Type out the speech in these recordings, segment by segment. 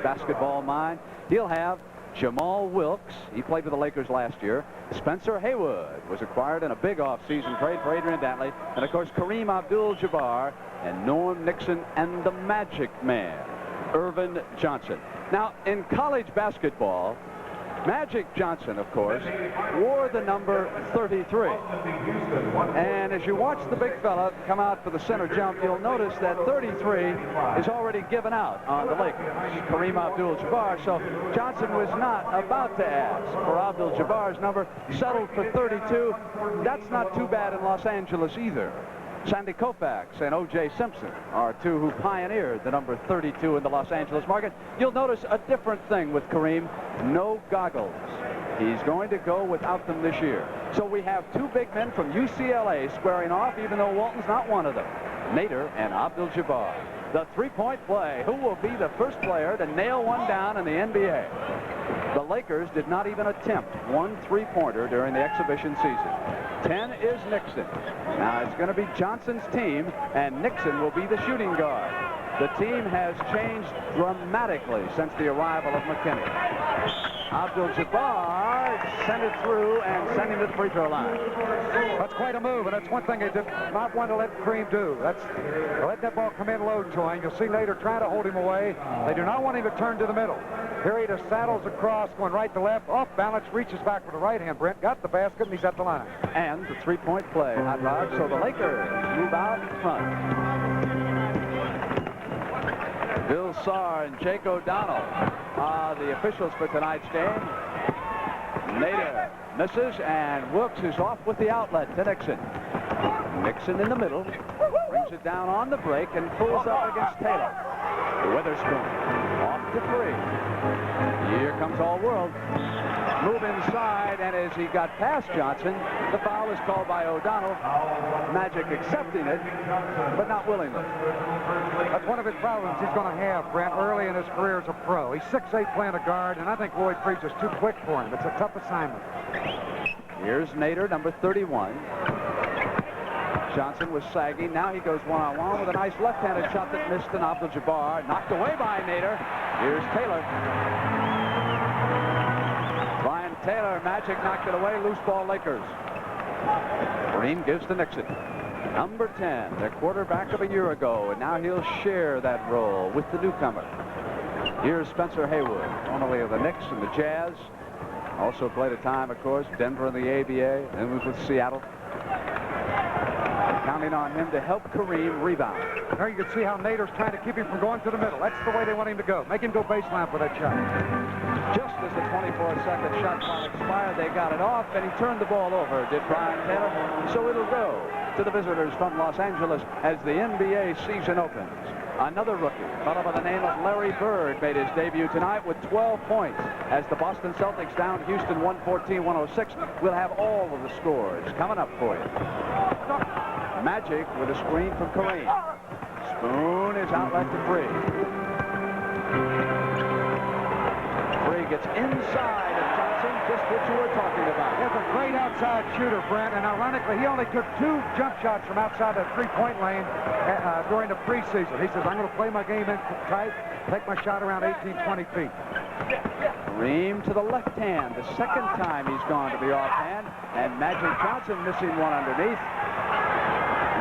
basketball mind. He'll have Jamal Wilkes, he played with the Lakers last year. Spencer Haywood was acquired in a big off-season trade for Adrian Dantley. And, of course, Kareem Abdul-Jabbar and Norm Nixon and the Magic Man, Irvin Johnson. Now, in college basketball, Magic Johnson, of course, wore the number 33. And as you watch the big fella come out for the center jump, you'll notice that 33 is already given out on the Lakers, Kareem Abdul-Jabbar. So Johnson was not about to ask for Abdul-Jabbar's number, settled for 32. That's not too bad in Los Angeles either. Sandy Koufax and O.J. Simpson are two who pioneered the number 32 in the Los Angeles market. You'll notice a different thing with Kareem: no goggles. He's going to go without them this year. So we have two big men from UCLA squaring off, even though Walton's not one of them. Nader and Abdul-Jabbar. The three-point play. Who will be the first player to nail one down in the NBA? The Lakers did not even attempt one three-pointer during the exhibition season. 10 is Nixon. Now it's going to be Johnson's team, and Nixon will be the shooting guard. The team has changed dramatically since the arrival of McKinney. Abdul-Jabbar sent it through and sent him to the free throw line. That's quite a move, and that's one thing they did not want to let Kareem do. That's let that ball come in low to him. You'll see Nader trying to hold him away. They do not want him to turn to the middle. Here he just saddles across, going right to left, off balance, reaches back with the right hand. Brent got the basket, and he's at the line. And the three-point play, Hot Rod. So the Lakers move out in front. Bill Sarr and Jake O'Donnell are the officials for tonight's game. Nader misses, and Wilkes is off with the outlet to Nixon. Nixon in the middle, brings it down on the break and pulls up against Taylor. Witherspoon off to three. Here comes all world. Move inside, and as he got past Johnson, the foul is called by O'Donnell. Magic accepting it, but not willingly. That's one of his problems he's going to have, Brent, early in his career as a pro. He's 6'8", playing a guard, and I think Lloyd Freese is too quick for him. It's a tough assignment. Here's Nader, number 31. Johnson was sagging. Now he goes one-on-one with a nice left-handed shot that missed, and Abdul-Jabbar knocked away by Nader. Here's Taylor. Brian Taylor, Magic knocked it away. Loose ball, Lakers. Kareem gives to Nixon. Number 10, their quarterback of a year ago, and now he'll share that role with the newcomer. Here's Spencer Haywood, formerly of the Knicks and the Jazz. Also played a time, of course, Denver in the ABA, and was with Seattle. Counting on him to help Kareem rebound. There you can see how Nader's trying to keep him from going to the middle. That's the way they want him to go. Make him go baseline for that shot. Just as the 24-second shot clock expired, they got it off, and he turned the ball over, did Brian Taylor. So it'll go to the visitors from Los Angeles as the NBA season opens. Another rookie, fellow by the name of Larry Bird, made his debut tonight with 12 points. As the Boston Celtics down Houston 114-106, we'll have all of the scores coming up for you. Magic with a screen from Kareem. Spoon is outlet to Free. Free gets inside of Johnson, just what you were talking about. He's a great outside shooter, Brent, and ironically, he only took 2 jump shots from outside the three-point lane during the preseason. He says, I'm going to play my game in tight, take my shot around 18, 20 feet. Kareem to the left hand, the second time he's gone to the offhand, and Magic Johnson missing one underneath.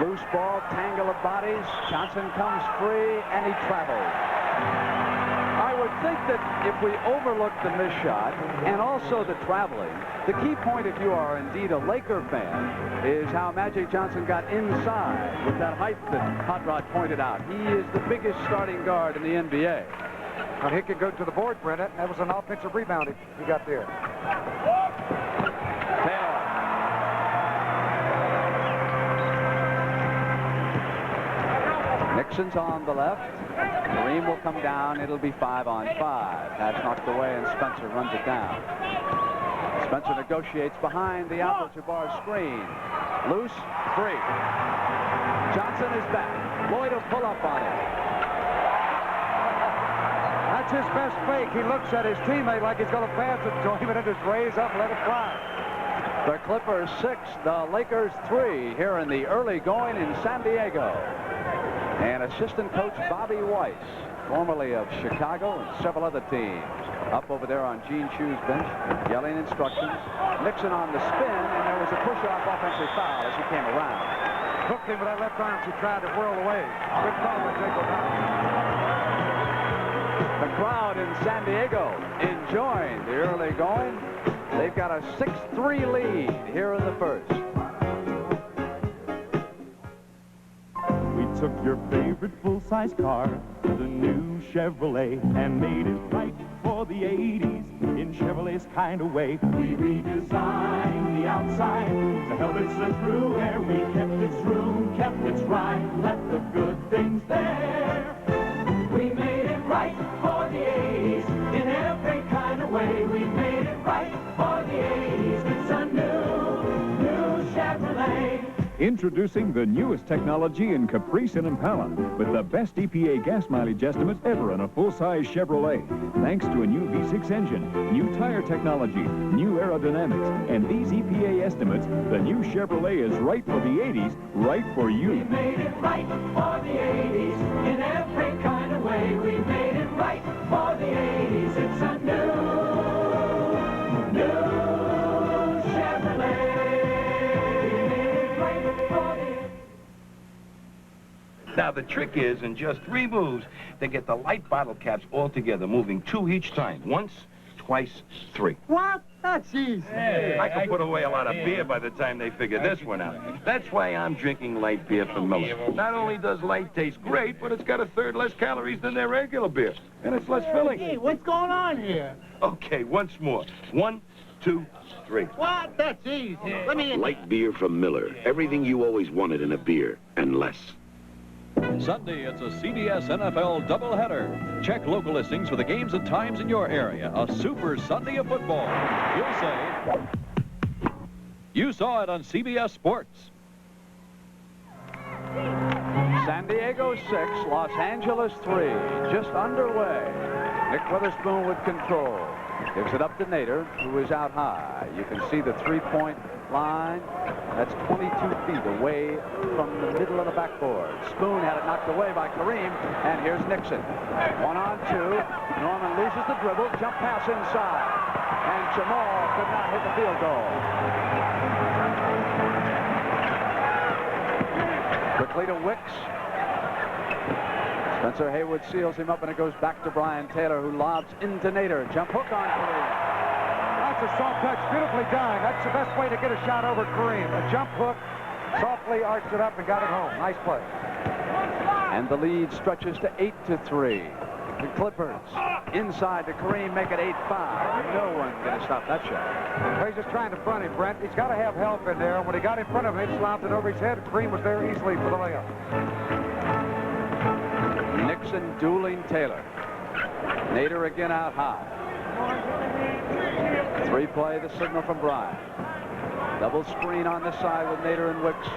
Loose ball, tangle of bodies. Johnson comes free, and he travels. I would think that if we overlook the missed shot and also the traveling, the key point, if you are indeed a Laker fan, is how Magic Johnson got inside with that height that Hot Rod pointed out. He is the biggest starting guard in the NBA. Well, he could go to the board, Brent. That was an offensive rebound he got there. Nixon's on the left. Kareem will come down. It'll be 5-on-5. That's knocked away, and Spencer runs it down. Spencer negotiates behind the Abdul-Jabbar screen. Loose, free. Johnson is back. Lloyd will pull up on him. That's his best fake. He looks at his teammate like he's going to pass it to him, and then just raise up and let it fly. The Clippers 6, the Lakers 3 here in the early going in San Diego. And assistant coach Bobby Weiss, formerly of Chicago and several other teams, up over there on Gene Chu's bench, yelling instructions. Nixon on the spin, and there was a push-off offensive foul as he came around. Hooked him with that left arm. She tried to whirl away. Good call by Jake O'Donnell. The crowd in San Diego enjoying the early going. They've got a 6-3 lead here in the first. We took your favorite full-size car, the new Chevrolet, and made it right for the 80s in Chevrolet's kind of way. We redesigned the outside to help it slip through air. We kept its room, kept its ride, left the good things there. We made it right for the 80s in every kind of way. We made it right for the 80s. It's a new Chevrolet. Introducing the newest technology in Caprice and Impala with the best EPA gas mileage estimates ever on a full-size Chevrolet. Thanks to a new V6 engine, new tire technology, new aerodynamics, and these EPA estimates, the new Chevrolet is right for the 80s, right for you. We made it right for the 80s in every kind of way. We made it right for the 80s. It's a new Chevrolet. Now, the trick is, in just 3 moves, to get the light bottle caps all together, moving 2 each time. Once, twice, 3. What? That's easy. Hey, I could put away a lot of beer by the time they figure this one out. That's why I'm drinking light beer from Miller. Not only does light taste great, but it's got 1/3 less calories than their regular beer. And it's less filling. Hey, what's going on here? Okay, once more. 1, 2, 3. What? That's easy. Let me... Light beer from Miller. Everything you always wanted in a beer, and less. Sunday, it's a CBS NFL doubleheader. Check local listings for the games and times in your area. A super Sunday of football. You'll say, you saw it on CBS Sports. San Diego 6, Los Angeles 3, just underway. Nick Witherspoon with control. Gives it up to Nader, who is out high. You can see the three-point line. That's 22 feet away from the middle of the backboard. Spoon had it knocked away by Kareem, and here's Nixon. 1-on-2. Norman loses the dribble, jump pass inside, and Jamal could not hit the field goal. Quickly to Wicks. Spencer Haywood seals him up, and it goes back to Brian Taylor, who lobs into Nader. Jump hook on Kareem. That's a soft touch, beautifully done. That's the best way to get a shot over Kareem. A jump hook, softly arched it up and got it home. Nice play. And the lead stretches to 8-3. The Clippers inside to Kareem, make it 8-5. No one going to stop that shot. Well, he's just trying to front him, Brent. He's got to have help in there. When he got in front of him, he slammed it over his head. Kareem was there easily for the layup. Nixon dueling Taylor. Nader again out high. 3-play, the signal from Bryant. Double screen on this side with Nader and Wicks.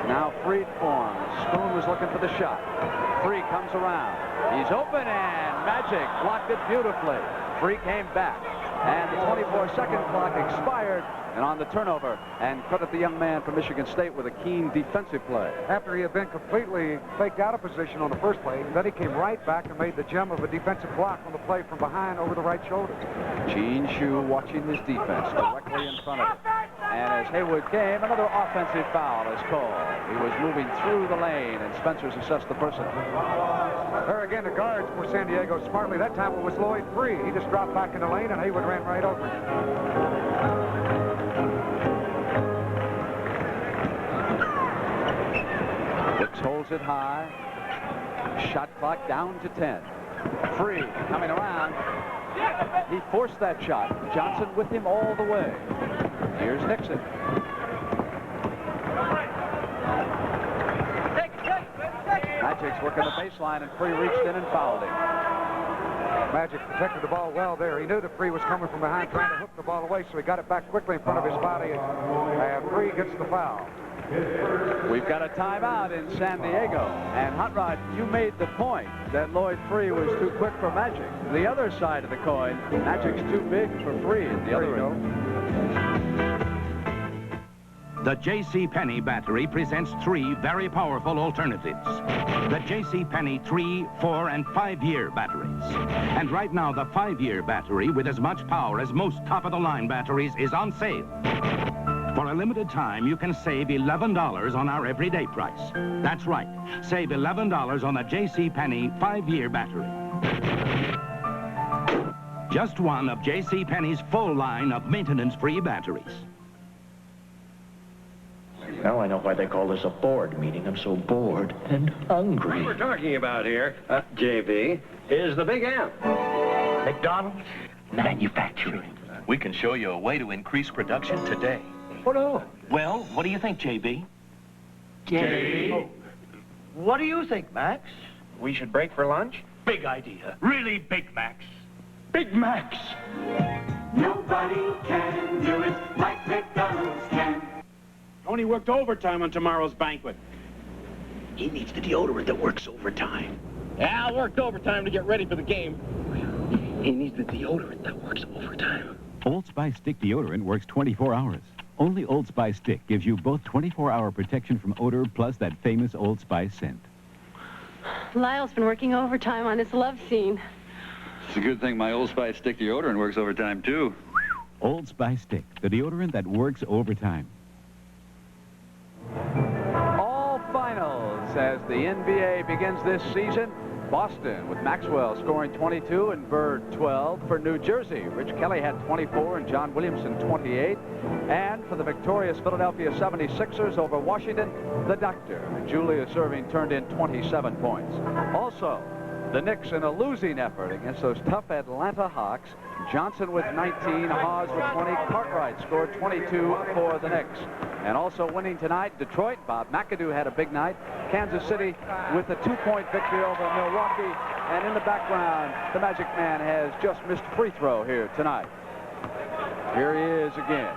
Now Freed forms. Spoon was looking for the shot. Free comes around. He's open, and Magic blocked it beautifully. Free came back, and the 24-second clock expired. And on the turnover, and credit the young man from Michigan State with a keen defensive play. After he had been completely faked out of position on the first play, then he came right back and made the gem of a defensive block on the play from behind over the right shoulder. Gene Chu watching his defense directly in front of him. And as Haywood came, another offensive foul is called. He was moving through the lane, and Spencer's assessed the person. There again, the guards for San Diego smartly. That time it was Lloyd Free. He just dropped back in the lane, and Haywood ran right over him. Holds it high. Shot clock down to 10. Free coming around. He forced that shot. Johnson with him all the way. Here's Nixon. Magic's working the baseline, and Free reached in and fouled him. Magic protected the ball well there. He knew that Free was coming from behind trying to hook the ball away, so he got it back quickly in front of his body, and Free gets the foul. We've got a timeout in San Diego. And Hot Rod, you made the point that Lloyd Free was too quick for Magic. The other side of the coin, Magic's too big for Free at the other end. The JCPenney battery presents 3 very powerful alternatives. The JCPenney 3, 4, and 5-year batteries. And right now, the 5-year battery with as much power as most top-of-the-line batteries is on sale. For a limited time, you can save $11 on our everyday price. That's right. Save $11 on the JCPenney 5-year battery. Just one of JCPenney's full line of maintenance-free batteries. Now I know why they call this a board meeting. I'm so bored and hungry. What we're talking about here, JB, is the big M. McDonald's manufacturing. We can show you a way to increase production today. Oh, no. Well, what do you think, JB? JB? Oh. What do you think, Max? We should break for lunch? Big idea. Really big, Max. Big Max. Nobody can do it like McDonald's can. Tony worked overtime on tomorrow's banquet. He needs the deodorant that works overtime. Al worked overtime to get ready for the game. He needs the deodorant that works overtime. Old Spice Stick deodorant works 24 hours. Only Old Spice Stick gives you both 24-hour protection from odor plus that famous Old Spice scent. Lyle's been working overtime on his love scene. It's a good thing my Old Spice Stick deodorant works overtime, too. Old Spice Stick, the deodorant that works overtime. All finals as the NBA begins this season. Boston with Maxwell scoring 22 and Bird 12 for New Jersey. Rich Kelly had 24 and John Williamson 28. And for the victorious Philadelphia 76ers over Washington, the Doctor, Julius Erving, turned in 27 points. Also, the Knicks in a losing effort against those tough Atlanta Hawks. Johnson with 19, Hawes with 20, Cartwright scored 22 for the Knicks. And also winning tonight, Detroit. Bob McAdoo had a big night. Kansas City with a 2-point victory over Milwaukee. And in the background, the Magic Man has just missed a free throw here tonight. Here he is again.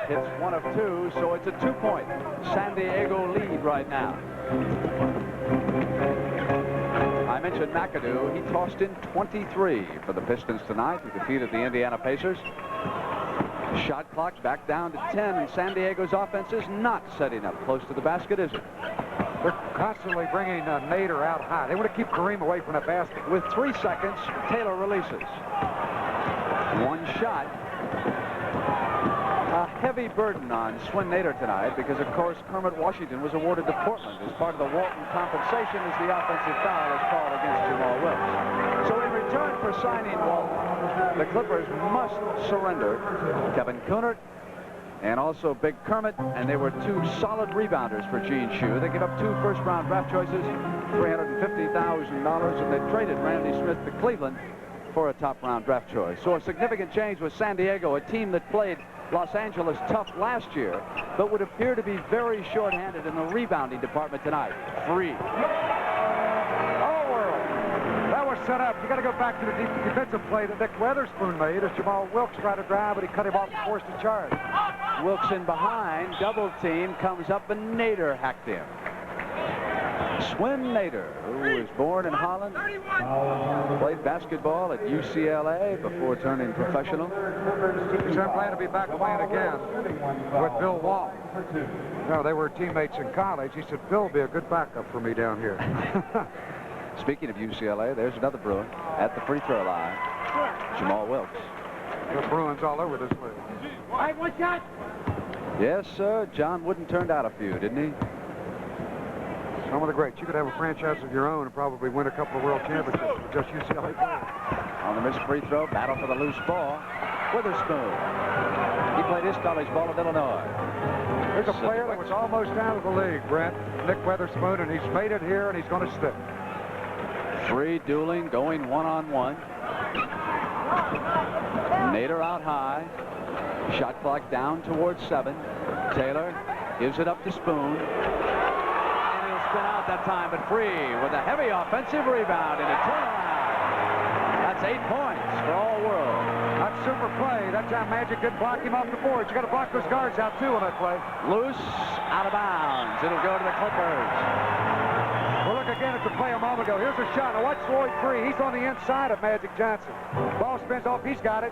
It's 1 of 2, so it's a 2-point San Diego lead right now. I mentioned McAdoo. He tossed in 23 for the Pistons tonight, who defeated the Indiana Pacers. Shot clock back down to 10, and San Diego's offense is not setting up close to the basket, is it? They're constantly bringing Nader out high. They want to keep Kareem away from the basket. With 3 seconds, Taylor releases. One shot. A heavy burden on Swin Nader tonight because, of course, Kermit Washington was awarded to Portland as part of the Walton compensation as the offensive foul is called against Jamal Wilkes. So in return for signing Walton, the Clippers must surrender Kevin Kunert and also Big Kermit, and they were 2 solid rebounders for Gene Shue. They gave up 2 first-round draft choices, $350,000, and they traded Randy Smith to Cleveland for a top-round draft choice. So a significant change with San Diego, a team that played Los Angeles tough last year, but would appear to be very short-handed in the rebounding department tonight. Free. Oh, world. That was set up. You got to go back to the defensive play that Nick Weatherspoon made as Jamal Wilkes tried to drive, but he cut him off and forced a charge. Wilkes in behind, double team, comes up, and Nader hacked him. Swin Nader, who was born in Holland, played basketball at UCLA before turning professional. He's planning to be back playing again with Bill Wall. No, they were teammates in college. He said, Bill will be a good backup for me down here. Speaking of UCLA, there's another Bruin at the free throw line, Jamal Wilkes. The Bruins all over this league. All right, one shot. Yes, sir. John Wooden turned out a few, didn't he? Some of the greats. You could have a franchise of your own and probably win a couple of world championships with just UCLA. On the missed free throw, battle for the loose ball. Witherspoon. He played his college ball at Illinois. There's a player that was almost out of the league, Brent. Nick Weatherspoon, and he's made it here, and he's going to stick. 3 dueling, going one-on-one. Nader out high. Shot clock down towards 7. Taylor gives it up to Spoon. Spin out that time, but free with a heavy offensive rebound and a turnaround. That's 8 points for all world. That's super play. That time Magic didn't block him off the board. You got to block those guards out too on that play. Loose, out of bounds. It'll go to the Clippers. Well, look look again at the play a moment ago. Here's a shot. Now watch Lloyd Free. He's on the inside of Magic Johnson. Ball spins off. He's got it.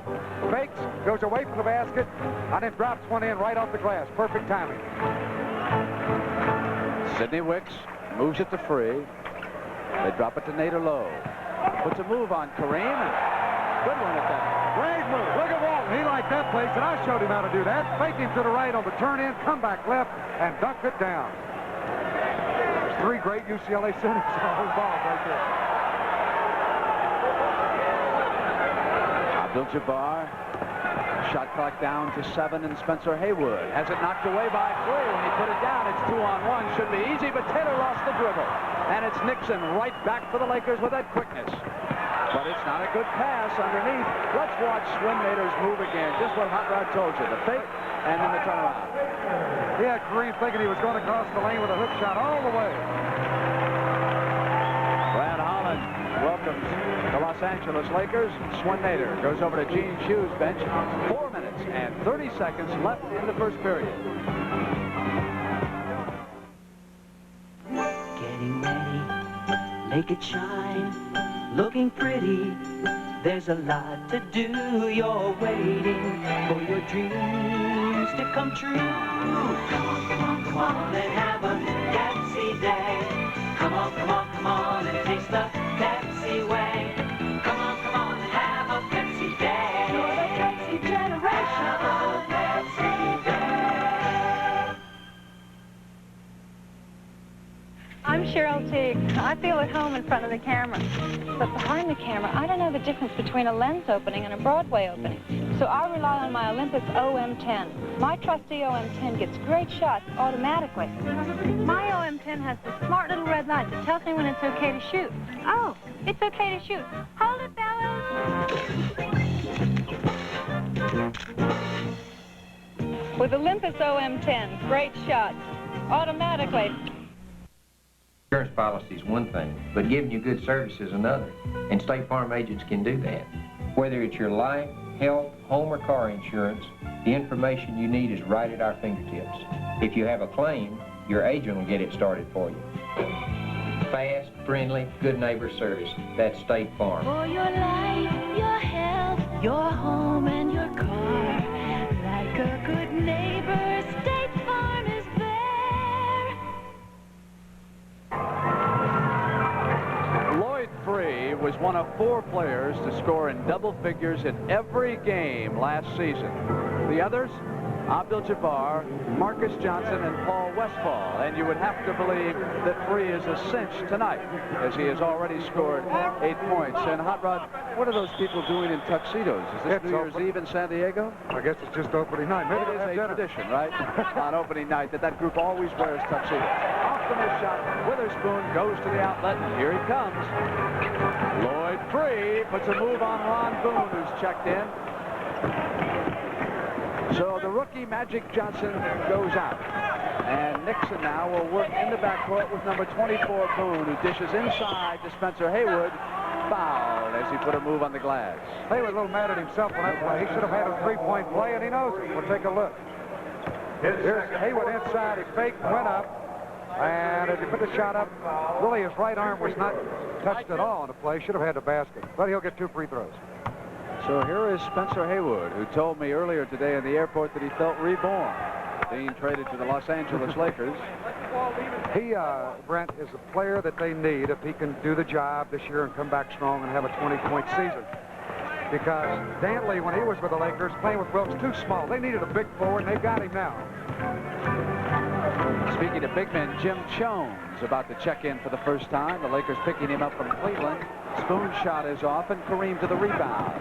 Fakes, goes away from the basket, and then drops one in right off the glass. Perfect timing. Sidney Wicks moves it to Free. They drop it to Nader Lowe. Puts a move on Kareem. Good one at that. Great move. Look at Walton. He liked that place, and I showed him how to do that. Fake him to the right on the turn in, come back left, and dunk it down. There's 3 great UCLA centers on those balls right there. Abdul-Jabbar. Shot clock down to 7, and Spencer Haywood has it knocked away by Free. When he put it down, it's 2-on-1. Should be easy, but Taylor lost the dribble. And it's Nixon right back for the Lakers with that quickness. But it's not a good pass underneath. Let's watch Swin Nader's move again. Just what Hot Rod told you. The fake and then the turnaround. Yeah, Kareem thinking he was going to cross the lane with a hook shot all the way. Brad Holland welcomes the Los Angeles Lakers. Swin Nader goes over to Gene Shue's bench. 4 minutes and 30 seconds left in the first period. Getting ready, make it shine. Looking pretty, there's a lot to do. You're waiting for your dreams to come true. Come on, come on, come on and have a Pepsi day. Come on, come on, come on and taste the Pepsi way. Come on and have a Pepsi day. You're the Pepsi generation. Have a Pepsi day. I'm Cheryl Teague. I feel at home in front of the camera. But behind the camera, I don't know the difference between a lens opening and a Broadway opening. So I rely on my Olympus OM10. My trusty OM10 gets great shots automatically. My OM10 has the smart little red light that tells me when it's okay to shoot. Oh, it's okay to shoot. Hold it, fellas. With Olympus OM10, great shots automatically. Insurance policy is one thing, but giving you good service is another, and State Farm agents can do that. Whether it's your life, health, home, or car insurance, the information you need is right at our fingertips. If you have a claim, your agent will get it started for you. Fast, friendly, good neighbor service. That's State Farm. For your life, your health, your home, and your car, like a good neighbor, State Farm is there. Lloyd Free was one of 4 players to score in double figures in every game last season. The others, Abdul-Jabbar, Marcus Johnson, and Paul Westphal. And you would have to believe that Free is a cinch tonight, as he has already scored 8 points. And Hot Rod, what are those people doing in tuxedos? Is this New Year's Eve in San Diego? I guess it's just opening night. Maybe it is a tradition, right? On opening night, that group always wears tuxedos. Off the missed shot, Witherspoon goes to the outlet, and here he comes. Lloyd Free puts a move on Ron Boone, who's checked in. So the rookie Magic Johnson goes out. And Nixon now will work in the backcourt with number 24 Boone, who dishes inside to Spencer Haywood. Fouled as he put a move on the glass. Haywood a little mad at himself on that play. He should have had a 3-point play, and he knows it. We'll take a look. Here's Haywood inside. He faked, went up. And as he put the shot up, really his right arm was not touched at all on the play. Should have had the basket. But he'll get 2 free throws. So here is Spencer Haywood, who told me earlier today in the airport that he felt reborn, being traded to the Los Angeles Lakers. He, Brent, is a player that they need if he can do the job this year and come back strong and have a 20-point season. Because Dantley, when he was with the Lakers, playing with Wilkes, too small. They needed a big forward, and they've got him now. Speaking of big men, Jim Chones about to check in for the first time. The Lakers picking him up from Cleveland. Spoon shot is off, and Kareem to the rebound.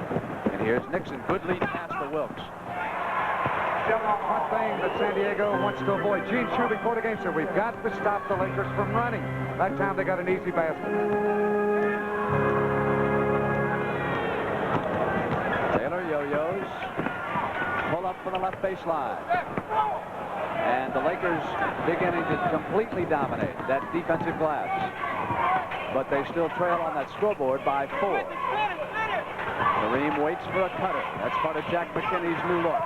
And here's Nixon. Good lead pass for Wilkes. One thing that San Diego wants to avoid. Gene Shue before the game said, we've got to stop the Lakers from running. That time they got an easy basket. Taylor yo-yos. Pull up for the left baseline. And the Lakers beginning to completely dominate that defensive glass. But they still trail on that scoreboard by 4. Kareem waits for a cutter. That's part of Jack McKinney's new look.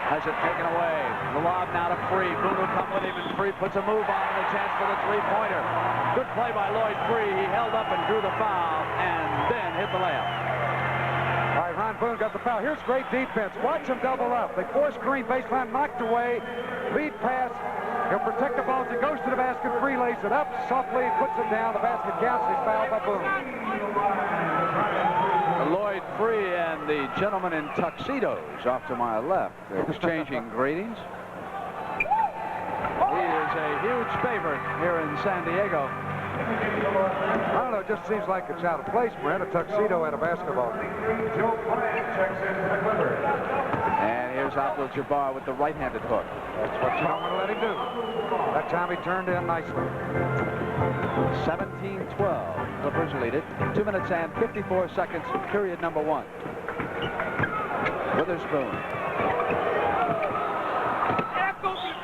has it taken away. The lob now to Free. Boone will come with him, and Free puts a move on and a chance for the three-pointer. Good play by Lloyd Free. He held up and drew the foul, and then hit the layup. All right, Ron Boone got the foul. Here's great defense. Watch him double up. They force Kareem baseline, knocked away. Lead pass. He'll protect the ball as he goes to the basket. Free lays it up softly, puts it down. The basket counts. He's fouled by Boone. Lloyd Free and the gentleman in tuxedos off to my left. They're exchanging greetings. He is a huge favorite here in San Diego. I don't know, it just seems like it's out of place, Brent, a tuxedo at a basketball game. And here's Abdul-Jabbar with the right-handed hook. That's what you don't want to let him do. That time he turned in nicely. 17-12. Clippers lead it. 2 minutes and 54 seconds, period number 1. Witherspoon.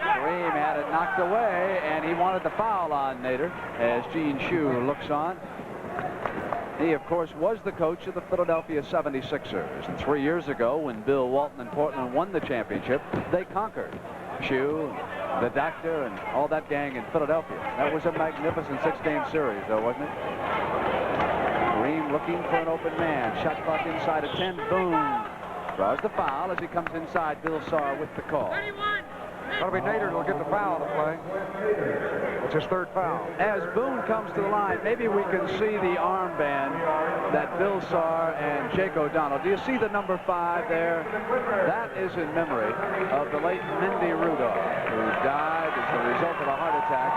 Kareem had it knocked away, and he wanted the foul on Nader as Gene Shue looks on. He, of course, was the coach of the Philadelphia 76ers. And 3 years ago, when Bill Walton and Portland won the championship, they conquered. Shue, the Doctor, and all that gang in Philadelphia. That was a magnificent 6-game series, though, wasn't it? Kareem looking for an open man. Shot clock inside at 10. Boone draws the foul as he comes inside. Bill Sarr with the call. That'll be Nader who'll get the foul to play. It's his 3rd foul. As Boone comes to the line, maybe we can see the armband that Bill Sarr and Jake O'Donnell. Do you see the number 5 there? That is in memory of the late Mindy Rudolph, who died as a result of a heart attack.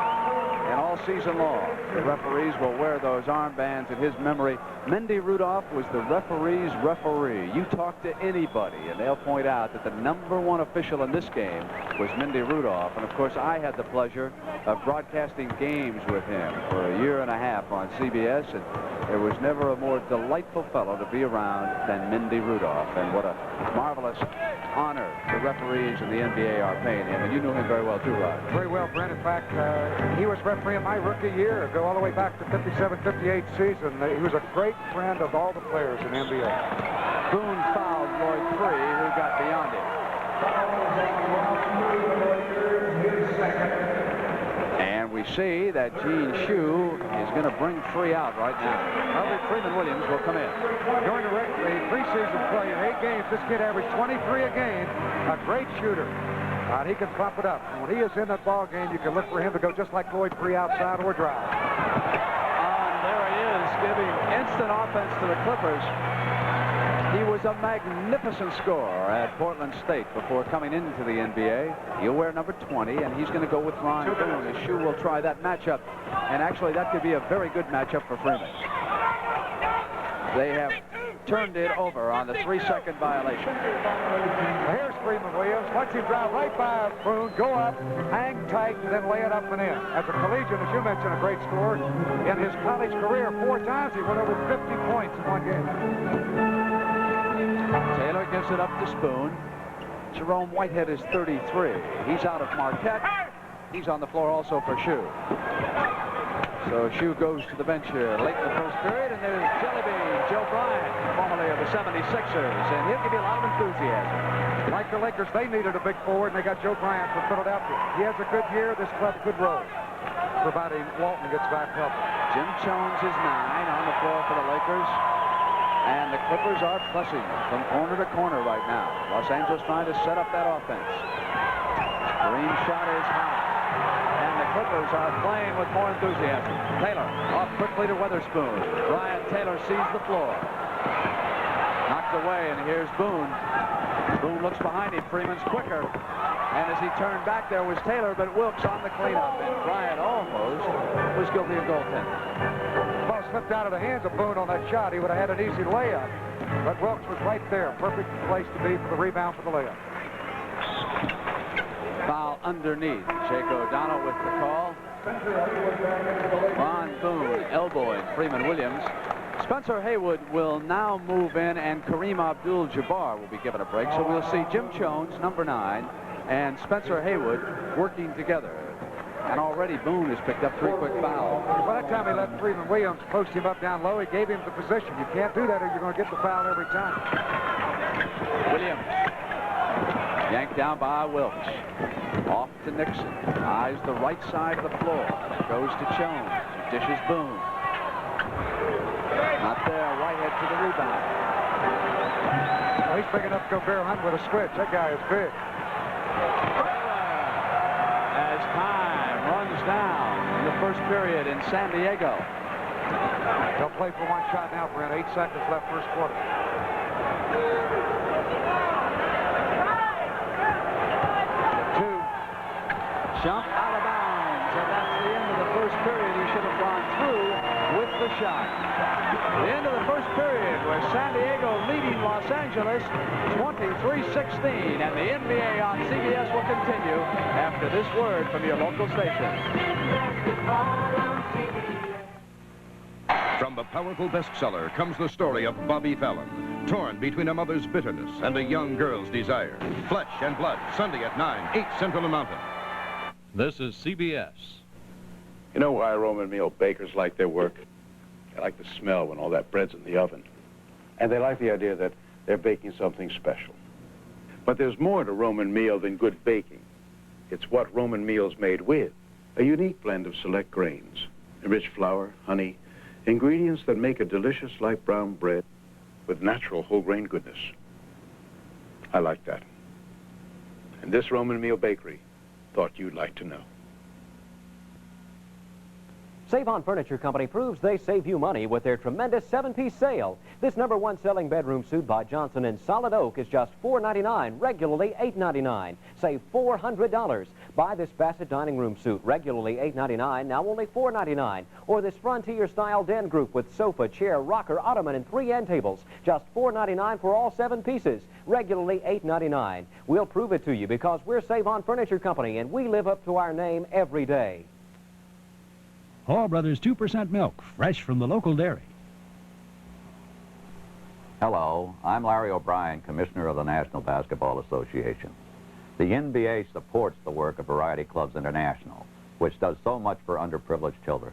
And all season long, the referees will wear those armbands in his memory. Mindy Rudolph was the referee's referee. You talk to anybody, and they'll point out that the number 1 official in this game was Mindy Rudolph. And, of course, I had the pleasure of broadcasting games with him for a year and a half on CBS, and there was never a more delightful fellow to be around than Mindy Rudolph. And what a marvelous honor the referees in the NBA are paying him. And you knew him very well, too, Rod. Very well, Brent. In fact, he was refereeing my rookie year, go all the way back to 57-58 season. He was a great friend of all the players in the NBA. Boone fouled Lloyd Free, who got beyond him. And we see that Gene Shue is going to bring Free out right now. Harvey Freeman Williams will come in. During the preseason play in 8 games, this kid averaged 23 a game. A great shooter. He can pump it up. And when he is in that ball game, you can look for him to go just like Lloyd Free outside or drive. And there he is, giving instant offense to the Clippers. He was a magnificent scorer at Portland State before coming into the NBA. He'll wear number 20, and he's going to go with Ron Boone. As Shue will try that matchup. And actually, that could be a very good matchup for Freeman. They have turned it over on the 3-second violation. Here's Freeman Williams. Watch him drive right by Boone, go up, hang tight, and then lay it up and in. As a collegiate, as you mentioned, a great scorer. In his college career, 4 times he went over 50 points in one game. Taylor gives it up to Spoon. Jerome Whitehead is 33. He's out of Marquette. He's on the floor also for Shue. So Shue goes to the bench here late in the first period, and there's Jellybean, Joe Bryant, formerly of the 76ers, and he'll give you a lot of enthusiasm. Like the Lakers, they needed a big forward, and they got Joe Bryant from Philadelphia. He has a good year. This club could roll, providing Walton gets back healthy. Jim Jones is 9 on the floor for the Lakers, and the Clippers are pressing from corner to corner right now. Los Angeles trying to set up that offense. Green shot is high. Clippers are playing with more enthusiasm. Taylor off quickly to Witherspoon. Brian Taylor sees the floor. Knocked away, and here's Boone. Boone looks behind him. Freeman's quicker. And as he turned back, there was Taylor, but Wilkes on the cleanup. And Bryant almost was guilty of goaltending. The ball slipped out of the hands of Boone on that shot. He would have had an easy layup. But Wilkes was right there. Perfect place to be for the rebound for the layup. Foul underneath. Jake O'Donnell with the call. Ron Boone elbowing Freeman Williams. Spencer Haywood will now move in, and Kareem Abdul-Jabbar will be given a break. So we'll see Jim Jones, number 9, and Spencer Haywood working together. And already Boone has picked up 3 quick fouls. By that time he let Freeman Williams post him up down low. He gave him the position. You can't do that or you're going to get the foul every time. Williams Yanked down by Wilkes. Off to Nixon. Eyes the right side of the floor. Goes to Jones. Dishes Boone. Not there. Whitehead to the rebound. Well, he's big enough to go bear hunt with a switch. That guy is big. As time runs down in the first period in San Diego. They'll play for one shot now, Brent. 8 seconds left first quarter. Jump out of bounds, and that's the end of the first period. He should have gone through with the shot. The end of the first period with San Diego leading Los Angeles 23-16, and the NBA on CBS will continue after this word from your local station. From the powerful bestseller comes the story of Bobby Fallon, torn between a mother's bitterness and a young girl's desire. Flesh and Blood, Sunday at 9, 8 Central and Mountain. This is CBS. You know why Roman meal bakers like their work? They like the smell when all that bread's in the oven. And they like the idea that they're baking something special. But there's more to Roman meal than good baking. It's what Roman meal's made with. A unique blend of select grains, rich flour, honey, ingredients that make a delicious light brown bread with natural whole grain goodness. I like that. And this Roman meal bakery thought you'd like to know. Save-On Furniture Company proves they save you money with their tremendous 7-piece sale. This #1 selling bedroom suit by Johnson in solid oak is just $4.99, regularly $8.99. Save $400. Buy this Bassett dining room suit, regularly $8.99, now only $4.99. Or this Frontier-style den group with sofa, chair, rocker, ottoman, and 3 end tables. Just $4.99 for all 7 pieces, regularly $8.99. We'll prove it to you because we're Save-On Furniture Company, and we live up to our name every day. Hall Brothers 2% milk, fresh from the local dairy. Hello, I'm Larry O'Brien, Commissioner of the National Basketball Association. The NBA supports the work of Variety Clubs International, which does so much for underprivileged children.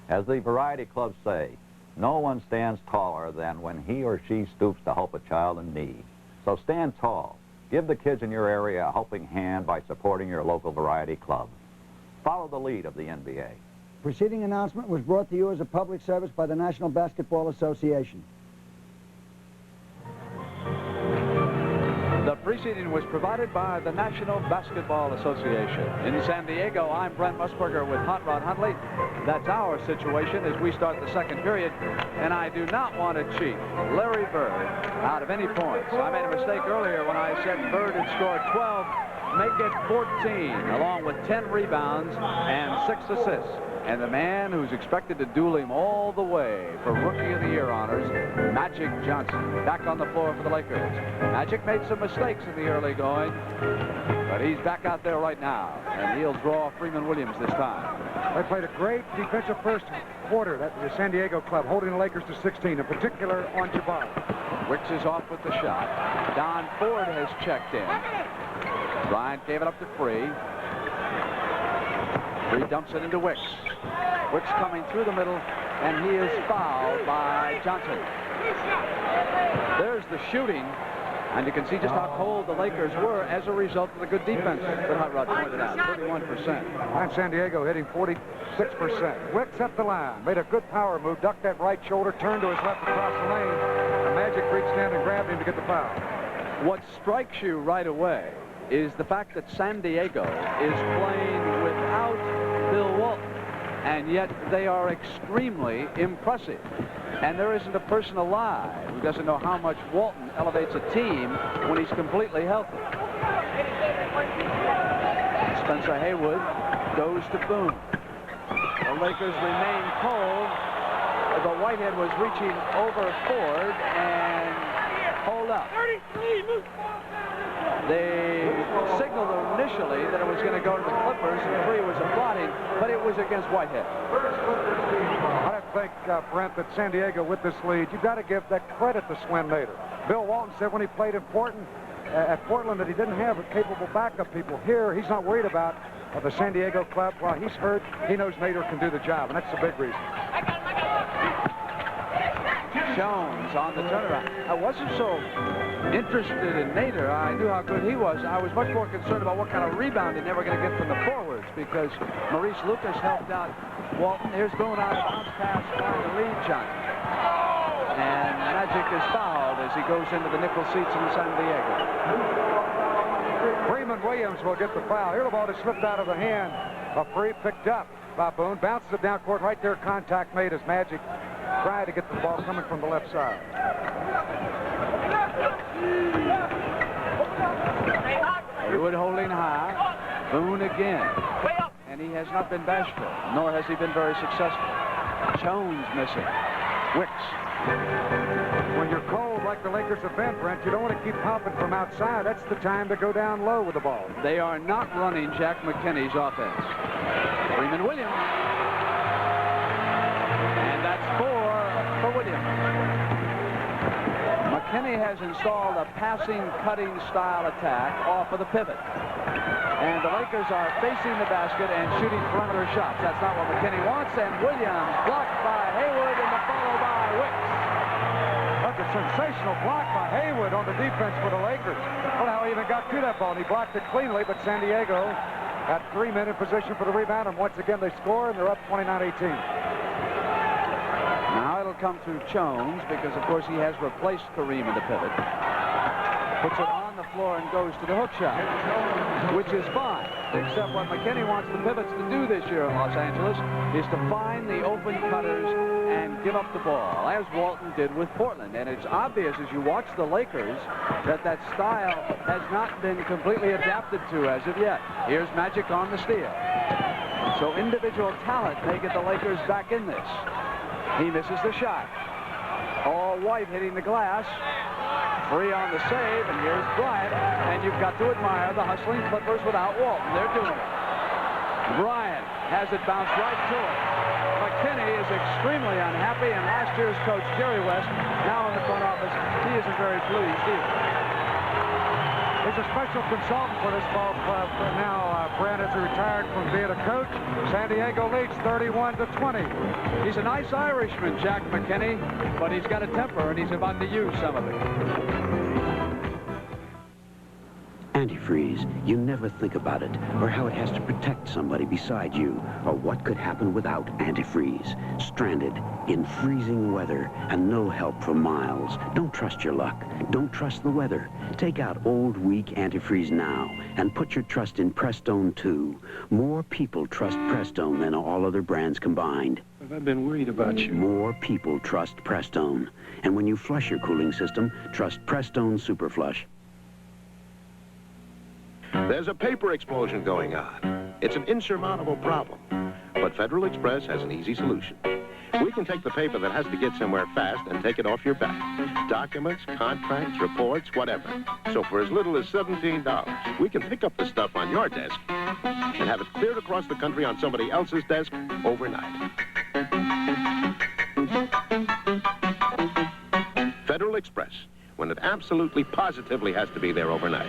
As the Variety Clubs say, no one stands taller than when he or she stoops to help a child in need. So stand tall. Give the kids in your area a helping hand by supporting your local Variety Club. Follow the lead of the NBA. Preceding announcement was brought to you as a public service by the National Basketball Association. The preceding was provided by the National Basketball Association. In San Diego, I'm Brent Musberger with Hot Rod Huntley. That's our situation as we start the second period, and I do not want to cheat Larry Bird out of any points. I made a mistake earlier when I said Bird had scored 12. Make it 14, along with 10 rebounds and 6 assists. And the man who's expected to duel him all the way for Rookie of the Year honors, Magic Johnson, back on the floor for the Lakers. Magic made some mistakes in the early going, but he's back out there right now, and he'll draw Freeman Williams this time. They played a great defensive first quarter, that the San Diego club, holding the Lakers to 16, in particular on Jabbar. Wicks is off with the shot. Don Ford has checked in. Bryant gave it up to Free. Free dumps it into Wicks. Wicks coming through the middle, and he is fouled by Johnson. There's the shooting, and you can see just how cold the Lakers were as a result of the good defense that Hot Rod pointed out, 31%. And San Diego hitting 46%. Wicks up the line, made a good power move, ducked that right shoulder, turned to his left across the lane, and Magic reached in and grabbed him to get the foul. What strikes you right away is the fact that San Diego is playing without Bill Walton, and yet they are extremely impressive. And there isn't a person alive who doesn't know how much Walton elevates a team when he's completely healthy. Spencer Haywood goes to Boone. The Lakers remain cold. The Whitehead was reaching over Ford and hold up. They signaled initially that it was going to go to the Clippers, and Free was applauding, but it was against Whitehead. I think, Brent, that San Diego with this lead, you've got to give that credit to Swen Nader. Bill Walton said when he played at Portland that he didn't have capable backup people. Here, he's not worried about the San Diego club. While he's hurt, he knows Nader can do the job, and that's the big reason. Jones on the turnaround. I wasn't so interested in Nader. I knew how good he was. I was much more concerned about what kind of rebound they were going to get from the forwards because Maurice Lucas helped out Walton. Here's Boone on a bounce pass trying to lead Johnson. And Magic is fouled as he goes into the nickel seats in San Diego. Freeman Williams will get the foul. Here the ball is slipped out of the hand of Free, picked up by Boone. Bounces it down court. Right there, contact made as Magic tried to get the ball coming from the left side. Haywood holding high. Boone again. And he has not been bashful, nor has he been very successful. Jones missing. Wicks. When you're cold like the Lakers have been, Brent, you don't want to keep popping from outside. That's the time to go down low with the ball. They are not running Jack McKinney's offense. Freeman Williams. And that's four for Williams. McKinney has installed a passing, cutting style attack off of the pivot. And the Lakers are facing the basket and shooting perimeter shots. That's not what McKinney wants. And Williams blocked by Haywood and the follow by Wicks. That's a sensational block by Haywood on the defense for the Lakers. Well, how he even got to that ball. And he blocked it cleanly, but San Diego got 3 men in position for the rebound. And once again, they score, and they're up 29-18. Now it'll come through Jones because, of course, he has replaced Kareem in the pivot. Puts it on the floor and goes to the hook shot, which is fine, except what McKinney wants the pivots to do this year in Los Angeles is to find the open cutters and give up the ball, as Walton did with Portland. And it's obvious as you watch the Lakers that that style has not been completely adapted to as of yet. Here's Magic on the steal. So individual talent may get the Lakers back in this. He misses the shot. All White hitting the glass. Free on the save, and here's Bryant. And you've got to admire the hustling Clippers without Walton. They're doing it. Bryant has it bounced right to it. McKinney is extremely unhappy, and last year's coach, Jerry West, now in the front office, he isn't very pleased either. He's a special consultant for this ball club now. Brent is retired from being a coach. San Diego leads 31-20. He's a nice Irishman, Jack McKinney, but he's got a temper, and he's about to use some of it. Antifreeze, you never think about it, or how it has to protect somebody beside you, or what could happen without antifreeze. Stranded in freezing weather and no help for miles. Don't trust your luck. Don't trust the weather. Take out old, weak antifreeze now and put your trust in Prestone too. More people trust Prestone than all other brands combined. I've been worried about you. More people trust Prestone. And when you flush your cooling system, trust Prestone Super Flush. There's a paper explosion going on. It's an insurmountable problem. But Federal Express has an easy solution. We can take the paper that has to get somewhere fast and take it off your back. Documents, contracts, reports, whatever. So for as little as $17, we can pick up the stuff on your desk and have it cleared across the country on somebody else's desk overnight. Federal Express, when it absolutely positively has to be there overnight.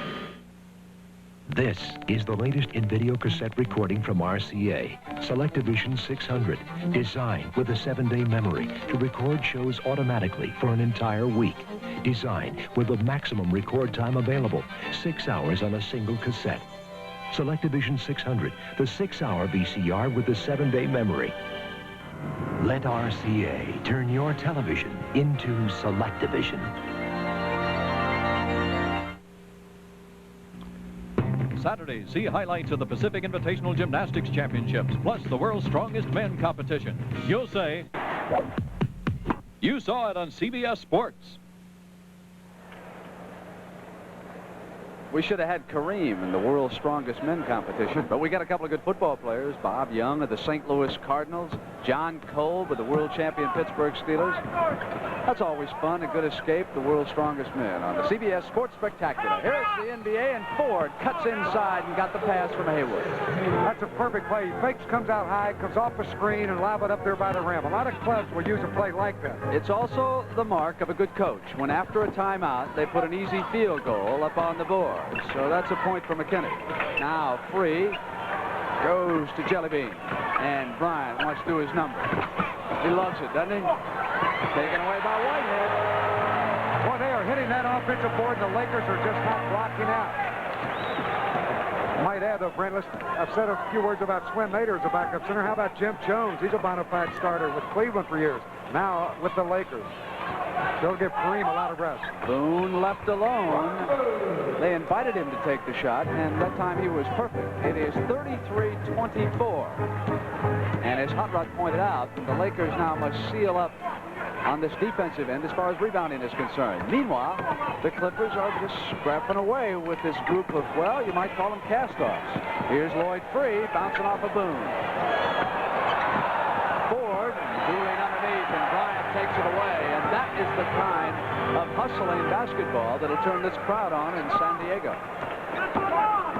This is the latest in video cassette recording from RCA, Selectavision 600, designed with a 7-day memory to record shows automatically for an entire week. Designed with the maximum record time available, 6 hours on a single cassette. Selectavision 600, the 6-hour VCR with the 7-day memory. Let RCA turn your television into Selectavision. Saturday, see highlights of the Pacific Invitational Gymnastics Championships, plus the world's strongest men competition. You'll say, you saw it on CBS Sports. We should have had Kareem in the world's strongest men competition, but we got a couple of good football players. Bob Young of the St. Louis Cardinals, John Kolb with the world champion Pittsburgh Steelers. That's always fun, a good escape, the world's strongest men on the CBS Sports Spectacular. Here's the NBA, and Ford cuts inside and got the pass from Haywood. That's a perfect play. He fakes, comes out high, comes off the screen, and lob it up there by the rim. A lot of clubs will use a play like that. It's also the mark of a good coach when after a timeout they put an easy field goal up on the board. So that's a point for McKinney. Now Free goes to Jellybean, and Bryant wants to do his number. He loves it, doesn't he? Taken away by Whitehead. Boy, they are hitting that offensive board, and the Lakers are just not blocking out. I might add, though, Brent, I've said a few words about Swin Nader as a backup center. How about Jim Jones? He's a bona fide starter with Cleveland for years. Now with the Lakers. They'll give Kareem a lot of rest. Boone left alone. They invited him to take the shot, and that time he was perfect. It is 33-24. And as Hot Rod pointed out, the Lakers now must seal up on this defensive end as far as rebounding is concerned. Meanwhile, the Clippers are just scrapping away with this group of, well, you might call them cast-offs. Here's Lloyd Free bouncing off of Boone. Ford dueling underneath, and Bryant takes it away. And that is the kind of hustling basketball that'll turn this crowd on in San Diego.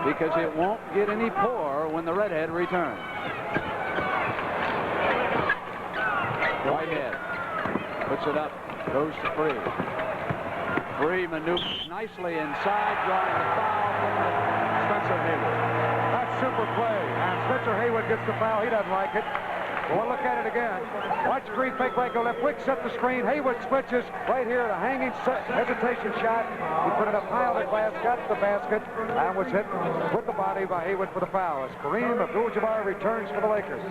Because it won't get any poor when the redhead returns. Whitehead puts it up, goes to Free. Free maneuvers nicely inside, drawing the foul from Spencer Haywood. That's super play. And Spencer Haywood gets the foul. He doesn't like it. Well, we'll look at it again. Watch Green fake right, go left. Wick set the screen. Haywood switches right here. The hanging hesitation shot. He put it up high on the glass, got the basket, and was hit with the body by Haywood for the foul. As Kareem Abdul-Jabbar returns for the Lakers.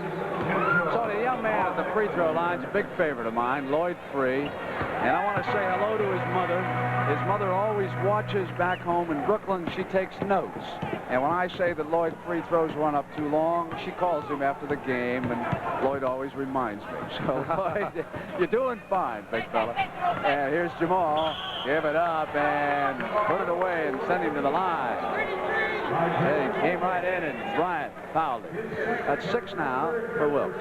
So the young man at the free throw line's a big favorite of mine, Lloyd Free. And I want to say hello to his mother. His mother always watches back home in Brooklyn. She takes notes. And when I say that Lloyd Free throws one up too long, she calls him after the game, and Lloyd always reminds me. So, Lloyd, you're doing fine, big fella. And here's Jamal. Give it up and put it away and send him to the line. And he came right in, and Bryant fouled him. That's 6 now for Wilkes.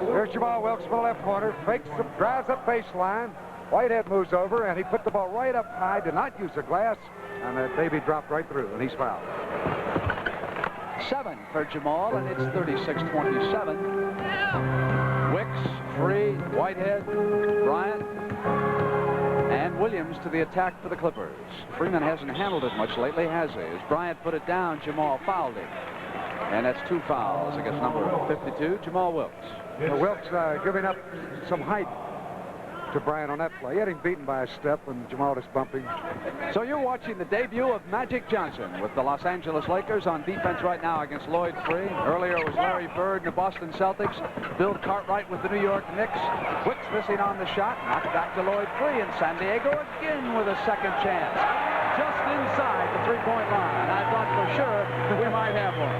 Here's Jamal Wilkes from the left corner. Fakes, drives up baseline. Whitehead moves over, and he put the ball right up high, did not use the glass, and that baby dropped right through, and he's fouled. 7 for Jamal, and it's 36-27. Wicks, Free, Whitehead, Bryant, and Williams to the attack for the Clippers. Freeman hasn't handled it much lately, has he? As Bryant put it down, Jamal fouled him. And that's 2 fouls against number 52, Jamal Wilkes. Wilkes giving up some height to Bryant on that play. He had him beaten by a step, and Jamal just bumping. So you're watching the debut of Magic Johnson with the Los Angeles Lakers on defense right now against Lloyd Free. Earlier was Larry Bird and the Boston Celtics. Bill Cartwright with the New York Knicks. Wicks missing on the shot. Knocked back to Lloyd Free, and San Diego again with a second chance. Just inside the three-point line. I thought for sure that we might have one.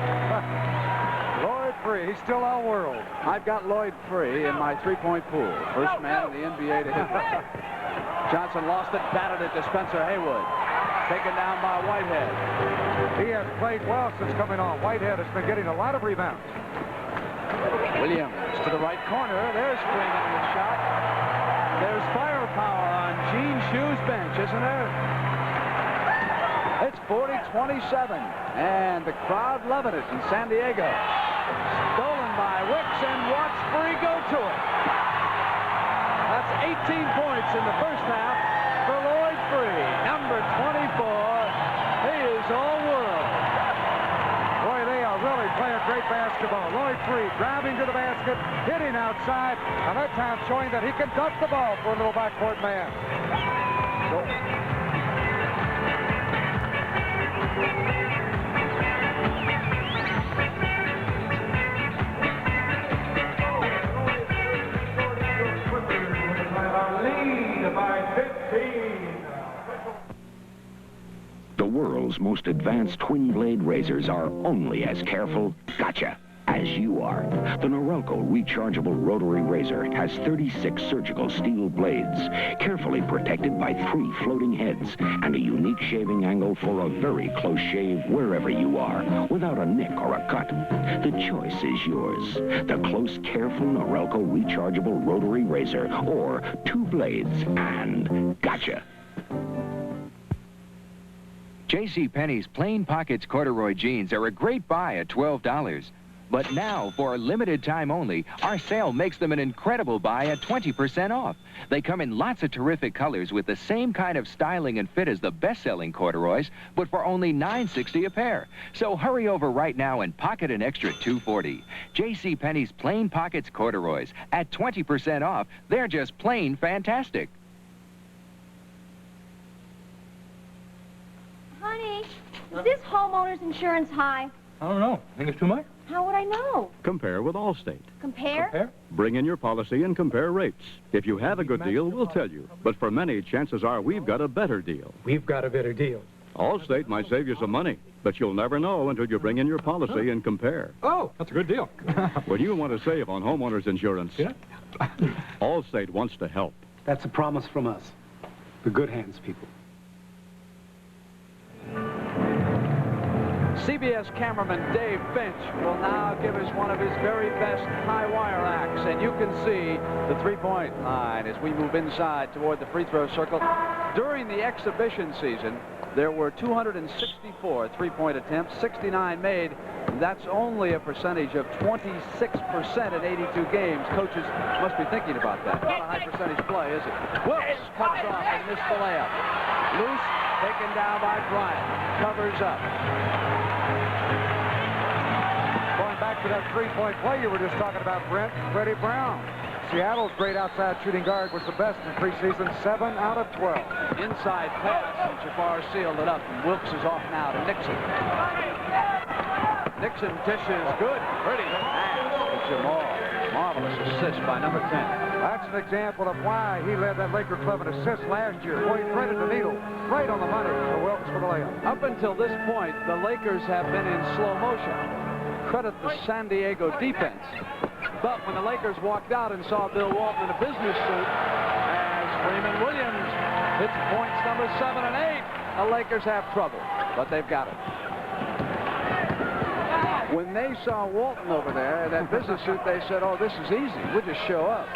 Lloyd Free, he's still all world. I've got Lloyd Free in my three-point pool. First man in the NBA to hit it. Johnson lost it, batted it to Spencer Haywood. Taken down by Whitehead. He has played well since coming on. Whitehead has been getting a lot of rebounds. Williams to the right corner. There's Freeman with a shot. There's firepower on Gene Shue's bench, isn't there? It's 40-27, and the crowd loving it in San Diego. Stolen by Wicks, and watch Free go to it. That's 18 points in the first half for Lloyd Free. Number 24, he is all world. Boy, they are really playing great basketball. Lloyd Free driving to the basket, hitting outside, and that time showing that he can duck the ball for a little backcourt man. The world's most advanced twin-blade razors are only as careful, gotcha, as you are. The Norelco rechargeable rotary razor has 36 surgical steel blades, carefully protected by 3 floating heads, and a unique shaving angle for a very close shave wherever you are, without a nick or a cut. The choice is yours. The close, careful Norelco rechargeable rotary razor, or 2 blades and gotcha. JCPenney's Plain Pockets corduroy jeans are a great buy at $12. But now, for a limited time only, our sale makes them an incredible buy at 20% off. They come in lots of terrific colors with the same kind of styling and fit as the best-selling corduroys, but for only $9.60 a pair. So hurry over right now and pocket an extra $2.40. JCPenney's Plain Pockets corduroys at 20% off. They're just plain fantastic. Honey, is this homeowner's insurance high? I don't know. Think it's too much? How would I know? Compare with Allstate. Compare? Bring in your policy and compare rates. If you have a good deal, we'll tell you. But for many, chances are we've got a better deal. We've got a better deal. Allstate might save you some money, but you'll never know until you bring in your policy and compare. Oh, that's a good deal. When you want to save on homeowners insurance, Allstate wants to help. That's a promise from us. The good hands people. CBS cameraman Dave Finch will now give us one of his very best high wire acts, and you can see the three-point line as we move inside toward the free throw circle. During the exhibition season, there were 264 three-point attempts, 69 made. That's only a percentage of 26% in 82 games. Coaches must be thinking about that. Not a high percentage play, is it? Wilkes cuts off and missed the layup. Loose, taken down by Bryant. Covers up. Going back to that three-point play you were just talking about, Brent, Freddie Brown. Seattle's great outside shooting guard was the best in preseason, 7 out of 12. Inside pass, and Jabbar sealed it up, and Wilkes is off now to Nixon. Nixon dishes good, pretty pass to Jamal. Marvelous assist by number 10. That's an example of why he led that Laker club in assists last year. Boy, he threaded the needle right on the money for Wilkes for the layup. Up until this point, the Lakers have been in slow motion. Credit the San Diego defense. But when the Lakers walked out and saw Bill Walton in a business suit, as Freeman Williams hits points number 7 and 8, the Lakers have trouble, but they've got it. When they saw Walton over there in that business suit, they said, oh, this is easy. We'll just show up.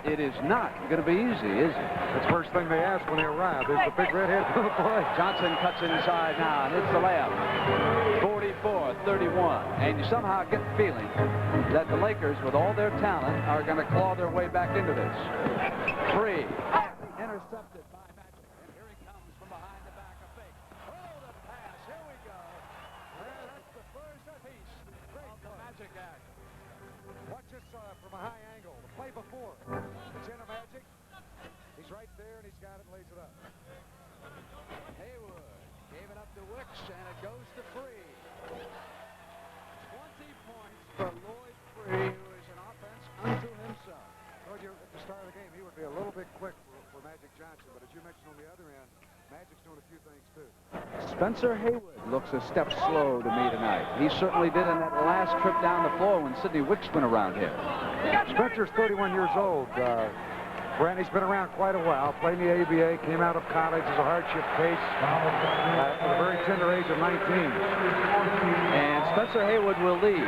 It is not going to be easy, is it? That's the first thing they asked when they arrived. Is the big redhead going to play? Johnson cuts inside now and hits the layup. 44-31. And you somehow get the feeling that the Lakers, with all their talent, are going to claw their way back into this. 3. Intercepted by Magic. And here he comes from behind the back, a fake. Oh, the pass. Here we go. And that's the first piece of the Magic act. Watch this from a high angle. The play before. It's in a Magic. He's right there, and he's got it and lays it up. Haywood gave it up to Wicks, and it goes to Free. 20 points for Lloyd Free, who is an offense unto himself. Told you at the start of the game, he would be a little bit quick for Magic Johnson, but as you mentioned on the other end, Magic's doing a few things, too. Spencer Haywood looks a step slow to me tonight. He certainly did in that last trip down the floor when Sidney Wicks went around here. Spencer's 31 years old. Brent, he's been around quite a while. Played in the ABA, came out of college as a hardship case at a very tender age of 19. And Spencer Haywood will lead.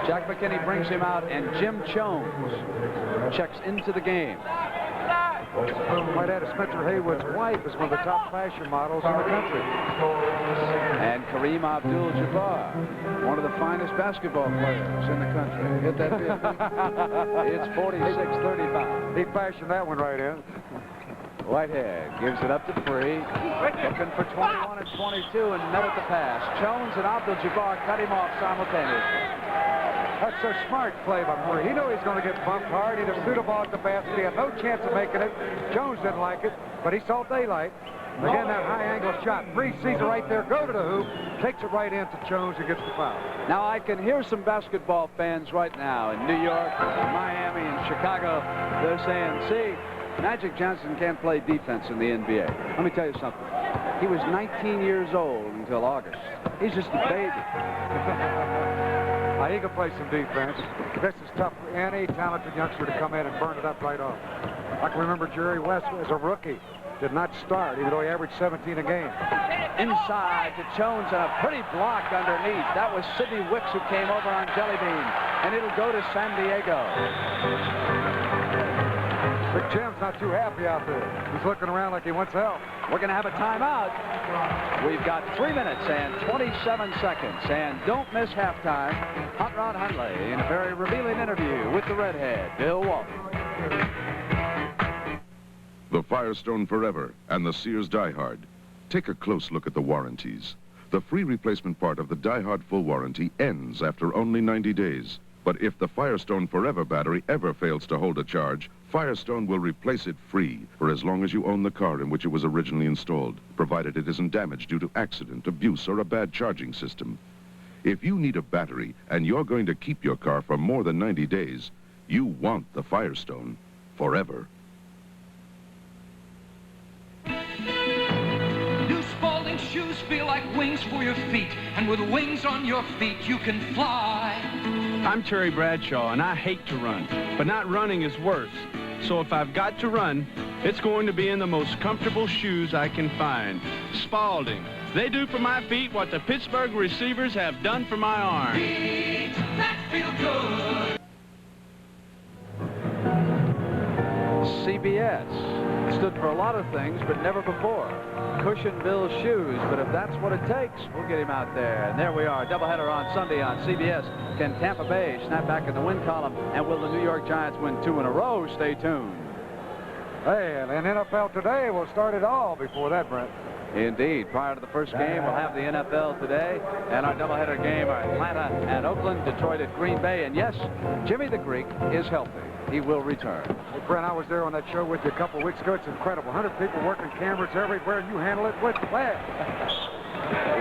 Jack McKinney brings him out, and Jim Jones checks into the game. Might add, Spencer Haywood's wife is one of the top fashion models in the country. And Kareem Abdul-Jabbar, one of the finest basketball players in the country. Hit that bit. It's 46-35. He fashioned that one right in. Whitehead gives it up to Free. Looking for 21 and 22 and met at the pass. Jones and Abdul-Jabbar cut him off simultaneously. That's a smart play by Free. He knew he was going to get bumped hard. He just threw the ball at the basket. He had no chance of making it. Jones didn't like it, but he saw daylight. Again, that high-angle shot. Free sees it right there, go to the hoop, takes it right into Jones and gets the foul. Now, I can hear some basketball fans right now in New York, in Miami, and Chicago. They're saying, see, Magic Johnson can't play defense in the NBA. Let me tell you something. He was 19 years old until August. He's just a baby. He can play some defense. This is tough for any talented youngster to come in and burn it up right off. I can remember Jerry West as a rookie. Did not start, even though he averaged 17 a game. Inside to Jones and a pretty block underneath. That was Sidney Wicks who came over on Jelly Bean. And it'll go to San Diego. Big Jim's not too happy out there. He's looking around like he wants help. We're going to have a timeout. We've got 3 minutes and 27 seconds. And don't miss halftime. Hot Rod Hundley in a very revealing interview with the redhead, Bill Walton. The Firestone Forever and the Sears Die Hard. Take a close look at the warranties. The free replacement part of the Die Hard full warranty ends after only 90 days. But if the Firestone Forever battery ever fails to hold a charge, Firestone will replace it free for as long as you own the car in which it was originally installed, provided it isn't damaged due to accident, abuse, or a bad charging system. If you need a battery and you're going to keep your car for more than 90 days, you want the Firestone Forever. New Spalding shoes feel like wings for your feet, and with wings on your feet, you can fly. I'm Terry Bradshaw, and I hate to run, but not running is worse. So if I've got to run, it's going to be in the most comfortable shoes I can find. Spalding. They do for my feet what the Pittsburgh receivers have done for my arm. Feet that feel good. CBS stood for a lot of things, but never before. Cushion Bill's shoes, but if that's what it takes, we'll get him out there. And there we are, doubleheader on Sunday on CBS. Can Tampa Bay snap back in the win column, and will the New York Giants win 2 in a row? Stay tuned. Hey, and NFL Today will start it all before that, Brent. Indeed. Prior to the first game, we'll have the NFL Today, and our doubleheader game are Atlanta and Oakland, Detroit at Green Bay. And yes, Jimmy the Greek is healthy. He will return. Hey, Brent, I was there on that show with you a couple of weeks ago. It's incredible. 100 people working cameras everywhere, and you handle it with class.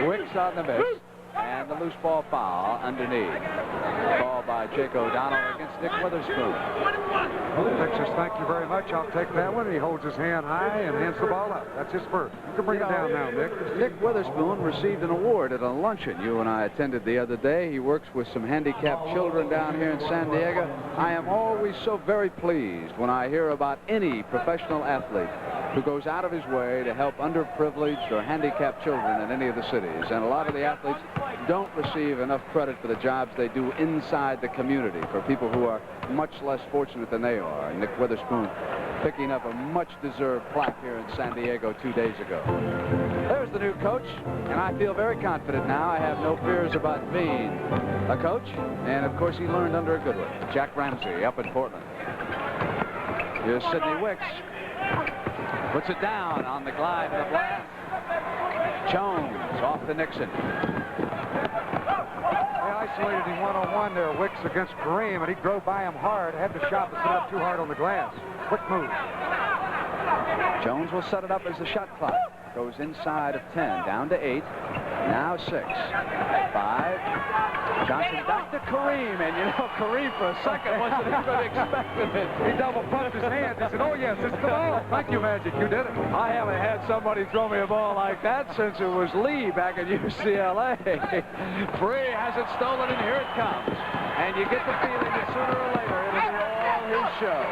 Wicks on the miss, and the loose ball foul underneath. Call by Jake O'Donnell against Nick Witherspoon. Nick says, thank you very much. I'll take that one. He holds his hand high and hands the ball up. That's his first. You can bring it down now, Nick. Nick Witherspoon received an award at a luncheon you and I attended the other day. He works with some handicapped children down here in San Diego. I am always so very pleased when I hear about any professional athlete who goes out of his way to help underprivileged or handicapped children in any of the cities. And a lot of the athletes don't receive enough credit for the jobs they do inside the community for people who are much less fortunate than they are. Nick Witherspoon picking up a much-deserved plaque here in San Diego 2 days ago. There's the new coach, and I feel very confident now. I have no fears about being a coach, and of course he learned under a good one, Jack Ramsey up in Portland. Here's Sidney Wicks. Puts it down on the glide to the blast. Jones off to Nixon. They isolated him one-on-one there, Wicks against Kareem, and he drove by him hard. Had the shot, but set up too hard on the glass. Quick move. Jones will set it up as the shot clock goes inside of 10, down to 8. Now 6, 5. Johnson back to Kareem, and you know, Kareem for a second wasn't even expecting it. He double pumped his hands. He said, oh yes, it's the ball. Thank you, Magic. You did it. I haven't had somebody throw me a ball like that since it was Lee back at UCLA. Free has it stolen, and here it comes. And you get the feeling that sooner or later it'll be all his show.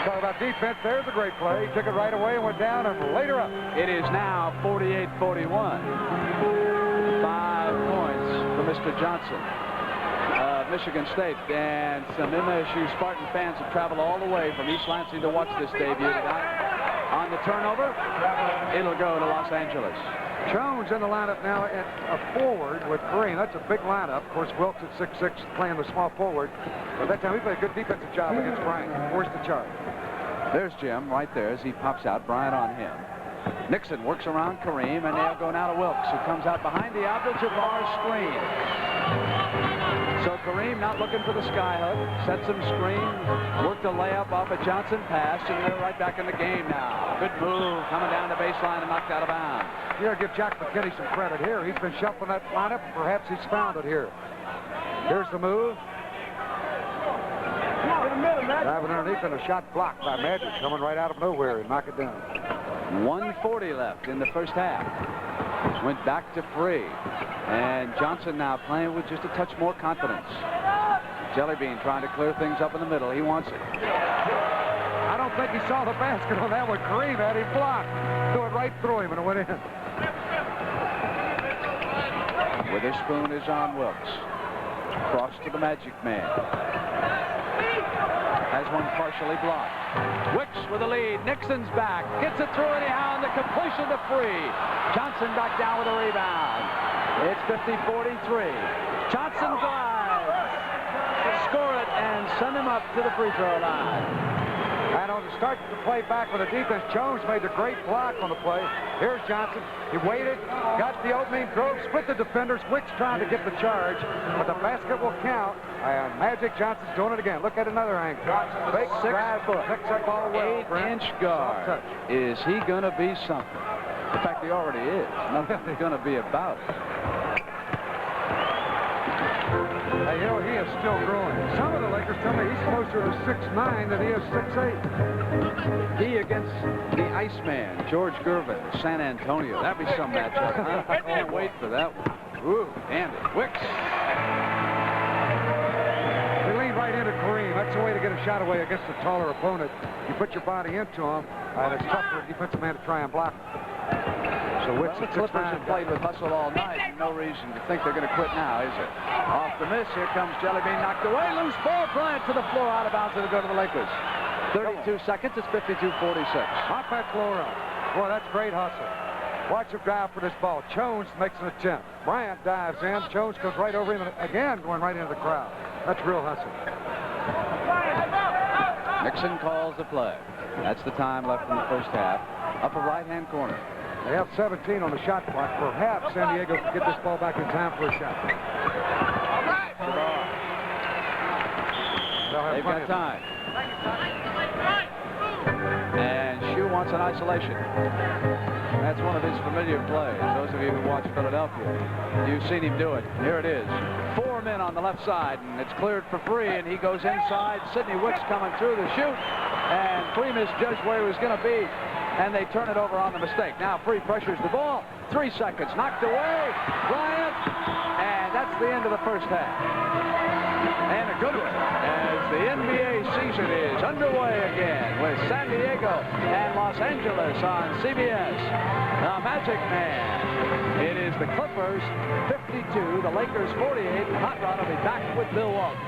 Talk about defense. There's a great play. He took it right away and went down and laid her up. It is now 48-41. 5 points for Mr. Johnson of Michigan State. And some MSU Spartan fans have traveled all the way from East Lansing to watch this debut tonight. On the turnover, it'll go to Los Angeles. Jones in the lineup now at a forward with Kareem. That's a big lineup. Of course, Wilkes at 6'6", playing the small forward. But that time he played a good defensive job against Bryant. Forced the charge. There's Jim right there as he pops out. Bryant on him. Nixon works around Kareem, and they'll go now to Wilkes, who comes out behind the Abdul-Jabbar screen. So Kareem not looking for the sky hook, sets some screens, worked a layup off a Johnson pass, and they're right back in the game now. Good move, coming down the baseline and knocked out of bounds. Here, give Jack McKinney some credit here. He's been shuffling that lineup, and perhaps he's found it here. Here's the move. Driving underneath and a shot blocked by Magic, coming right out of nowhere and knock it down. 1:40 left in the first half. Went back to Free. And Johnson now playing with just a touch more confidence. Jellybean trying to clear things up in the middle. He wants it. I don't think he saw the basket on that one. Kareem had him blocked. Threw it right through him and it went in. Witherspoon is on Wilkes. Cross to the Magic Man. Has one partially blocked. Wicks with the lead. Nixon's back. Gets it through anyhow, and the completion to Free. Johnson back down with a rebound. It's 50-43. Johnson drives. Score it and send him up to the free throw line. And on the start to play back with the defense, Jones made a great block on the play. Here's Johnson. He waited, got the opening, drove, split the defenders. Wicks trying to get the charge, but the basket will count. And Magic Johnson's doing it again. Look at another angle. Fake 6 foot. Picks that ball well. 8-inch guard. Is he going to be something? In fact, he already is. Nothing's going to be about it. Hey, you know, he is still growing. Some of the Lakers tell me he's closer to 6'9" than he is 6'8". He against the Iceman, George Gervin, San Antonio. That'd be some matchup, huh? I can't wait for that one. Ooh, and Wicks. They lean right into Kareem. That's the way to get a shot away against a taller opponent. You put your body into him, and it's tough for a defensive man to try and block him. So Wicks, the Clippers have played with hustle all night. No reason to think they're going to quit now, is it? Off the miss, here comes Jellybean, knocked away. Loose ball, Bryant to the floor, out of bounds. It'll go to the Lakers. 32 seconds, it's 52-46. Offense lower up. Boy, that's great hustle. Watch him drive for this ball. Jones makes an attempt. Bryant dives in. Jones goes right over him, again going right into the crowd. That's real hustle. Nixon calls the play. That's the time left in the first half. Upper right-hand corner. They have 17 on the shot clock. Perhaps San Diego can get this ball back in time for a shot. They've got time. And Shue wants an isolation. That's one of his familiar plays. Those of you who watch Philadelphia, you've seen him do it. Here it is. 4 men on the left side, and it's cleared for Free, and he goes inside. Sidney Wicks coming through the shoot, and Free misjudged where he was going to be, and they turn it over on the mistake. Now Free pressures the ball. 3 seconds. Knocked away. Bryant. And that's the end of the first half. And a good one as the NBA season is underway again with San Diego and Los Angeles on CBS. The Magic Man. It is the Clippers 52, the Lakers 48. And Hot Rod will be back with Bill Walton.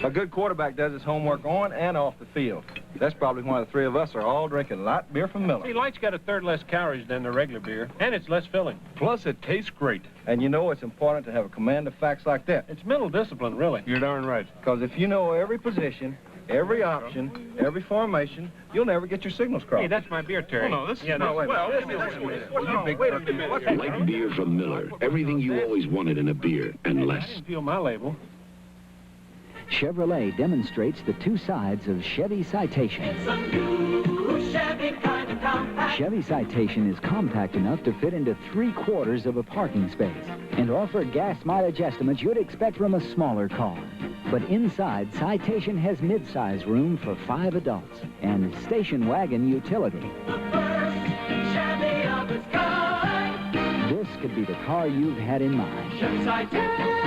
A good quarterback does his homework on and off the field. That's probably why the three of us are all drinking light beer from Miller. See, Light's got a third less calories than the regular beer, and it's less filling. Plus, it tastes great. And you know it's important to have a command of facts like that. It's mental discipline, really. You're darn right. Because if you know every position, every option, every formation, you'll never get your signals crossed. Hey, that's my beer, Terry. Oh, no, this is not wait well. Wait a minute. Light beer from Miller. Everything you always wanted in a beer, and I less. didn't feel my label. Chevrolet demonstrates the two sides of Chevy Citation. It's a new Chevy kind of compact. Chevy Citation is compact enough to fit into 3/4 of a parking space and offer gas mileage estimates you'd expect from a smaller car. But inside, Citation has mid-size room for 5 adults and station wagon utility. The first Chevy of its kind. This could be the car you've had in mind. Chevy Citation.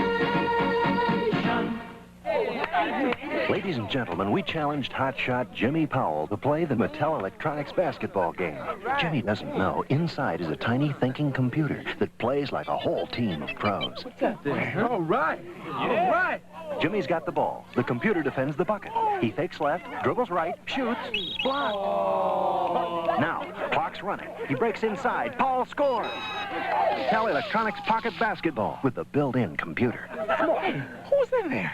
Ladies and gentlemen, we challenged hotshot Jimmy Powell to play the Mattel Electronics basketball game. Jimmy doesn't know inside is a tiny thinking computer that plays like a whole team of pros. What's that there? All right. All right. Jimmy's got the ball. The computer defends the bucket. He fakes left, dribbles right, shoots, blocked. Now, clock's running. He breaks inside. Paul scores. Mattel Electronics pocket basketball with the built-in computer. Come on. Who's in there?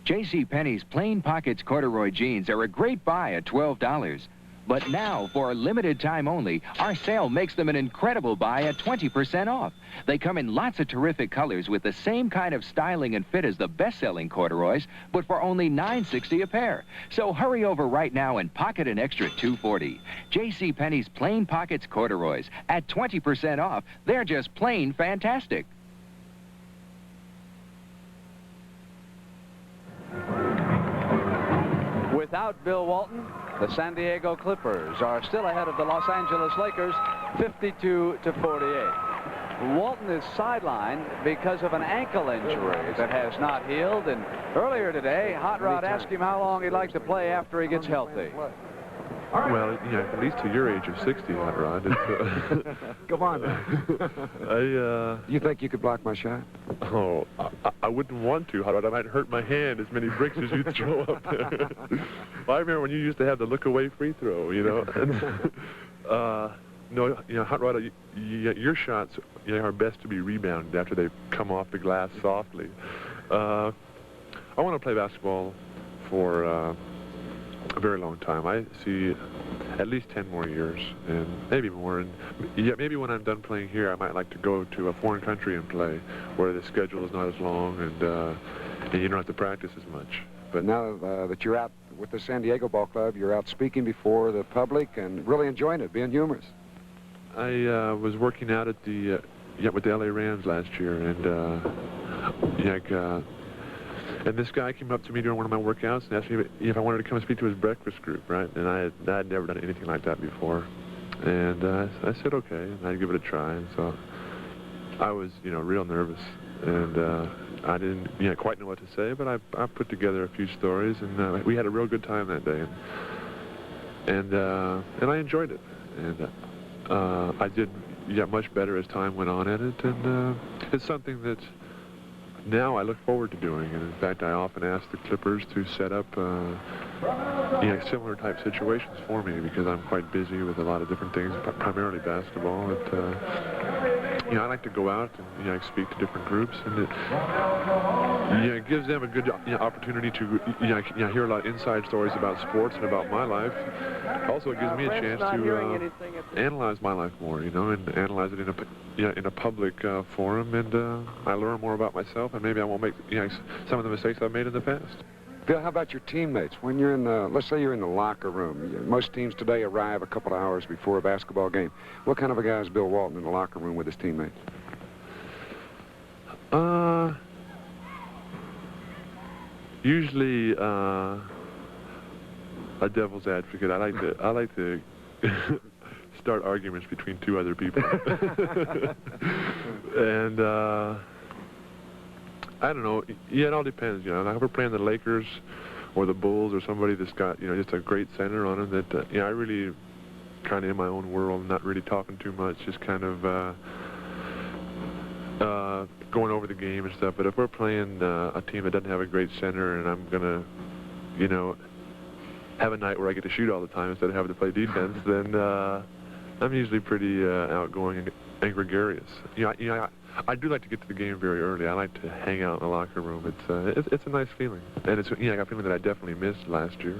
JCPenney's Plain Pockets corduroy jeans are a great buy at $12. But now, for a limited time only, our sale makes them an incredible buy at 20% off. They come in lots of terrific colors with the same kind of styling and fit as the best-selling corduroys, but for only $9.60 a pair. So hurry over right now and pocket an extra $2.40. JCPenney's Plain Pockets corduroys at 20% off. They're just plain fantastic. Without Bill Walton, the San Diego Clippers are still ahead of the Los Angeles Lakers, 52-48. Walton is sidelined because of an ankle injury that has not healed, and earlier today, Hot Rod asked him how long he'd like to play after he gets healthy. Well, at least to your age of 60, Hot Rod. Come on now. You think you could block my shot? Oh, I wouldn't want to, Hot Rod. I might hurt my hand as many bricks as you throw up there. Well, I remember when you used to have the look-away free throw, No, Hot Rod, your shots are best to be rebounded after they come off the glass softly. I want to play basketball for a very long time. I see at least 10 more years, and maybe more. And maybe when I'm done playing here, I might like to go to a foreign country and play, where the schedule is not as long and you don't have to practice as much. But now that you're out with the San Diego Ball Club, you're out speaking before the public and really enjoying it, being humorous. I was working out at the with the LA Rams last year, and and this guy came up to me during one of my workouts and asked me if I wanted to come and speak to his breakfast group, right? And I had never done anything like that before, and I said okay, and I'd give it a try. And so I was real nervous, and I didn't quite know what to say, but I put together a few stories, and we had a real good time that day, and I enjoyed it, and I did much better as time went on at it, and it's something that now I look forward to doing. And in fact, I often ask the Clippers to set up similar type situations for me, because I'm quite busy with a lot of different things, primarily basketball. I like to go out and speak to different groups, and it gives them a good opportunity to hear a lot of inside stories about sports and about my life. Also, it gives me a chance to analyze my life more, and analyze it in a public forum, and I learn more about myself, and maybe I won't make some of the mistakes I've made in the past. Bill, how about your teammates? When you're in let's say you're in the locker room. Most teams today arrive a couple of hours before a basketball game. What kind of a guy is Bill Walton in the locker room with his teammates? Usually a devil's advocate. I like to start arguments between two other people. And I don't know. It all depends. If we're playing the Lakers or the Bulls or somebody that's got just a great center on them, that I really kind of in my own world, not really talking too much, just kind of going over the game and stuff. But if we're playing a team that doesn't have a great center, and I'm gonna have a night where I get to shoot all the time instead of having to play defense, then I'm usually pretty outgoing and gregarious. I do like to get to the game very early. I like to hang out in the locker room. It's a nice feeling, and I got a feeling that I definitely missed last year.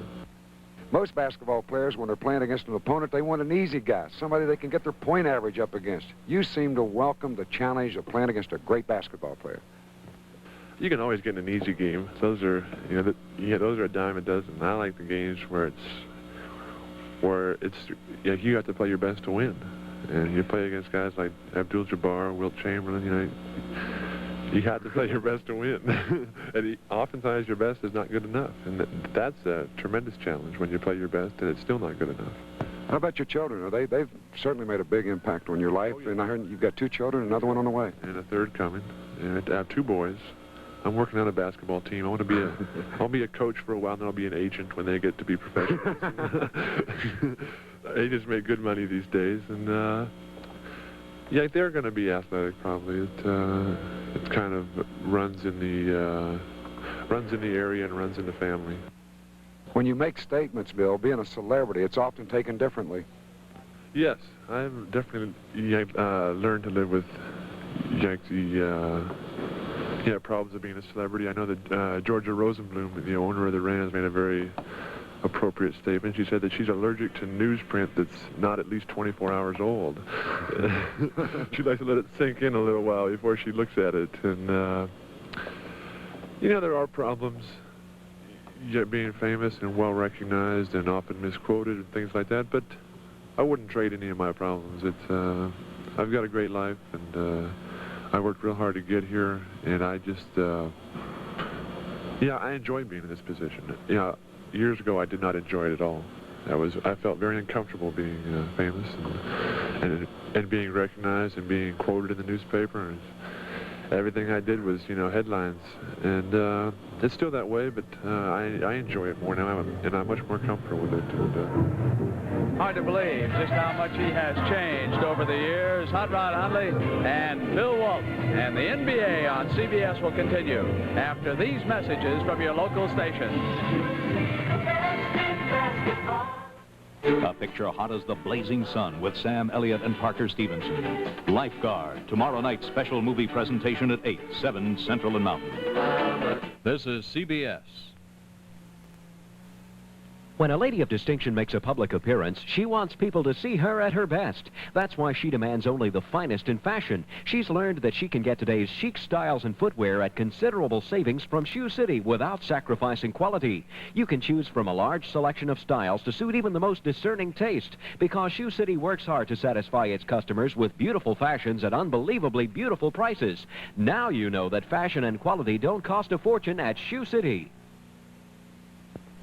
Most basketball players, when they're playing against an opponent, they want an easy guy, somebody they can get their point average up against. You seem to welcome the challenge of playing against a great basketball player. You can always get an easy game. Those are those are a dime a dozen. I like the games where you have to play your best to win. And you play against guys like Abdul-Jabbar, Wilt Chamberlain, you have to play your best to win. And oftentimes your best is not good enough. And that's a tremendous challenge when you play your best and it's still not good enough. How about your children? They've certainly made a big impact on your life. And I heard you've got 2 children, another one on the way. And a third coming. And I have 2 boys. I'm working on a basketball team. I want to be a coach for a while, and then I'll be an agent when they get to be professionals. Agents make good money these days, and they're going to be athletic probably. It kind of runs in the area and runs in the family. When you make statements, Bill, being a celebrity, it's often taken differently. Yes, I've definitely learned to live with the problems of being a celebrity. I know that Georgia Rosenblum, the owner of the Rams, made a very appropriate statement. She said that she's allergic to newsprint that's not at least 24 hours old. She'd like to let it sink in a little while before she looks at it. And, there are problems being famous and well-recognized and often misquoted and things like that, but I wouldn't trade any of my problems. I've got a great life, and I worked real hard to get here, and I just, I enjoy being in this position. Years ago, I did not enjoy it at all. I felt very uncomfortable being famous and being recognized and being quoted in the newspaper. everything I did was, you know, headlines. And it's still that way, but I enjoy it more now, and I'm much more comfortable with it. And, hard to believe just how much he has changed over the years. Hot Rod Hundley and Bill Walton. And the NBA on CBS will continue after these messages from your local station. A picture hot as the blazing sun with Sam Elliott and Parker Stevenson. Lifeguard, tomorrow night special movie presentation at 8, 7 Central and Mountain. This is CBS. When a lady of distinction makes a public appearance, she wants people to see her at her best. That's why she demands only the finest in fashion. She's learned that she can get today's chic styles and footwear at considerable savings from Shoe City without sacrificing quality. You can choose from a large selection of styles to suit even the most discerning taste, because Shoe City works hard to satisfy its customers with beautiful fashions at unbelievably beautiful prices. Now you know that fashion and quality don't cost a fortune at Shoe City.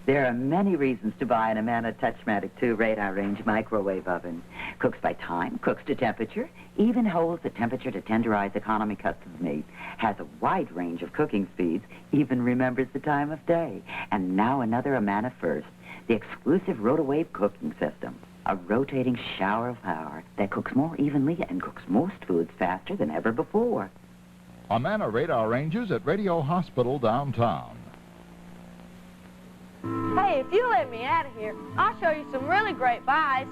There are many reasons to buy an Amana Touchmatic 2 radar range microwave oven. Cooks by time, cooks to temperature, even holds the temperature to tenderize economy custom meat, has a wide range of cooking speeds, even remembers the time of day. And now another Amana First, the exclusive Rotawave cooking system. A rotating shower of power that cooks more evenly and cooks most foods faster than ever before. Amana radar ranges at Radio Hospital downtown. Hey, if you let me out of here, I'll show you some really great buys.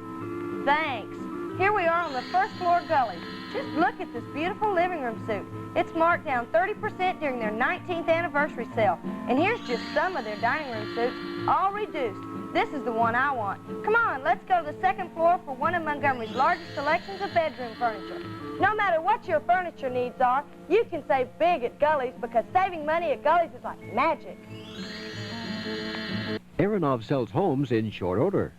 Thanks. Here we are on the first floor gully. Just look at this beautiful living room suit. It's marked down 30% during their 19th anniversary sale. And here's just some of their dining room suits, all reduced. This is the one I want. Come on, let's go to the second floor for one of Montgomery's largest selections of bedroom furniture. No matter what your furniture needs are, you can save big at Gully's, because saving money at Gully's is like magic. Aronov sells homes in short order.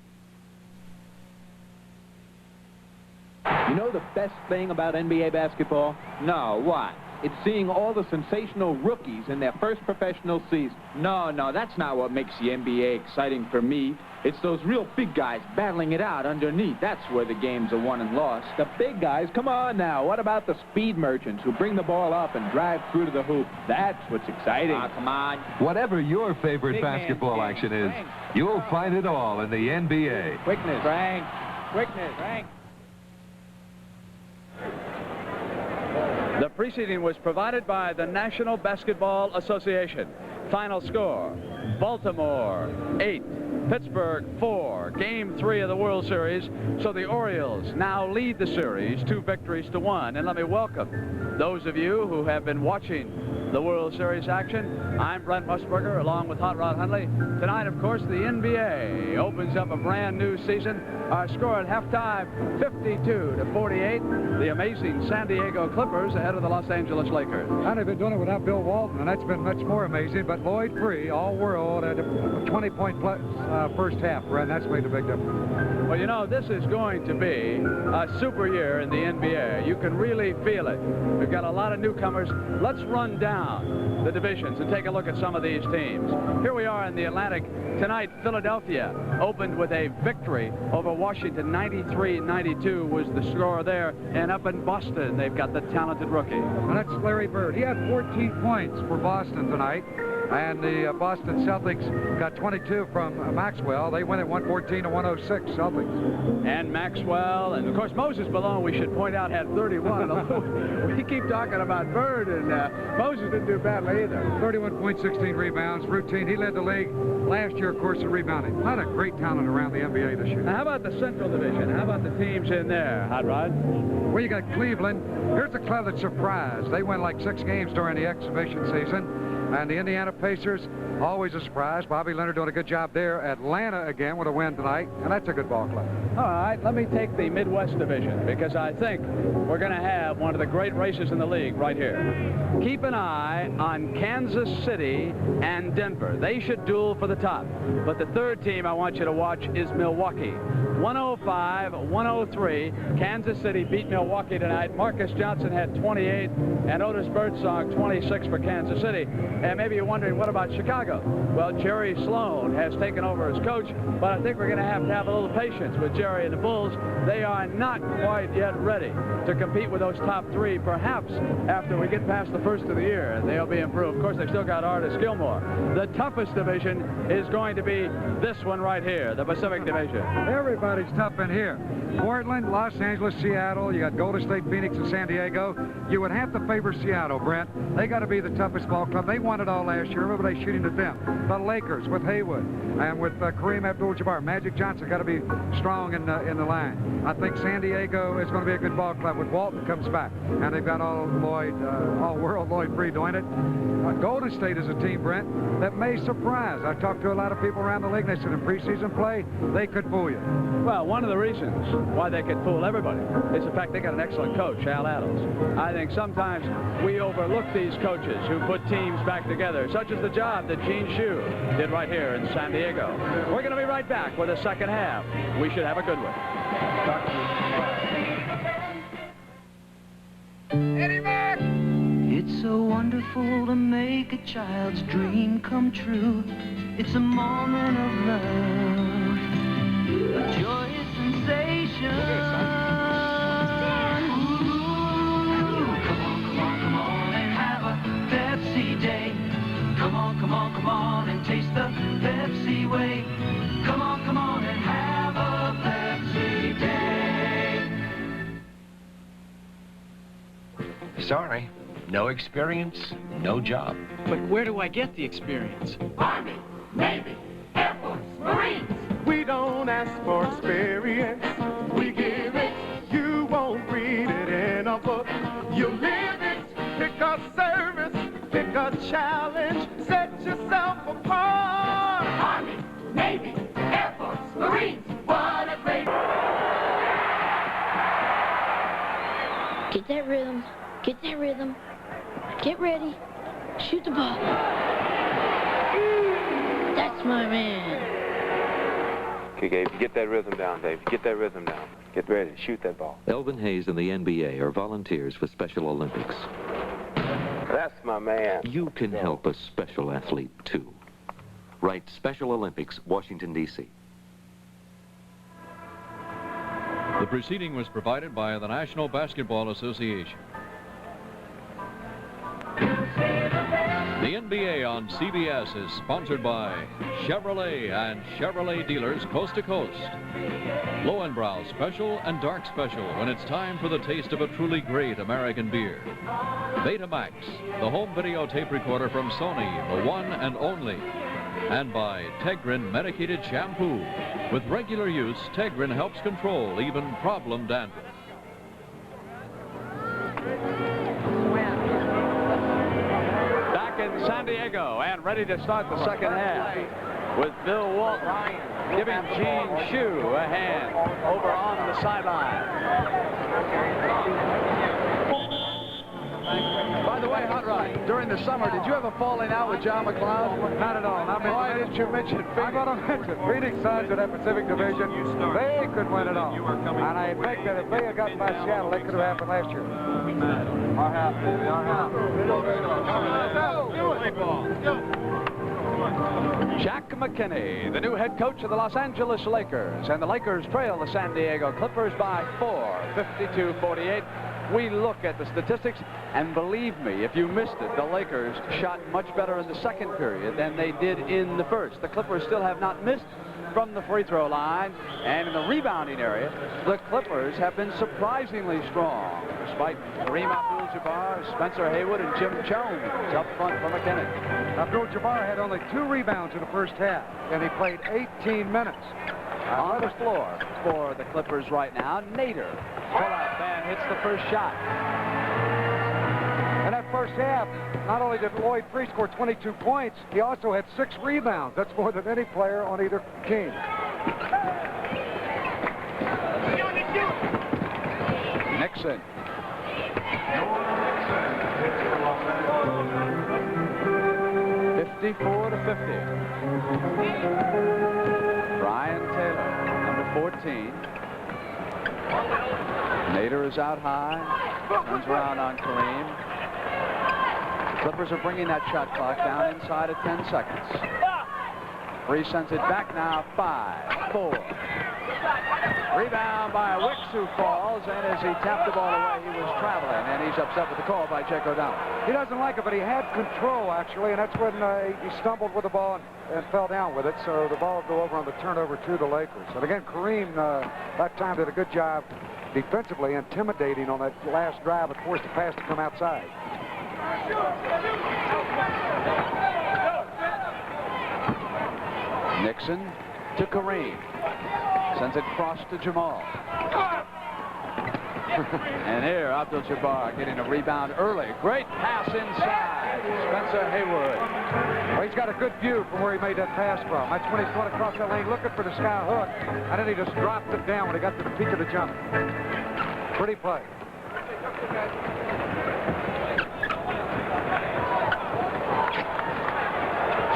You know the best thing about NBA basketball? No, what? It's seeing all the sensational rookies in their first professional season. No, that's not what makes the NBA exciting for me. It's those real big guys battling it out underneath. That's where the games are won and lost. The big guys? Come on now. What about the speed merchants who bring the ball up and drive through to the hoop? That's what's exciting. Oh, come on. Whatever your favorite basketball action is, you'll find it all in the NBA. Quickness, Frank. Quickness, Frank. The preceding was provided by the National Basketball Association. Final score, Baltimore 8, Pittsburgh 4. Game 3 of the World Series. So the Orioles now lead the series 2 victories to 1. And let me welcome those of you who have been watching the World Series action. I'm Brent Musberger along with Hot Rod Hundley. Tonight, of course, the NBA opens up a brand new season. Our score at halftime, 52-48. The amazing San Diego Clippers ahead of the Los Angeles Lakers. And they've been doing it without Bill Walton, and that's been much more amazing. But Lloyd Free, all-world, at a 20-point plus first half, and that's made a big difference. Well, you know, this is going to be a super year in the NBA. You can really feel it. We've got a lot of newcomers. Let's run down the divisions and take a look at some of these teams. Here we are in the Atlantic. Tonight, Philadelphia opened with a victory over Washington. 93-92 was the score there. And up in Boston, they've got the talented rookie. And that's Larry Bird. He had 14 points for Boston tonight. And the Boston Celtics got 22 from Maxwell. They win at 114-106, Celtics. And Maxwell, and of course Moses Malone, we should point out, had 31. We keep talking about Bird, and Moses didn't do badly either. 31 points, 16 rebounds, routine. He led the league last year, of course, in rebounding. A lot of great talent around the NBA this year. Now, how about the Central Division? How about the teams in there, Hot Rod? Well, you got Cleveland. Here's a club that surprised. They won like 6 games during the exhibition season. And the Indiana Pacers, always a surprise. Bobby Leonard doing a good job there. Atlanta again with a win tonight, and that's a good ball club. All right, let me take the Midwest Division, because I think we're going to have one of the great races in the league right here. Keep an eye on Kansas City and Denver. They should duel for the top. But the third team I want you to watch is Milwaukee. 105-103. Kansas City beat Milwaukee tonight. Marcus Johnson had 28, and Otis Birdsong 26 for Kansas City. And maybe you're wondering, what about Chicago? Well, Jerry Sloan has taken over as coach, but I think we're going to have a little patience with Jerry and the Bulls. They are not quite yet ready to compete with those top three. Perhaps after we get past the first of the year, they'll be improved. Of course, they've still got Artis Gilmore. The toughest division is going to be this one right here, the Pacific Division. Everybody's tough in here. Portland, Los Angeles, Seattle. You got Golden State, Phoenix, and San Diego. You would have to favor Seattle, Brent. They got to be the toughest ball club. They won it all last year. Everybody's shooting at them. The Lakers with Haywood and with Kareem Abdul-Jabbar. Magic Johnson got to be strong in the line. I think San Diego is going to be a good ball club when Walton comes back. And they've got all-world Lloyd Free doing it. Golden State is a team, Brent, that may surprise. I talked to a lot of people around the league. They said in preseason play, they could fool you. Well, one of the reasons why they could fool everybody is the fact they got an excellent coach, Al Adams. I think sometimes we overlook these coaches who put teams back together, such as the job that Gene Shue did right here in San Diego. We're going to be right back with the second half. We should have a good one. Eddie Mac! It's so wonderful to make a child's dream come true. It's a moment of love, a joyous sensation. Ooh, come on, and have a Pepsi day. Come on, and taste the Pepsi way. Come on, and have a Pepsi day. Sorry, no experience, no job. But where do I get the experience? Army, Navy, Air Force, Marines. We don't ask for experience, we give it. You won't read it in a book. You live it. Pick a service, pick a challenge, set yourself apart. Army, Navy, Air Force, Marines. What a great... Get that rhythm. Get that rhythm. Get ready. Shoot the ball. That's my man. Okay, Gabe, get that rhythm down, Dave. Get that rhythm down. Get ready to shoot that ball. Elvin Hayes and the NBA are volunteers for Special Olympics. That's my man. You can help a special athlete, too. Write Special Olympics, Washington, D.C. The proceeding was provided by the National Basketball Association. The NBA on CBS is sponsored by Chevrolet and Chevrolet dealers coast to coast. Lowenbrau Special and Dark Special when it's time for the taste of a truly great American beer. Betamax, the home video tape recorder from Sony, the one and only. And by Tegrin Medicated Shampoo. With regular use, Tegrin helps control even problem dandruff. In San Diego and ready to start the second half with Bill Walton giving Gene Shue a hand over on the sideline. By the way, Hot Rod, during the summer, did you have a falling out with John McLeod? Not at all. Why didn't you mention Phoenix? I'm going to mention Phoenix Suns in that Pacific Division. They could win it all. And I think that if they had gotten by Seattle, that could have happened last year. Our half, baby. Our half. Jack McKinney, the new head coach of the Los Angeles Lakers. And the Lakers trail the San Diego Clippers by 4, 52-48. We look at the statistics, and believe me, if you missed it, the Lakers shot much better in the second period than they did in the first. The Clippers still have not missed from the free throw line, and in the rebounding area, the Clippers have been surprisingly strong, despite Kareem Abdul-Jabbar, Spencer Haywood, and Jim Jones up front for McKinney. Abdul-Jabbar had only 2 rebounds in the first half, and he played 18 minutes. On the floor for the Clippers right now, Nader. Pull-out man hits the first shot. In that first half, not only did Lloyd Free score 22 points, he also had 6 rebounds. That's more than any player on either team. Nixon. $54-50. Brian Taylor, number 14. Nader is out high. Turns around on Kareem. The Clippers are bringing that shot clock down inside of 10 seconds. Free sends it back now. 5, 4. Rebound by Wicks, who falls, and as he tapped the ball away, he was traveling, and he's upset with the call by Jack O'Donnell. He doesn't like it, but he had control, actually, and that's when he stumbled with the ball and fell down with it, so the ball will go over on the turnover to the Lakers. And again, Kareem that time did a good job defensively intimidating on that last drive and forced the pass to come outside. Nixon to Kareem. Sends it cross to Jamal. And here, Abdul-Jabbar getting a rebound early. Great pass inside. Spencer Haywood. Well, he's got a good view from where he made that pass from. That's when he's going across that lane looking for the sky hook. And then he just dropped it down when he got to the peak of the jump. Pretty play.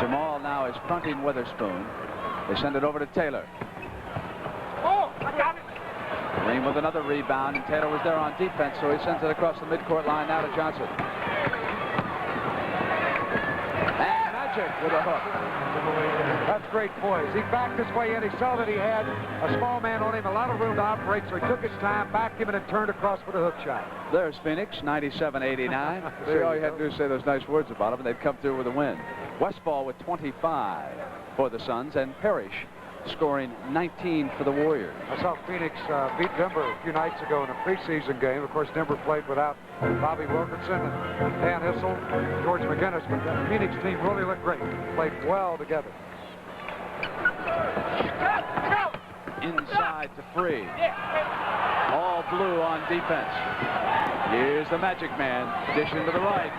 Jamal now is fronting Witherspoon. They send it over to Taylor. Kareem with another rebound, and Taylor was there on defense, so he sends it across the midcourt line now to Johnson. And Magic with a hook. That's great poise. He backed his way in. He saw that he had a small man on him, a lot of room to operate, so he took his time, backed him, and then turned across with a hook shot. There's Phoenix, 97-89. All you had to do is say those nice words about him, and they'd come through with a win. Westball with 25 for the Suns, and Parrish scoring 19 for the Warriors. I saw Phoenix beat Denver a few nights ago in a preseason game. Of course, Denver played without Bobby Wilkinson and Dan Issel, George McGinnis, but the Phoenix team really looked great. Played well together. Inside to Free. All blue on defense. Here's the Magic Man. Dishing to the right.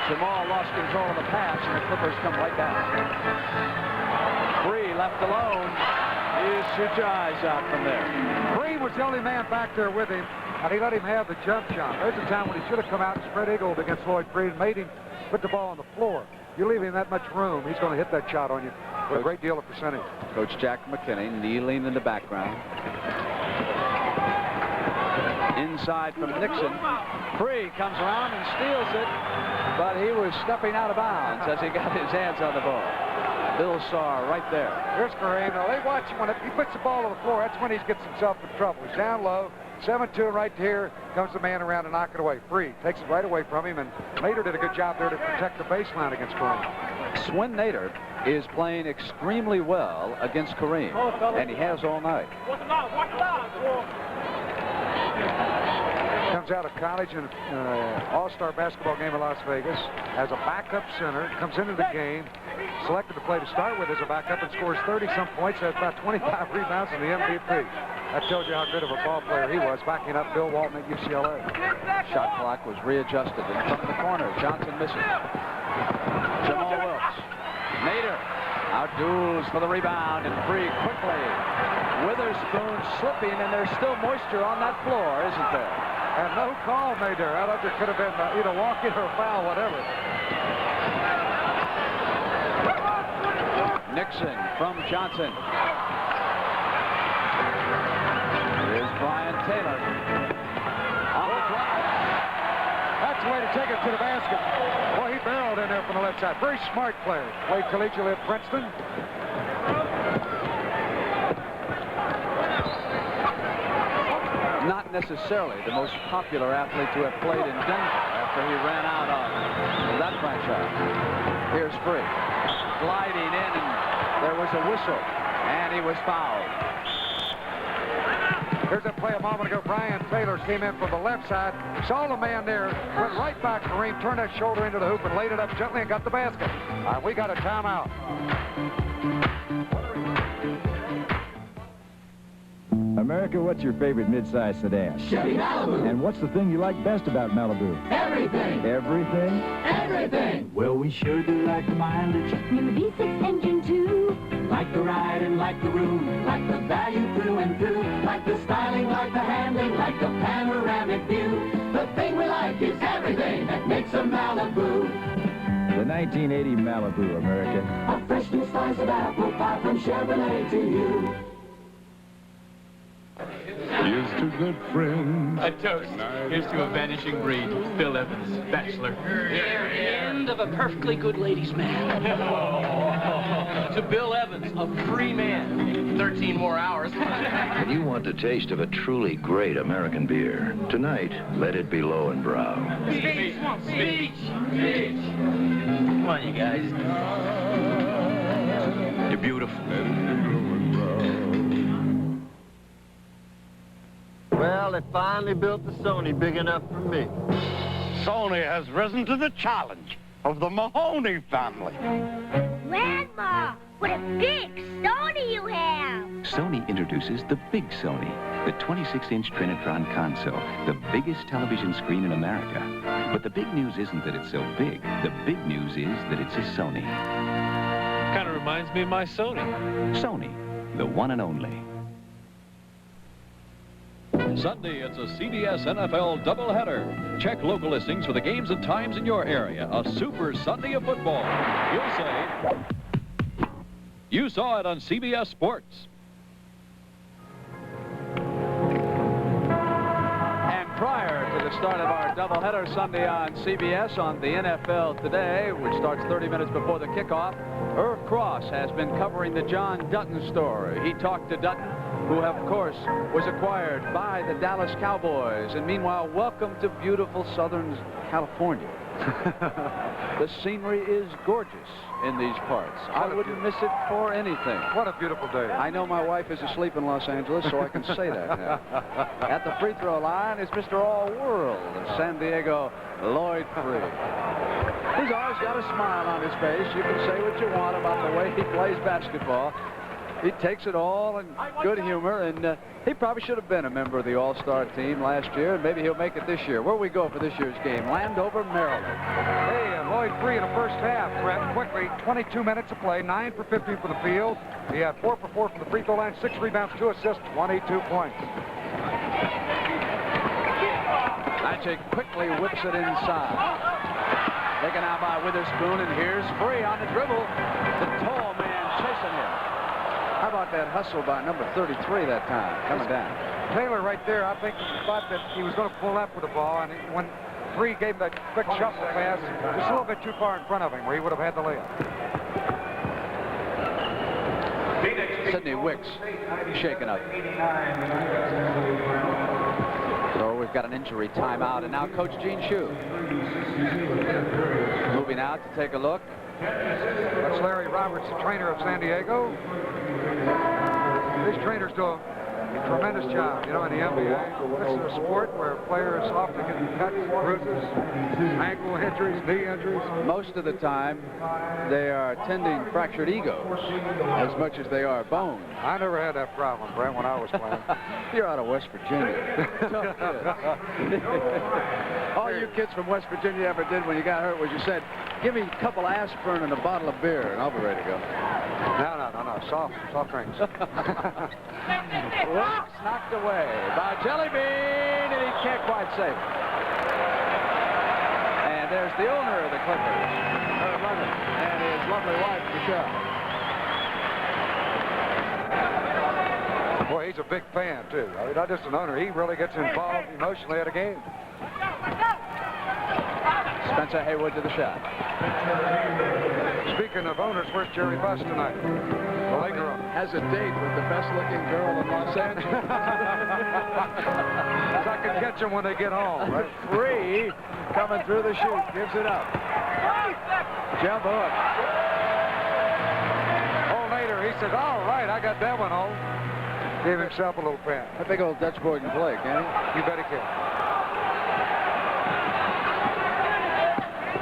Jamal lost control of the pass, and the Clippers come right back. Free left alone. You shoot your eyes out from there. Free was the only man back there with him, and he let him have the jump shot. There's a time when he should have come out and spread eagled against Lloyd Free and made him put the ball on the floor. You leave him that much room, he's going to hit that shot on you with a great deal of percentage. Coach Jack McKinney kneeling in the background. Inside from Nixon. Free comes around and steals it, but he was stepping out of bounds as he got his hands on the ball. Bill Saar right there. Here's Kareem. Now, they watch him when he puts the ball on the floor. That's when he gets himself in trouble. He's down low. 7-2 right here. Comes the man around and knock it away. Free. Takes it right away from him, and Nader did a good job there to protect the baseline against Kareem. Swin Nader is playing extremely well against Kareem, and he has all night. Comes out of college in an all-star basketball game in Las Vegas as a backup center. Comes into the game, selected to play to start with as a backup, and scores 30-some points. Has about 25 rebounds in the MVP. That tells you how good of a ball player he was, backing up Bill Walton at UCLA. Shot clock was readjusted in front of the corner. Johnson misses. Jamal Wilkes. Nader outduels for the rebound and Free quickly. Witherspoon slipping, and there's still moisture on that floor, isn't there? And no call made there. I thought there could have been either walking or foul, whatever. Nixon from Johnson. Here's Brian Taylor. On the drive. That's the way to take it to the basket. Boy, he barreled in there from the left side. Very smart player. Played collegiately at Princeton. Not necessarily the most popular athlete to have played in Denver after he ran out on that franchise. Here's Free. Gliding in, and there was a whistle, and he was fouled. Here's that play a moment ago. Brian Taylor came in from the left side, saw the man there, went right back to Kareem, turned that shoulder into the hoop, and laid it up gently and got the basket. All right, we got a timeout. America, what's your favorite midsize sedan? Chevy Malibu. And what's the thing you like best about Malibu? Everything. Everything? Everything. Well, we sure do like the mileage. And the V6 engine, too. Like the ride and like the room. Like the value through and through. Like the styling, like the handling, like the panoramic view. The thing we like is everything that makes a Malibu. The 1980 Malibu, America. A fresh new slice of apple pie from Chevrolet to you. Here's to good friends. A toast. Here's to a vanishing breed. Bill Evans, bachelor. End of a perfectly good ladies' man. To Bill Evans, a free man. 13 more hours. If you want the taste of a truly great American beer, tonight, let it be Low and Brow. Speech. Come on, you guys. You're beautiful. Well, they finally built the Sony big enough for me. Sony has risen to the challenge of the Mahoney family. Grandma, what a big Sony you have! Sony introduces the Big Sony, the 26-inch Trinitron console, the biggest television screen in America. But the big news isn't that it's so big. The big news is that it's a Sony. Kind of reminds me of my Sony. Sony, the one and only. Sunday, it's a CBS NFL doubleheader. Check local listings for the games and times in your area. A super Sunday of football. You'll say, you saw it on CBS Sports. And prior to the start of our doubleheader Sunday on CBS on the NFL Today, which starts 30 minutes before the kickoff, Irv Cross has been covering the John Dutton story. He talked to Dutton, who, of course, was acquired by the Dallas Cowboys. And meanwhile, welcome to beautiful Southern California. The scenery is gorgeous in these parts. I wouldn't miss it for anything. What a beautiful day. I know my wife is asleep in Los Angeles, so I can say that now. At the free throw line is Mr. All-World of San Diego, Lloyd Free. He's always got a smile on his face. You can say what you want about the way he plays basketball. He takes it all in good humor, and he probably should have been a member of the All-Star team last year, and maybe he'll make it this year. Where we go for this year's game? Landover, Maryland. Hey, Lloyd Free in the first half, Brent, quickly, 22 minutes of play, 9 for 15 from the field. He had 4 for 4 from the free throw line, 6 rebounds, 2 assists, 22 points. Magic quickly whips it inside. Taken out by Witherspoon, and here's Free on the dribble. The tall man chasing him. How about that hustle by number 33 that time, coming down? Taylor right there, I think, thought that he was going to pull up with the ball, and when Free gave him that quick shuffle pass, just a little bit too far in front of him, where he would have had the layup. Sidney Wicks shaken up. So we've got an injury timeout, and now Coach Gene Shue moving out to take a look. That's Larry Roberts, the trainer of San Diego. These trainers do a tremendous job, you know, in the NBA. This is a sport where players often get cuts, bruises, ankle injuries, knee injuries. Most of the time, they are tending fractured egos as much as they are bones. I never had that problem, Brent, when I was playing. You're out of West Virginia. All you kids from West Virginia ever did when you got hurt was you said, give me a couple aspirin and a bottle of beer, and I'll be ready to go. No, soft drinks. Wicks knocked away by Jelly Bean, and he can't quite save it. And there's the owner of the Clippers, Herb Leonard, and his lovely wife, Michelle. Boy, he's a big fan, too. I mean, not just an owner. He really gets involved emotionally at a game. Spencer Haywood to the shot. Speaking of owners, where's Jerry Buss tonight? The Laker owner. Has a date with the best-looking girl in Los Angeles. So I can catch them when they get home, right? Free coming through the chute, gives it up. Jump hook. Oh, later, he says, all right, I got that one home. Gave himself a little pat. That big old Dutch boy can play, can he? You bet he can.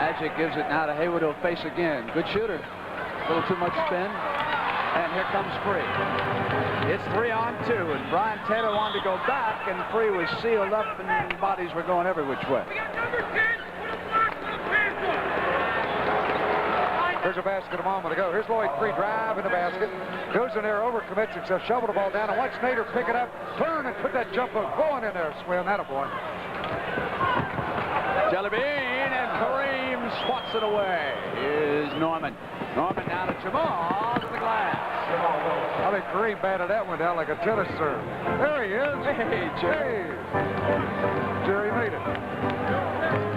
Magic gives it now to Haywood, who'll face again. Good shooter. A little too much spin. And here comes Free. It's 3-on-2, and Brian Taylor wanted to go back, and Free was sealed up, and bodies were going every which way. There's a basket a moment ago. Here's Lloyd Free driving the basket. Goes in there, overcommits himself, shovel the ball down, and watch Nader pick it up, turn and put that jump hook going in there. Swim, that a boy. Jelly Bean, and Kareem swats it away. Here's Norman. Norman down to Jamal to the glass. Well, Boy, Kareem batted that one down like a tennis serve. There he is. Hey, Jerry. Hey. Jerry made it.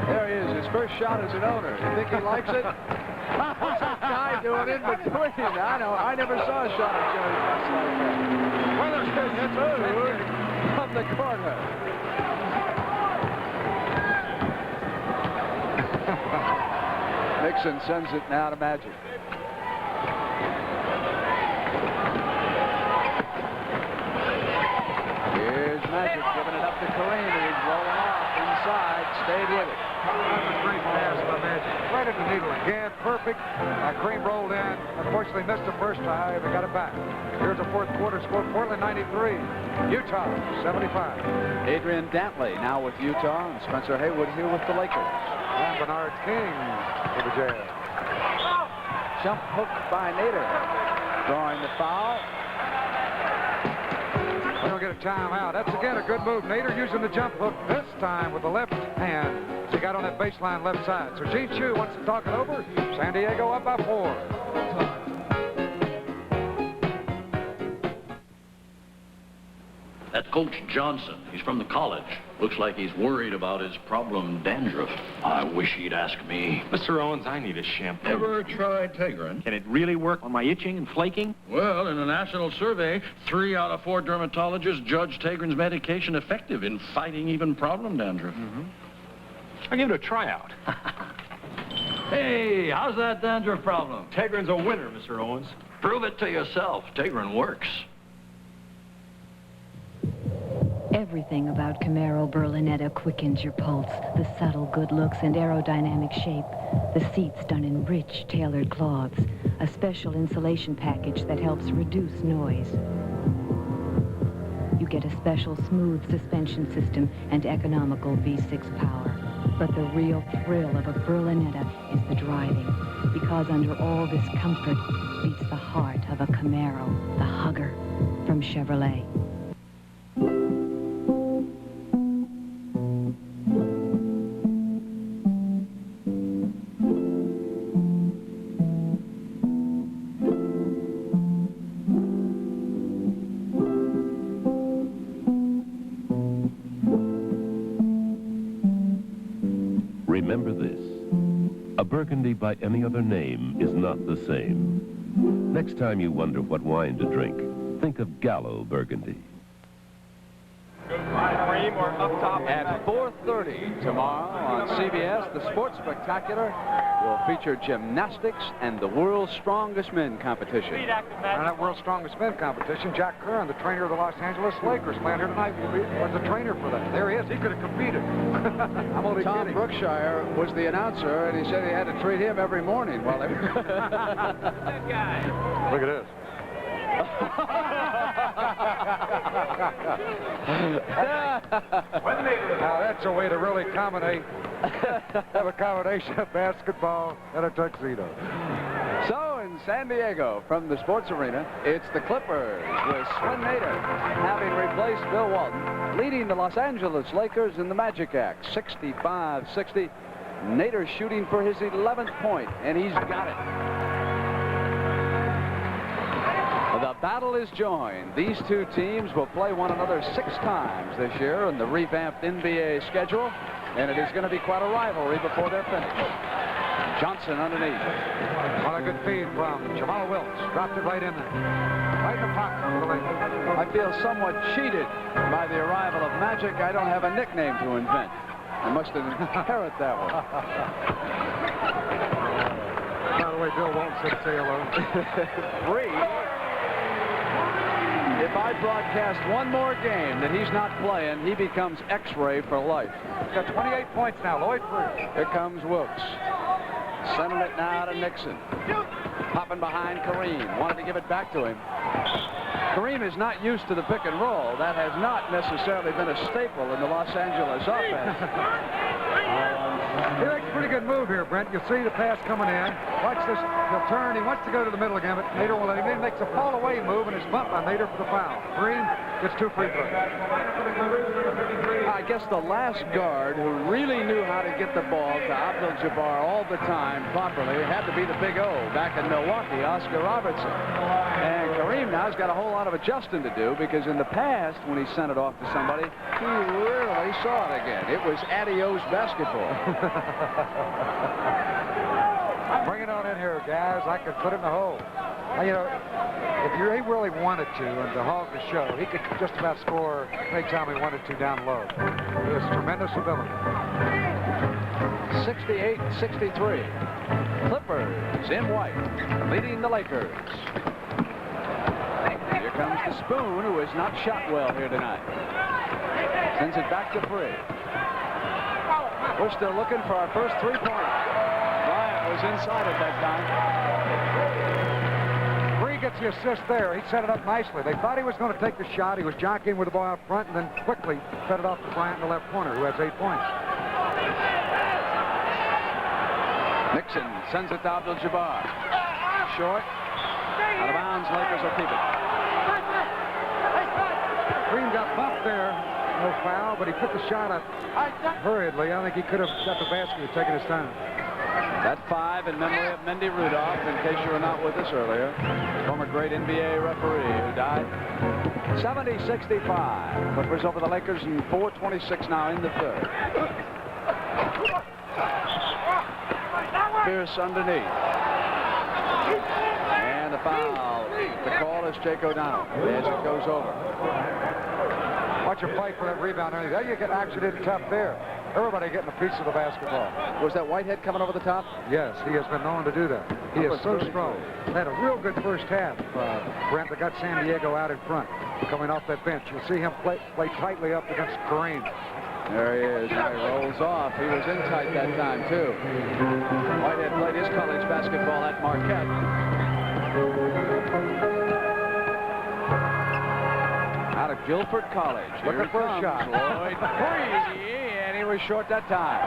There he is, his first shot as an owner. You think he likes it? What's that guy doing in between? I know. I never saw a shot of Jerry West like that. Weatherspoon hits it from the corner. Nixon sends it now to Magic. Here's Magic giving it up to Kareem. He's rolling off inside. Stayed with it. That's a great pass by Magic. Right at the needle again. Perfect. Kareem rolled in. Unfortunately missed the first time. They got it back. Here's the fourth quarter score. Portland 93. Utah 75. Adrian Dantley now with Utah, and Spencer Haywood here with the Lakers. And Bernard King for the Jazz. Jump hook by Nader. Drawing the foul. We don't get a timeout. That's again a good move. Nader using the jump hook this time with the left hand. He got on that baseline left side. So Gene Chu wants to talk it over. San Diego up by 4. That's Coach Johnson. He's from the college. Looks like he's worried about his problem dandruff. I wish he'd ask me. Mr. Owens, I need a shampoo. Ever tried Tegrin? Can it really work on my itching and flaking? Well, in a national survey, 3 out of 4 dermatologists judged Tegrin's medication effective in fighting even problem dandruff. I'll give it a tryout. Hey, how's that dandruff problem? Tegrin's a winner, Mr. Owens. Prove it to yourself. Tegrin works. Everything about Camaro Berlinetta quickens your pulse. The subtle good looks and aerodynamic shape. The seats done in rich, tailored cloths. A special insulation package that helps reduce noise. You get a special smooth suspension system and economical V6 power. But the real thrill of a Berlinetta is the driving. Because under all this comfort beats the heart of a Camaro, the hugger from Chevrolet. Remember this. A Burgundy by any other name is not the same. Next time you wonder what wine to drink, think of Gallo Burgundy. Cream or up top? At 4:30 tomorrow on CBS, the Sports Spectacular will feature gymnastics and the World's Strongest Men competition. And that World's Strongest Men competition, Jack Curran, the trainer of the Los Angeles Lakers, playing here tonight, was the trainer for that. There he is. He could have competed. I'm only Tom kidding. Brookshire was the announcer, and he said he had to treat him every morning while they were... That guy. Look at this. Now that's a way to really have a combination of basketball and a tuxedo. So in San Diego, from the sports arena, it's the Clippers with Sven Nader, having replaced Bill Walton, leading the Los Angeles Lakers in the Magic Act, 65-60. Nader shooting for his 11th point, and he's got it. The battle is joined. These two teams will play one another 6 times this year in the revamped NBA schedule, and it is going to be quite a rivalry before they're finished. Johnson underneath. What a good feed from Jamal Wilkes. Dropped it right in there. Right in the pocket for the Lakers. I feel somewhat cheated by the arrival of Magic. I don't have a nickname to invent. I must inherit that one. By the way, Bill Walton said say hello. 3. If I broadcast one more game that he's not playing, he becomes X-ray for life. He's got 28 points now. Lloyd free. Here comes Wilkes. Sending it now to Nixon. Popping behind Kareem. Wanted to give it back to him. Kareem is not used to the pick and roll. That has not necessarily been a staple in the Los Angeles offense. He makes a pretty good move here, Brent. You'll see the pass coming in. Watch this. He'll turn. He wants to go to the middle again, but Nader will let him in. Makes a fall away move, and it's bumped by Nader for the foul. Kareem gets 2 free throws. I guess the last guard who really knew how to get the ball to Abdul-Jabbar all the time properly had to be the big O back in Milwaukee, Oscar Robertson. And Kareem now has got a whole lot of adjusting to do, because in the past, when he sent it off to somebody, he rarely saw it again. It was adios basketball. Bring it on in here, guys. I could put it in the hole. You know, if he really wanted to, and to hog the show, he could just about score anytime he wanted to down low. He has tremendous ability. 68-63. Clippers in white, leading the Lakers. Here comes the Spoon, who has not shot well here tonight. Sends it back to Free. We're still looking for our first 3-pointer. Bryant was inside at that time. Free gets the assist there. He set it up nicely. They thought he was going to take the shot. He was jockeying with the ball out front, and then quickly fed it off to Bryant in the left corner, who has 8 points. Nixon sends it to Abdul-Jabbar. Short. Out of bounds. Lakers will keep it. Green got bumped there. No foul, but he put the shot up hurriedly. I think he could have got the basket and taken his time. That 5 in memory of Mendy Rudolph, in case you were not with us earlier. Former great NBA referee who died. 70-65. Clippers over the Lakers in 4:26 now in the third. Pierce underneath. And the foul. The call is Jake O'Donnell as it goes over. Watch him fight for that rebound. There you get action in tough there. Everybody getting a piece of the basketball. Was that Whitehead coming over the top? Yes, he has been known to do that. He is so strong. Had a real good first half. Brent, that got San Diego out in front, coming off that bench. You'll see him play tightly up against Kareem. There he is. Now he rolls off. He was in tight that time, too. Whitehead played his college basketball at Marquette. Out of Guilford College. Looking for a shot. Lloyd Free, and he was short that time.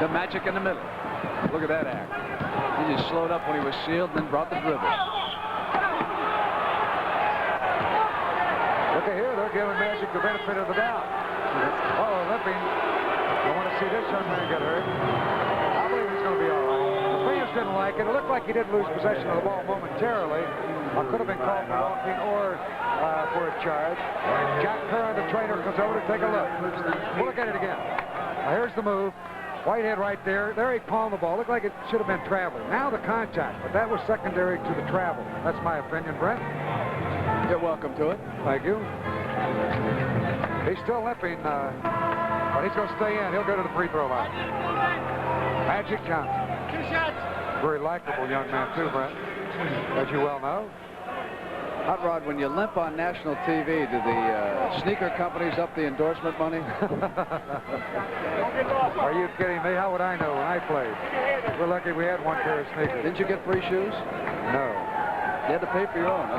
The Magic in the middle. Look at that act. He just slowed up when he was sealed and then brought the dribble. Look at here. They're giving Magic the benefit of the doubt. Oh, limping. I want to see this young man get hurt. I believe he's going to be all right. The fans didn't like it. It looked like he did lose possession of the ball momentarily. Could have been called for walking or for a charge. Jack Curran, the trainer, comes over to take a look. We'll look at it again. Now, here's the move. Whitehead right there. There he palmed the ball. Looked like it should have been traveling. Now the contact, but that was secondary to the travel. That's my opinion, Brent. You're welcome to it. Thank you. He's still limping, but he's going to stay in. He'll go to the free throw line. Magic Johnson. 2 shots. Very likable young man, too, Brent, as you well know. Hot Rod, when you limp on national TV, do the sneaker companies up the endorsement money? Are you kidding me? How would I know when I played? We're lucky we had one pair of sneakers. Didn't you get free shoes? No. You had to pay for your own, huh?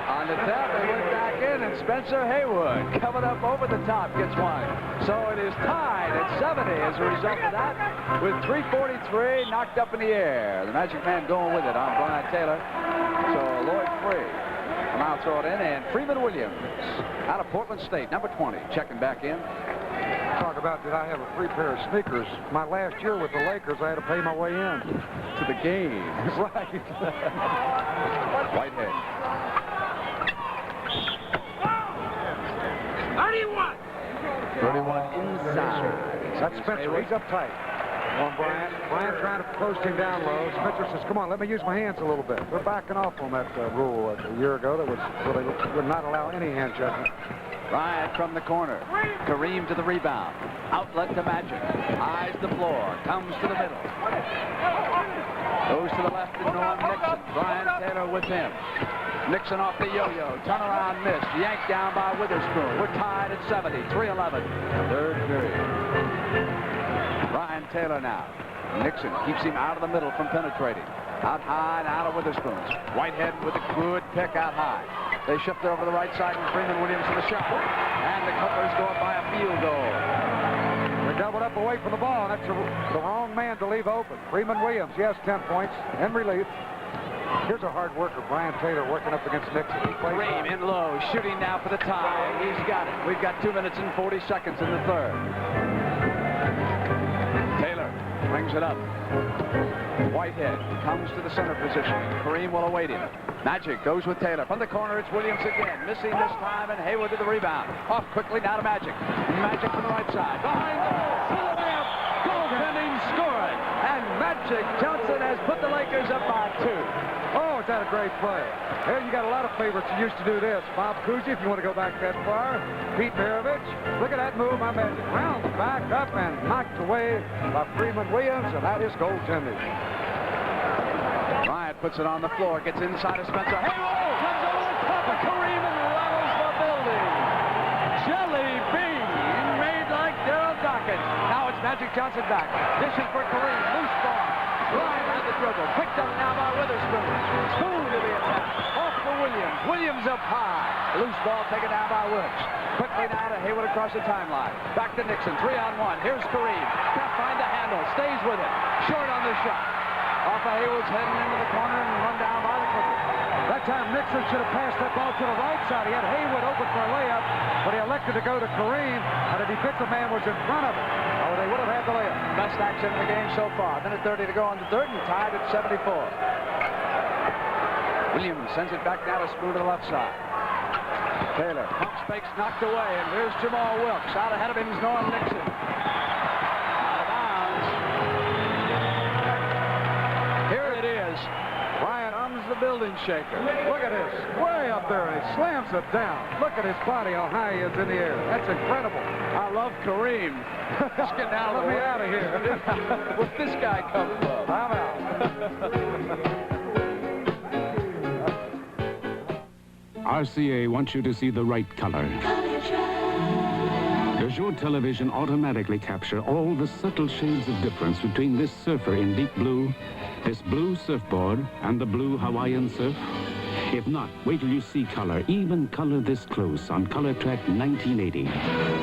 On the tap, they went back in, and Spencer Haywood coming up over the top gets one. So it is tied at 70 as a result of that, with 3:43 knocked up in the air. The Magic Man going with it on Brian Taylor. So Lloyd Free will now throw it in, and Freeman Williams out of Portland State, number 20, checking back in. Talk about did I have a free pair of sneakers. My last year with the Lakers, I had to pay my way in. To the game. Right. Whitehead. How do you want? 31 inside. That's Spencer. He's up tight. On Bryant. Bryant trying to post him down low. Spencer says, come on, let me use my hands a little bit. They're backing off on that rule a year ago that was where they would not allow any hand judgment. Bryant from the corner. Kareem to the rebound. Outlet to Magic. Eyes the floor. Comes to the middle. Goes to the left to Norm Nixon. Brian Taylor with him. Nixon off the yo-yo. Turnaround missed. Yanked down by Witherspoon. We're tied at 70. 3:11. Third period. Brian Taylor now. Nixon keeps him out of the middle from penetrating. Out high and out of Witherspoon's. Whitehead with a good pick out high. They shift it over the right side with Freeman Williams to the shot. And the Clippers go up by a field goal. They doubled up away from the ball. That's the wrong man to leave open. Freeman Williams, he has 10 points in relief. Here's a hard worker, Brian Taylor, working up against Nixon. Kareem in low, shooting now for the tie. He's got it. We've got 2 minutes and 40 seconds in the third. Taylor brings it up. Whitehead comes to the center position. Kareem will await him. Magic goes with Taylor. From the corner, it's Williams again. Missing this time, and Haywood to the rebound. Off quickly, now to Magic. Magic from the right side. Behind goal. Layup. Goaltending scoring. And Magic Johnson has put the Lakers up by 2. Oh, is that a great play? Here you got a lot of favorites who used to do this. Bob Cousy, if you want to go back that far. Pete Maravich. Look at that move by Magic. Rounds back up and knocked away by Freeman Williams, and that is goaltending. Bryant puts it on the floor, gets inside of Spencer. Hey, whoa! Comes over the top of Kareem and rattles the building. Jelly bean made like Daryl Dockett. Now it's Magic Johnson back. Dishing for Kareem. Loose ball. Bryant had the dribble. Picked up now by Witherspoon. Spoon to the attack. Off for Williams. Williams up high. Loose ball taken down by Wilkes. Quickly now to Haywood across the timeline. Back to Nixon. 3-on-1. Here's Kareem. Can't find the handle. Stays with it. Short on the shot. Off of Haywood's heading into the corner and run down by the Clippers. That time Nixon should have passed that ball to the right side. He had Haywood open for a layup, but he elected to go to Kareem, and a defensive man was in front of him. Oh, they would have had the layup. Best action in the game so far. Minute 30 to go on the third, and tied at 74. Williams sends it back now to Spoon to the left side. Taylor pumps, fakes, knocked away, and here's Jamal Wilkes. Out ahead of him is Norm Nixon. Out of bounds. Here it is. Bryant ums the building shaker. Look at this. Way up there, and he slams it down. Look at his body, how high he is in the air. That's incredible. I love Kareem. Let's get down. Let me out of here. Where's this guy come from? I'm out. RCA wants you to see the right color. Does your television automatically capture all the subtle shades of difference between this surfer in deep blue, this blue surfboard, and the blue Hawaiian surf? If not, wait till you see color, even color this close on Color Track 1980.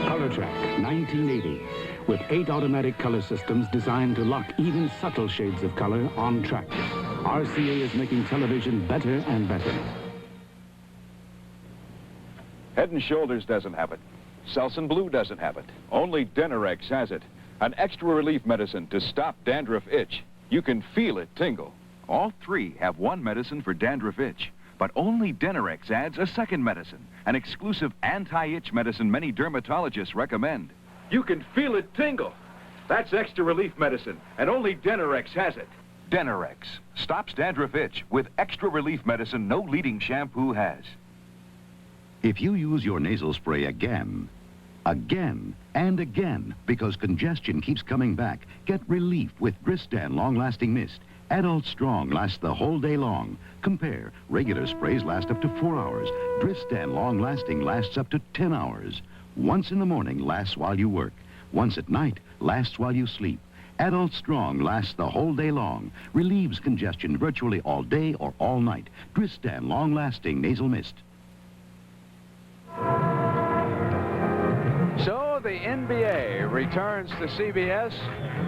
Color Track 1980, with 8 automatic color systems designed to lock even subtle shades of color on track. RCA is making television better and better. Head and Shoulders doesn't have it. Selsun Blue doesn't have it. Only Denerex has it. An extra relief medicine to stop dandruff itch. You can feel it tingle. All 3 have one medicine for dandruff itch. But only Denerex adds a second medicine, an exclusive anti-itch medicine many dermatologists recommend. You can feel it tingle. That's extra relief medicine, and only Denerex has it. Denerex stops dandruff itch with extra relief medicine no leading shampoo has. If you use your nasal spray again, and again, because congestion keeps coming back, get relief with Dristan Long-Lasting Mist. Adult Strong lasts the whole day long. Compare. Regular sprays last up to 4 hours. Dristan Long-Lasting lasts up to 10 hours. Once in the morning lasts while you work. Once at night lasts while you sleep. Adult Strong lasts the whole day long. Relieves congestion virtually all day or all night. Dristan Long-Lasting Nasal Mist. So the NBA returns to CBS,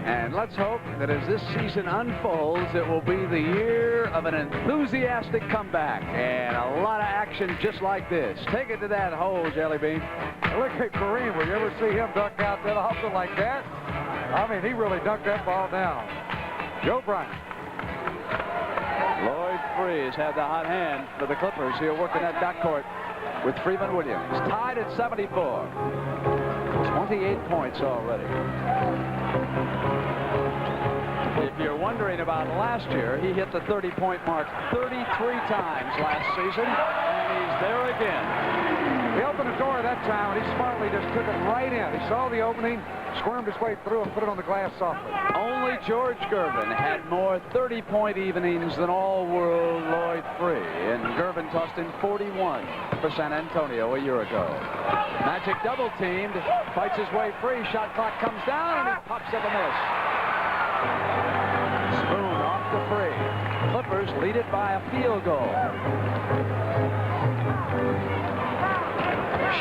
and let's hope that as this season unfolds, it will be the year of an enthusiastic comeback and a lot of action just like this. Take it to that hole, Jelly Bean. Look at Kareem. Will you ever see him dunk out that often like that? I mean, he really dunked that ball down. Joe Bryant. Lloyd Freeze had the hot hand for the Clippers. He'll work in that backcourt with Freeman Williams. Tied at 74. 28 points already. If you're wondering about last year, he hit the 30-point mark 33 times last season, and he's there again. He opened the door that time, and he smartly just took it right in. He saw the opening, squirmed his way through, and put it on the glass softly. Only George Gervin had more 30-point evenings than all-world Lloyd Free, and Gervin tossed in 41 for San Antonio a year ago. Magic double-teamed, fights his way free, shot clock comes down, and he pops up a miss. Spoon off the free. Clippers lead it by a field goal.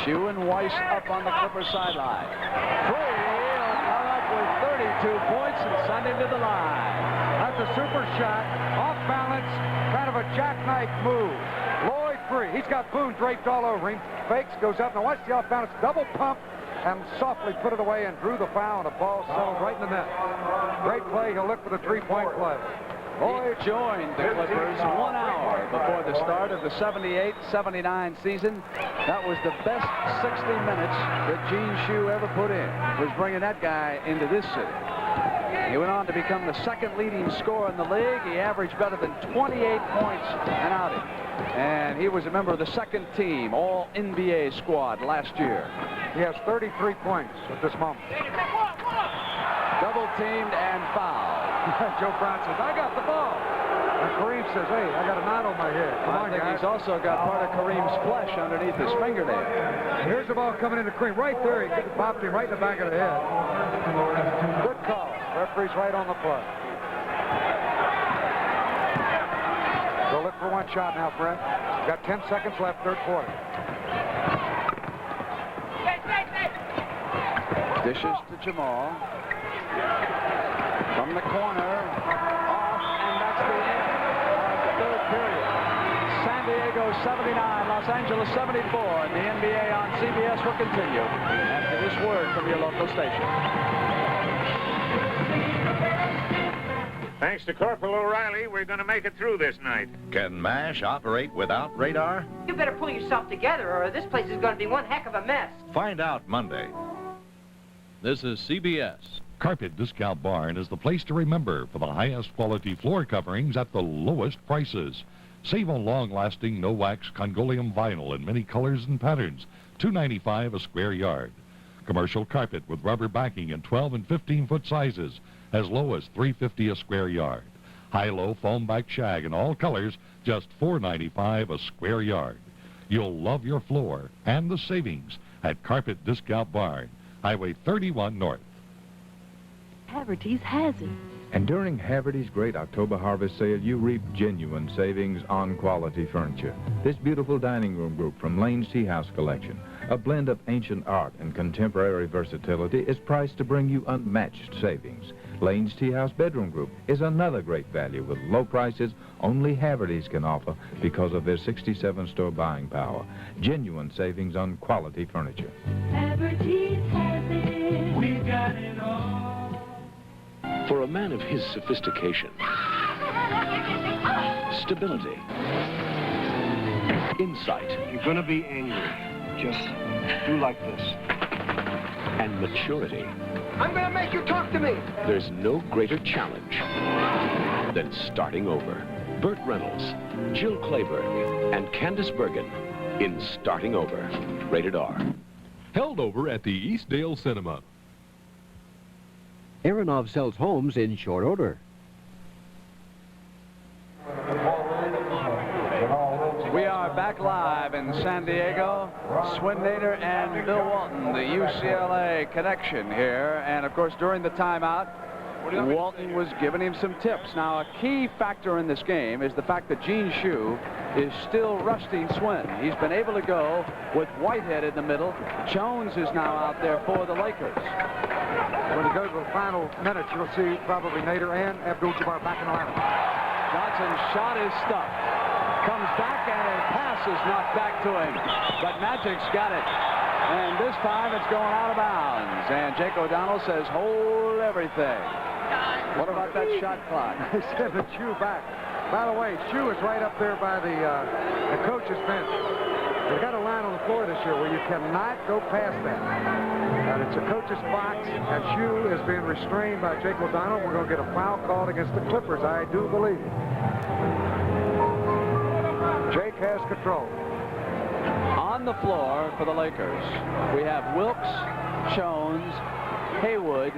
Shue and Weiss up on the Clippers sideline. Free, he'll come up points and send him to the line. That's a super shot. Off balance. Kind of a jackknife move. Lloyd free. He's got Boone draped all over him. Fakes, goes up. Now watch the off balance. Double pump. And softly put it away and drew the foul. And the ball settled right in the net. Great play. He'll look for the three-point play. Lloyd joined the Clippers 1 hour before the start of the 78-79 season. That was the best 60 minutes that Gene Shue ever put in, was bringing that guy into this city. He went on to become the second leading scorer in the league. He averaged better than 28 points an outing. And he was a member of the second team All-NBA squad last year. He has 33 points at this moment. Double teamed and fouled. Joe Brown says, I got the ball. And Kareem says, hey, I got a knot on my head. Come on, guys. He's also got part of Kareem's flesh underneath his fingernail. Here's the ball coming into Kareem. Right there. He bopped him right in the back of the head. Good call. Referee's right on the play. Go look for one shot now, Brent. Got 10 seconds left, third quarter. Dishes to Jamal. From the corner. Off, and that's the end of the third period. San Diego 79, Los Angeles 74. And the NBA on CBS will continue after this word from your local station. Thanks to Corporal O'Reilly, we're going to make it through this night. Can MASH operate without radar? You better pull yourself together, or this place is going to be one heck of a mess. Find out Monday. This is CBS. Carpet Discount Barn is the place to remember for the highest quality floor coverings at the lowest prices. Save on long-lasting, no-wax Congolium vinyl in many colors and patterns, $2.95 a square yard. Commercial carpet with rubber backing in 12 and 15-foot sizes, as low as $3.50 a square yard. High-low foam-back shag in all colors, just $4.95 a square yard. You'll love your floor and the savings at Carpet Discount Barn, Highway 31 North. Haverty's has it. And during Haverty's Great October Harvest Sale, you reap genuine savings on quality furniture. This beautiful dining room group from Lane's Tea House Collection, a blend of ancient art and contemporary versatility, is priced to bring you unmatched savings. Lane's Tea House Bedroom Group is another great value with low prices only Haverty's can offer because of their 67-store buying power. Genuine savings on quality furniture. Haverty's has it. We got it all. For a man of his sophistication, stability, insight, You're going to be angry. Just do like this. and maturity, I'm going to make you talk to me. there's no greater challenge than starting over. Burt Reynolds, Jill Clayburgh, and Candice Bergen in Starting Over. Rated R. Held over at the Eastdale Cinema. Aronov sells homes in short order. We are back live in San Diego. Swin Nader and Bill Walton, the UCLA connection here. And, of course, during the timeout, Walton was giving him some tips. Now, a key factor in this game is the fact that Gene Shue is still resting Swin. He's been able to go with Whitehead in the middle. Jones is now out there for the Lakers. When he goes to the final minutes, you'll see probably Nader and Abdul-Jabbar back in the lineup. Johnson's shot is stuffed. Comes back and a pass is knocked back to him. But Magic's got it. And this time it's going out of bounds. And Jake O'Donnell says, hold everything. What about that shot clock? They send the Shue back. By the way, Shue is right up there by the coach's bench. They've got a line on the floor this year where you cannot go past that. And it's a coach's box, and Shue is being restrained by Jake O'Donnell. We're going to get a foul called against the Clippers, I do believe. Jake has control. On the floor for the Lakers, we have Wilkes, Jones, Haywood,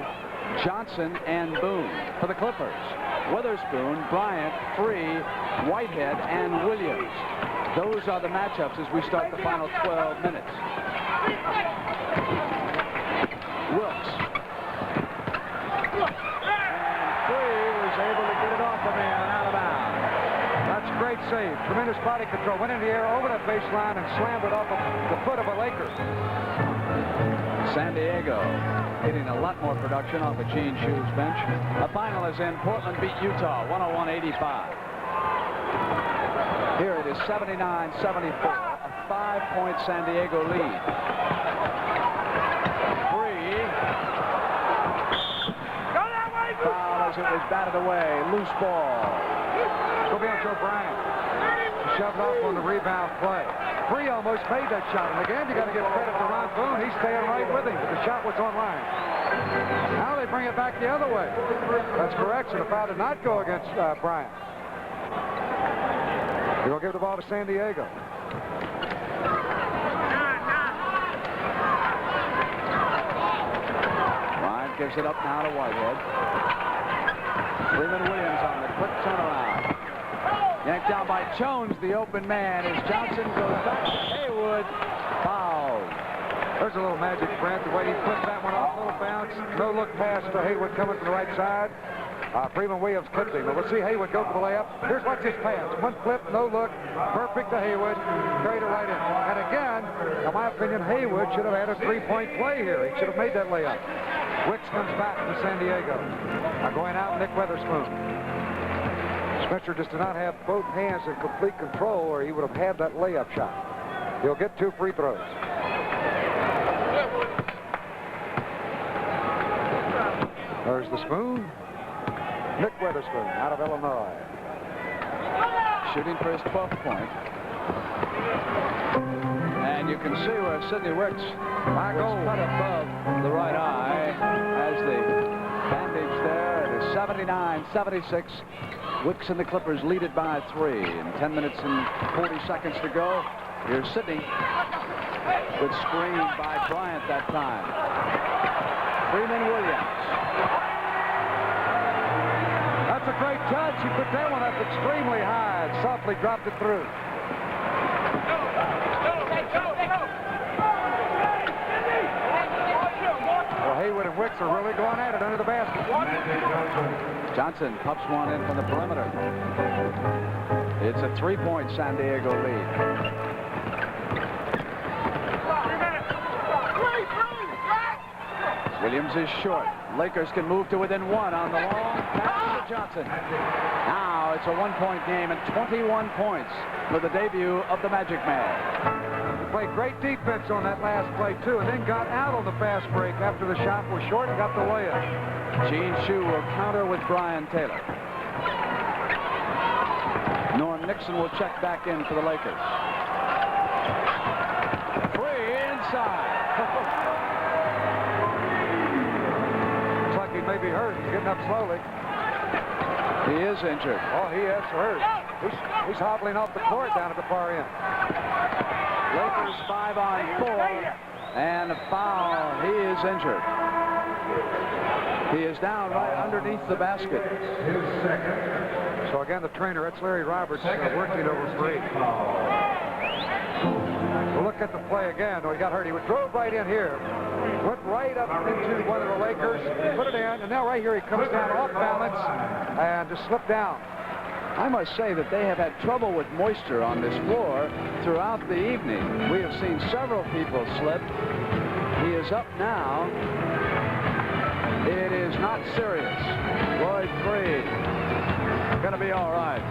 Johnson, and Boone. For the Clippers, Witherspoon, Bryant, Free, Whitehead, and Williams. Those are the matchups as we start the final 12 minutes. Wilkes. And Free was able to get it off of him and out of bounds. That's great great save. Tremendous body control. Went in the air over that baseline and slammed it off of the foot of a Laker. San Diego getting a lot more production off of Gene Shue's bench. The final is in. Portland beat Utah 101-85. Here it is 79-74. A 5-point San Diego lead. Foul as it was batted away. Loose ball. Go be on Joe Bryant. Shoved off on the rebound play. Free almost made that shot. And again, you got to give credit to Ron Boone. He's staying right with him. But the shot was on line. Now they bring it back the other way. That's correct. So the foul did not go against Bryant. They're going to give the ball to San Diego. Bryant gives it up now to Whitehead. Freeman Williams on the quick turnaround. Yanked down by Jones, the open man, as Johnson goes back to Haywood. Foul. There's a little magic, Brent, the way he flipped that one off, little bounce. No look pass to Haywood coming from the right side. Freeman Williams clipped him. But we'll see Haywood go for the layup. Here's watch this pass. One flip, no look. Perfect to Haywood. Carried it right in. And again, in my opinion, Haywood should have had a three-point play here. He should have made that layup. Wicks comes back to San Diego. Now going out, Nick Weatherspoon. Spencer just did not have both hands in complete control, or he would have had that layup shot. He'll get 2 free throws. There's the spoon. Nick Weatherspoon out of Illinois. Shooting for his 12th point. And you can see where Sidney Wicks was cut above the right eye as the bandage there. It is 79-76. Wicks and the Clippers lead it by 3. And 10 minutes and 40 seconds to go. Here's Sidney. Good screen by Bryant that time. Freeman Williams. That's a great touch. He put that one up extremely high and softly dropped it through. Well, Haywood and Wicks are really going at it under the basket. Johnson pups one in from the perimeter. It's a 3-point San Diego lead. Williams is short. Lakers can move to within 1 on the long pass to Johnson. Now it's a 1-point game and 21 points for the debut of the Magic Man. He played great defense on that last play, too, and then got out on the fast break after the shot was short and got the layup. Gene Shue will counter with Brian Taylor. Norm Nixon will check back in for the Lakers. Free inside. He may be hurt. He's getting up slowly. He is injured. Oh, he is hurt. He's hobbling off the court down at the far end. Lakers 5 on 4. And a foul. He is injured. He is down right underneath the basket. So again, the trainer, that's Larry Roberts, working over free. We'll look at the play again. Oh, he got hurt. He drove right in here. Went right up into one of the Lakers, put it in, and now right here he comes down off balance and just slipped down. I must say that they have had trouble with moisture on this floor throughout the evening. We have seen several people slip. He is up now. It is not serious. Lloyd Free. Gonna be all right.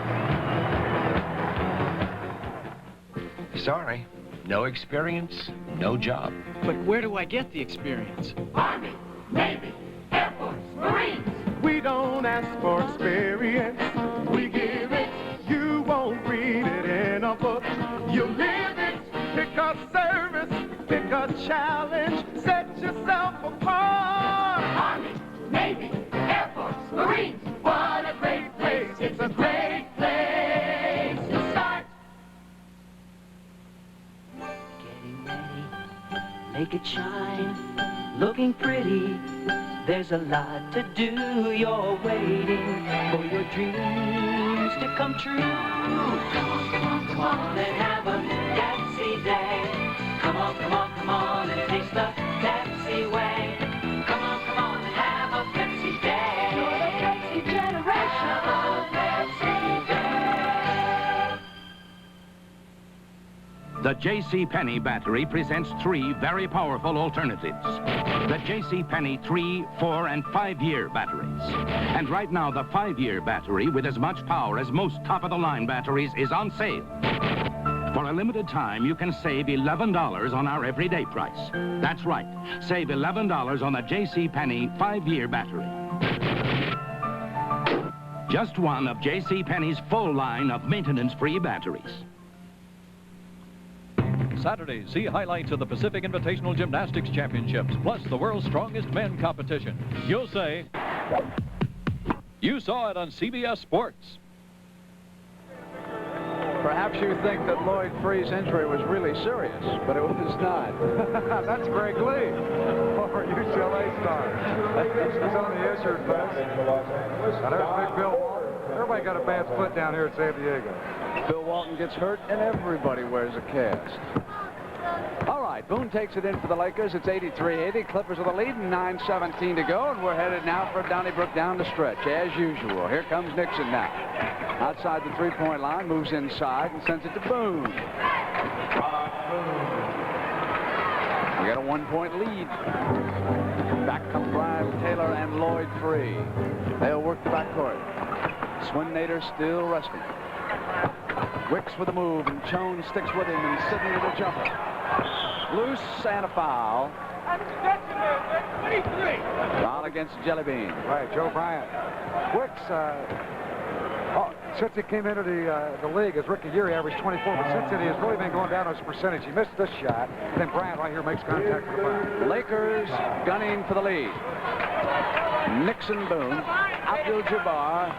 Sorry. No experience, no job. But where do I get the experience? Army, Navy, Air Force, Marines. We don't ask for experience. We give it. You won't read it in a book. You live it. Pick a service. Pick a challenge. Set yourself apart. Army, Navy, Air Force, Marines. What a great place. It's a great place to start. Make it shine, looking pretty. There's a lot to do. You're waiting for your dreams to come true. Come on, come on, come on, and have a Pepsi day. Come on, come on, come on, and taste the Pepsi way. Come on, and have a Pepsi day. You're the Pepsi generation. Have a Pepsi day. The J.C. battery presents 3 very powerful alternatives. The J.C. 3, 4, and 5-year batteries. And right now, the 5-year battery with as much power as most top-of-the-line batteries is on sale. For a limited time, you can save $11 on our everyday price. That's right. Save $11 on the J.C. 5-year battery. Just one of J.C. full line of maintenance-free batteries. Saturday, see highlights of the Pacific Invitational Gymnastics Championships, plus the world's strongest men competition. You'll say, you saw it on CBS Sports. Perhaps you think that Lloyd Free's injury was really serious, but it was not. That's Greg Lee, former UCLA star. He's on the Issuers list. And there's big Bill Walton. Everybody got a bad foot down here at San Diego. Bill Walton gets hurt, and everybody wears a cast. All right, Boone takes it in for the Lakers. It's 83-80. Clippers with the lead, and 9:17 to go, and we're headed now for Donnybrook down the stretch, as usual. Here comes Nixon now. Outside the three-point line, moves inside, and sends it to Boone. We got a 1-point lead. Back come Brian Taylor and Lloyd Free. They'll work the backcourt. Swin Nader still resting. Wicks with a move, and Jones sticks with him, and Sidney with a jumper. Loose and a foul. Foul against Jellybean. Right, Joe Bryant. Wicks, since he came into the league as rookie year, he averaged 24, but since then he has really been going down on his percentage. He missed this shot, and then Bryant right here makes contact with the foul. Lakers gunning for the lead. Nixon Boone. Abdul-Jabbar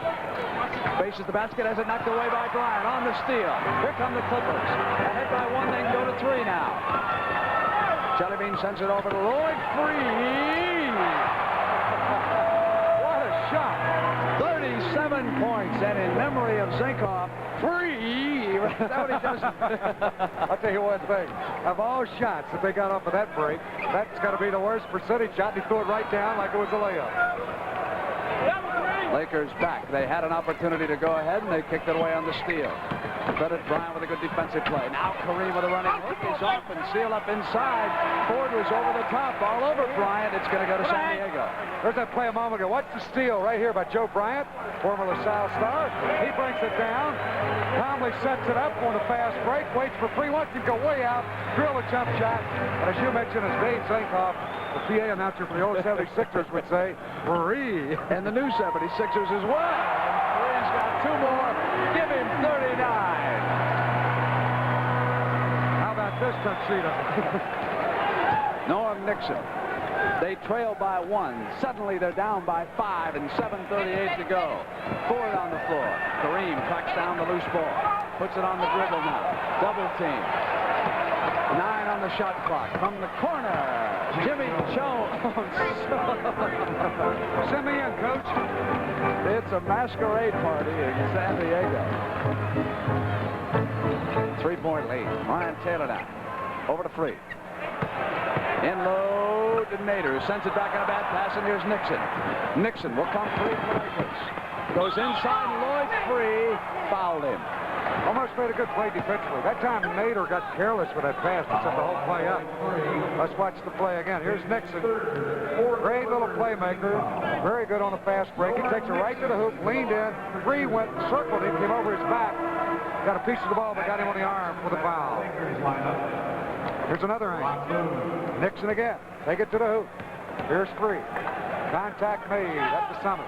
faces the basket, has it knocked away by Bryant on the steal. Here come the Clippers. Ahead by 1, they can go to 3 now. Jellybean sends it over to Lloyd Free. What a shot. 37 points, and in memory of Zinkoff, Free. That's what he does. I'll tell you one thing. Of all shots that they got off of that break, that's got to be the worst percentage shot. He threw it right down like it was a layup. Lakers back. They had an opportunity to go ahead, and they kicked it away on the steal. Credit Bryant with a good defensive play. Now Kareem with a running hook. He's off and seal up inside. Ford was over the top, all over Bryant. It's going to go to San Diego. There's that play a moment ago. Watch the steal right here by Joe Bryant, former LaSalle star. He brings it down. Conley sets it up on a fast break. Waits for Free. Wants him to go way out. Drill a jump shot. And as you mentioned, as Dave Zinkoff, the PA announcer for the old 76ers would say, Free. And the new 76ers as well. Free's got 2 more. Give him 39. How about this tuxedo? Norm Nixon. They trail by 1. Suddenly they're down by 5 and 7:38 to go. Ford on the floor. Kareem tracks down the loose ball. Puts it on the dribble now. Double team. 9 on the shot clock. From the corner, Jimmy Jones. Send me in, Coach. It's a masquerade party in San Diego. 3-point lead. Ryan Taylor now. Over to Free. In low to Nader, who sends it back on a bad pass, and here's Nixon. Nixon will come free for the Lakers. Goes inside, Lloyd Free fouled him. Almost made a good play defensively. That time Nader got careless with that pass and set the whole play up. Let's watch the play again. Here's Nixon. Great little playmaker. Very good on the fast break. He takes it right to the hoop, leaned in. Free went, circled him, came over his back. Got a piece of the ball, but got him on the arm for the foul. Here's another angle. Nixon again. Take it to the hoop. Here's Free. Contact made at the summit.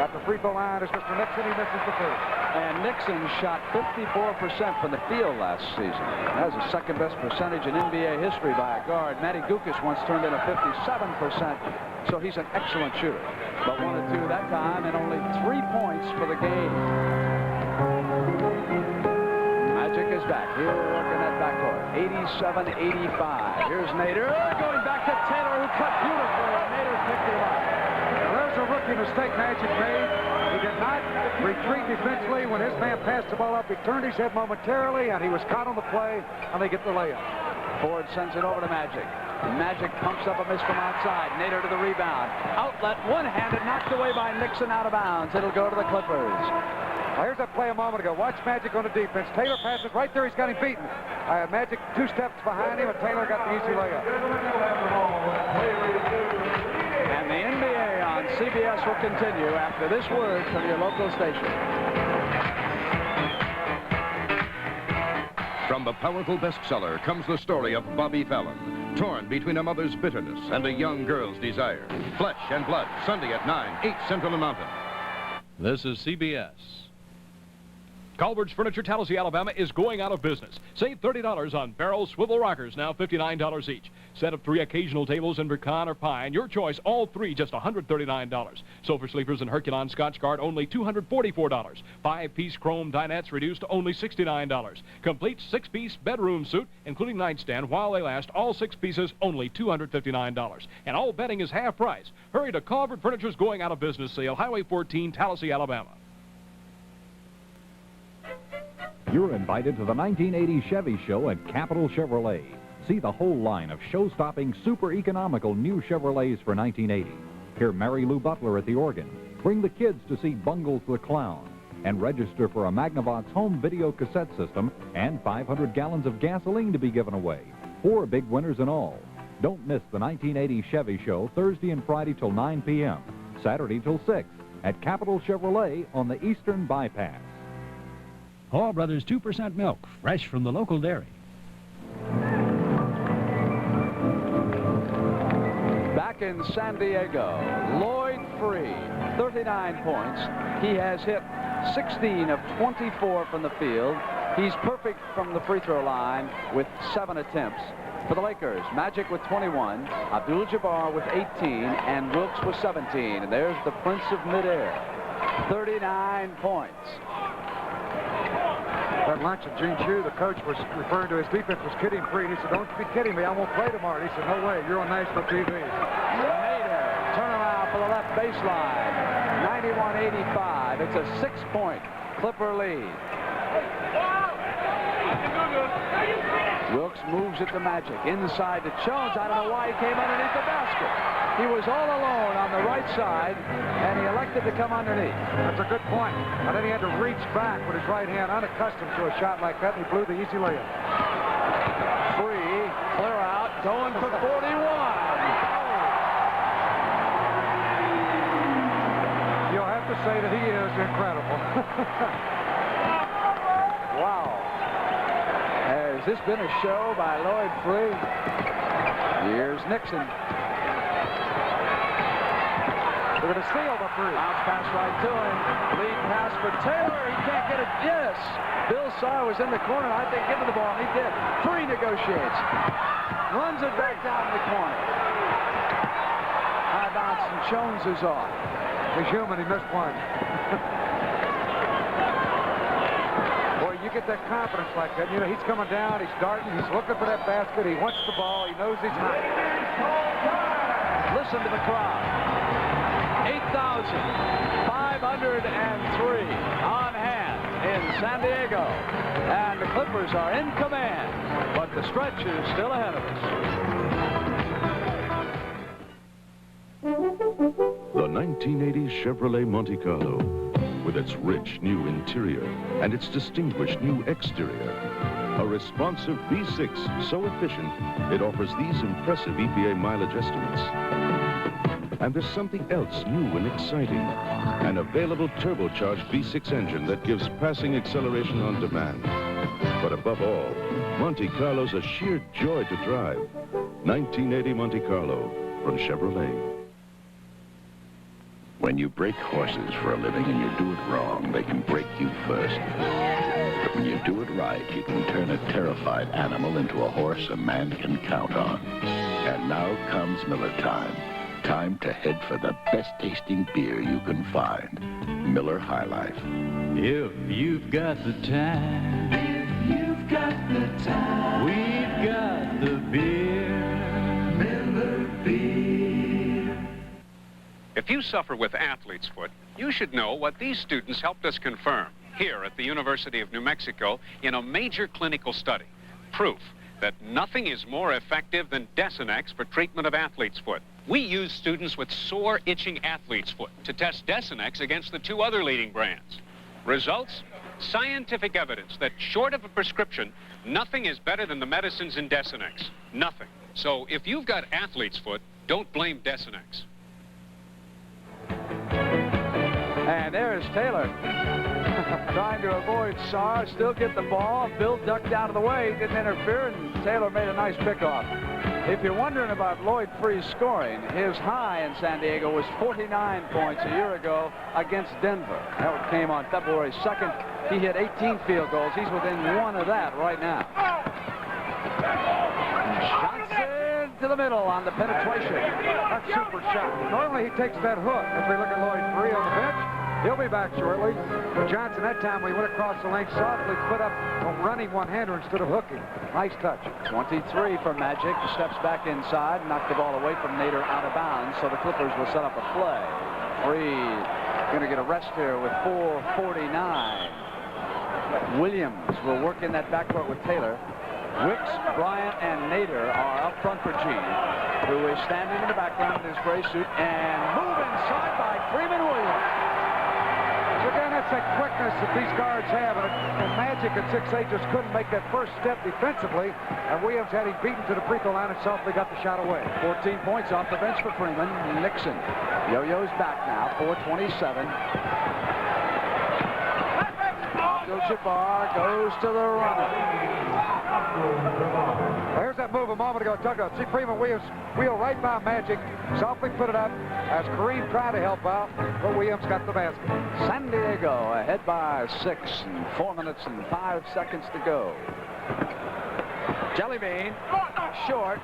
At the free throw line is Mr. Nixon. He misses the first. And Nixon shot 54% from the field last season. That was the second-best percentage in NBA history by a guard. Matty Gukas once turned in a 57%, so he's an excellent shooter. But 1 of 2 that time, and only 3 points for the game. Magic is back. He'll work in that backcourt. 87-85. Here's Nader going back to Taylor, who cut beautifully, and Nader picked him up. There's a rookie mistake Magic made. He did not retreat defensively. When his man passed the ball up, he turned his head momentarily, and he was caught on the play, and they get the layup. Ford sends it over to Magic. Magic pumps up a miss from outside. Nader to the rebound. Outlet, one-handed, knocked away by Nixon out of bounds. It'll go to the Clippers. Here's that play a moment ago. Watch Magic on the defense. Taylor passes right there. He's got him beaten. Magic 2 steps behind him, and Taylor got the easy layup. And the NBA on CBS will continue after this word from your local station. From the powerful bestseller comes the story of Bobby Fallon, torn between a mother's bitterness and a young girl's desire. Flesh and Blood, Sunday at 9, 8 Central and Mountain. This is CBS. Culver's Furniture, Tallahassee, Alabama is going out of business. Save $30 on barrel swivel rockers, now $59 each. Set of 3 occasional tables in pecan or pine. Your choice, all 3, just $139. Sofa sleepers and Herculon Scotch Guard, only $244. 5-piece chrome dinettes reduced to only $69. Complete 6-piece bedroom suit, including nightstand, while they last. All 6 pieces, only $259. And all bedding is half price. Hurry to Culver's Furniture's going out of business sale, Highway 14, Tallahassee, Alabama. You're invited to the 1980 Chevy Show at Capitol Chevrolet. See the whole line of show-stopping, super economical new Chevrolets for 1980. Hear Mary Lou Butler at the organ. Bring the kids to see Bungles the Clown. And register for a Magnavox home video cassette system and 500 gallons of gasoline to be given away. 4 big winners in all. Don't miss the 1980 Chevy Show Thursday and Friday till 9 p.m. Saturday till 6 at Capitol Chevrolet on the Eastern Bypass. Hall Brothers 2% milk, fresh from the local dairy. Back in San Diego, Lloyd Free, 39 points. He has hit 16 of 24 from the field. He's perfect from the free throw line with 7 attempts. For the Lakers, Magic with 21, Abdul-Jabbar with 18, and Wilkes with 17. And there's the Prince of Midair, 39 points. At lunch at Gene Chu, the coach was referring to his defense was kidding Free. He said, "Don't be kidding me. I won't play tomorrow." He said, "No way. You're on national TV." Nader, turnaround for the left baseline, 91-85. It's a 6-point Clipper lead. Wilkes moves it to Magic. Inside to Jones. I don't know why he came underneath the basket. He was all alone on the right side, and he elected to come underneath. That's a good point. And then he had to reach back with his right hand, unaccustomed to a shot like that, and he blew the easy layup. Free, clear out, going for 41. You'll have to say that he is incredible. Wow. Has this been a show by Lloyd Free? Here's Nixon. They're going to steal the Free. Bounce pass right to him. Lead pass for Taylor. He can't get it. Yes. Bill Saar was in the corner. I think give him the ball. He did. Free negotiates. Runs it back down the corner. High bounce and Jones is off. He's human. He missed one. Boy, you get that confidence like that. You know, he's coming down. He's darting. He's looking for that basket. He wants the ball. He knows he's hot. Listen to the crowd. 8,503 on hand in San Diego. And the Clippers are in command, but the stretch is still ahead of us. The 1980 Chevrolet Monte Carlo, with its rich new interior and its distinguished new exterior. A responsive V6 so efficient, it offers these impressive EPA mileage estimates. And there's something else new and exciting. An available turbocharged V6 engine that gives passing acceleration on demand. But above all, Monte Carlo's a sheer joy to drive. 1980 Monte Carlo from Chevrolet. When you break horses for a living and you do it wrong, they can break you first. But when you do it right, you can turn a terrified animal into a horse a man can count on. And now comes Miller time. Time to head for the best tasting beer you can find. Miller High Life. If you've got the time, if you've got the time, we've got the beer, Miller Beer. If you suffer with athlete's foot, you should know what these students helped us confirm here at the University of New Mexico in a major clinical study. Proof that nothing is more effective than Desenex for treatment of athlete's foot. We use students with sore, itching athlete's foot to test Desenex against the 2 other leading brands. Results? Scientific evidence that short of a prescription, nothing is better than the medicines in Desinex. Nothing. So if you've got athlete's foot, don't blame Desinex. And there's Taylor. Trying to avoid Sarr, still get the ball. Bill ducked out of the way, didn't interfere, and Taylor made a nice pickoff. If you're wondering about Lloyd Free's scoring, his high in San Diego was 49 points a year ago against Denver. That came on February 2nd. He hit 18 field goals. He's within one of that right now. Johnson to the middle on the penetration. That's super shot. Normally he takes that hook. As we look at Lloyd Free on the bench, he'll be back shortly. But Johnson, that time we went across the lane softly, put up a running one-hander instead of hooking. Nice touch. 23 for Magic. Steps back inside, knocked the ball away from Nader out of bounds, so the Clippers will set up a play. Free going to get a rest here with 4:49. Williams will work in that backcourt with Taylor. Wicks, Bryant, and Nader are up front for Gene, who is standing in the background in his gray suit, and move inside by Freeman Williams. So again, that's that quickness that these guards have, and Magic at 6'8" just couldn't make that first step defensively, and Williams had him beaten to the free throw line and softly got the shot away. 14 points off the bench for Freeman. Nixon. Yo-yo's back now, 4:27. Abdul-Jabbar goes to the runner. Here's that move a moment ago. See Freeman Williams wheel right by Magic. Softly put it up as Kareem tried to help out, but Williams got the basket. San Diego ahead by 6 and 4 minutes and 5 seconds to go. Jellybean, short,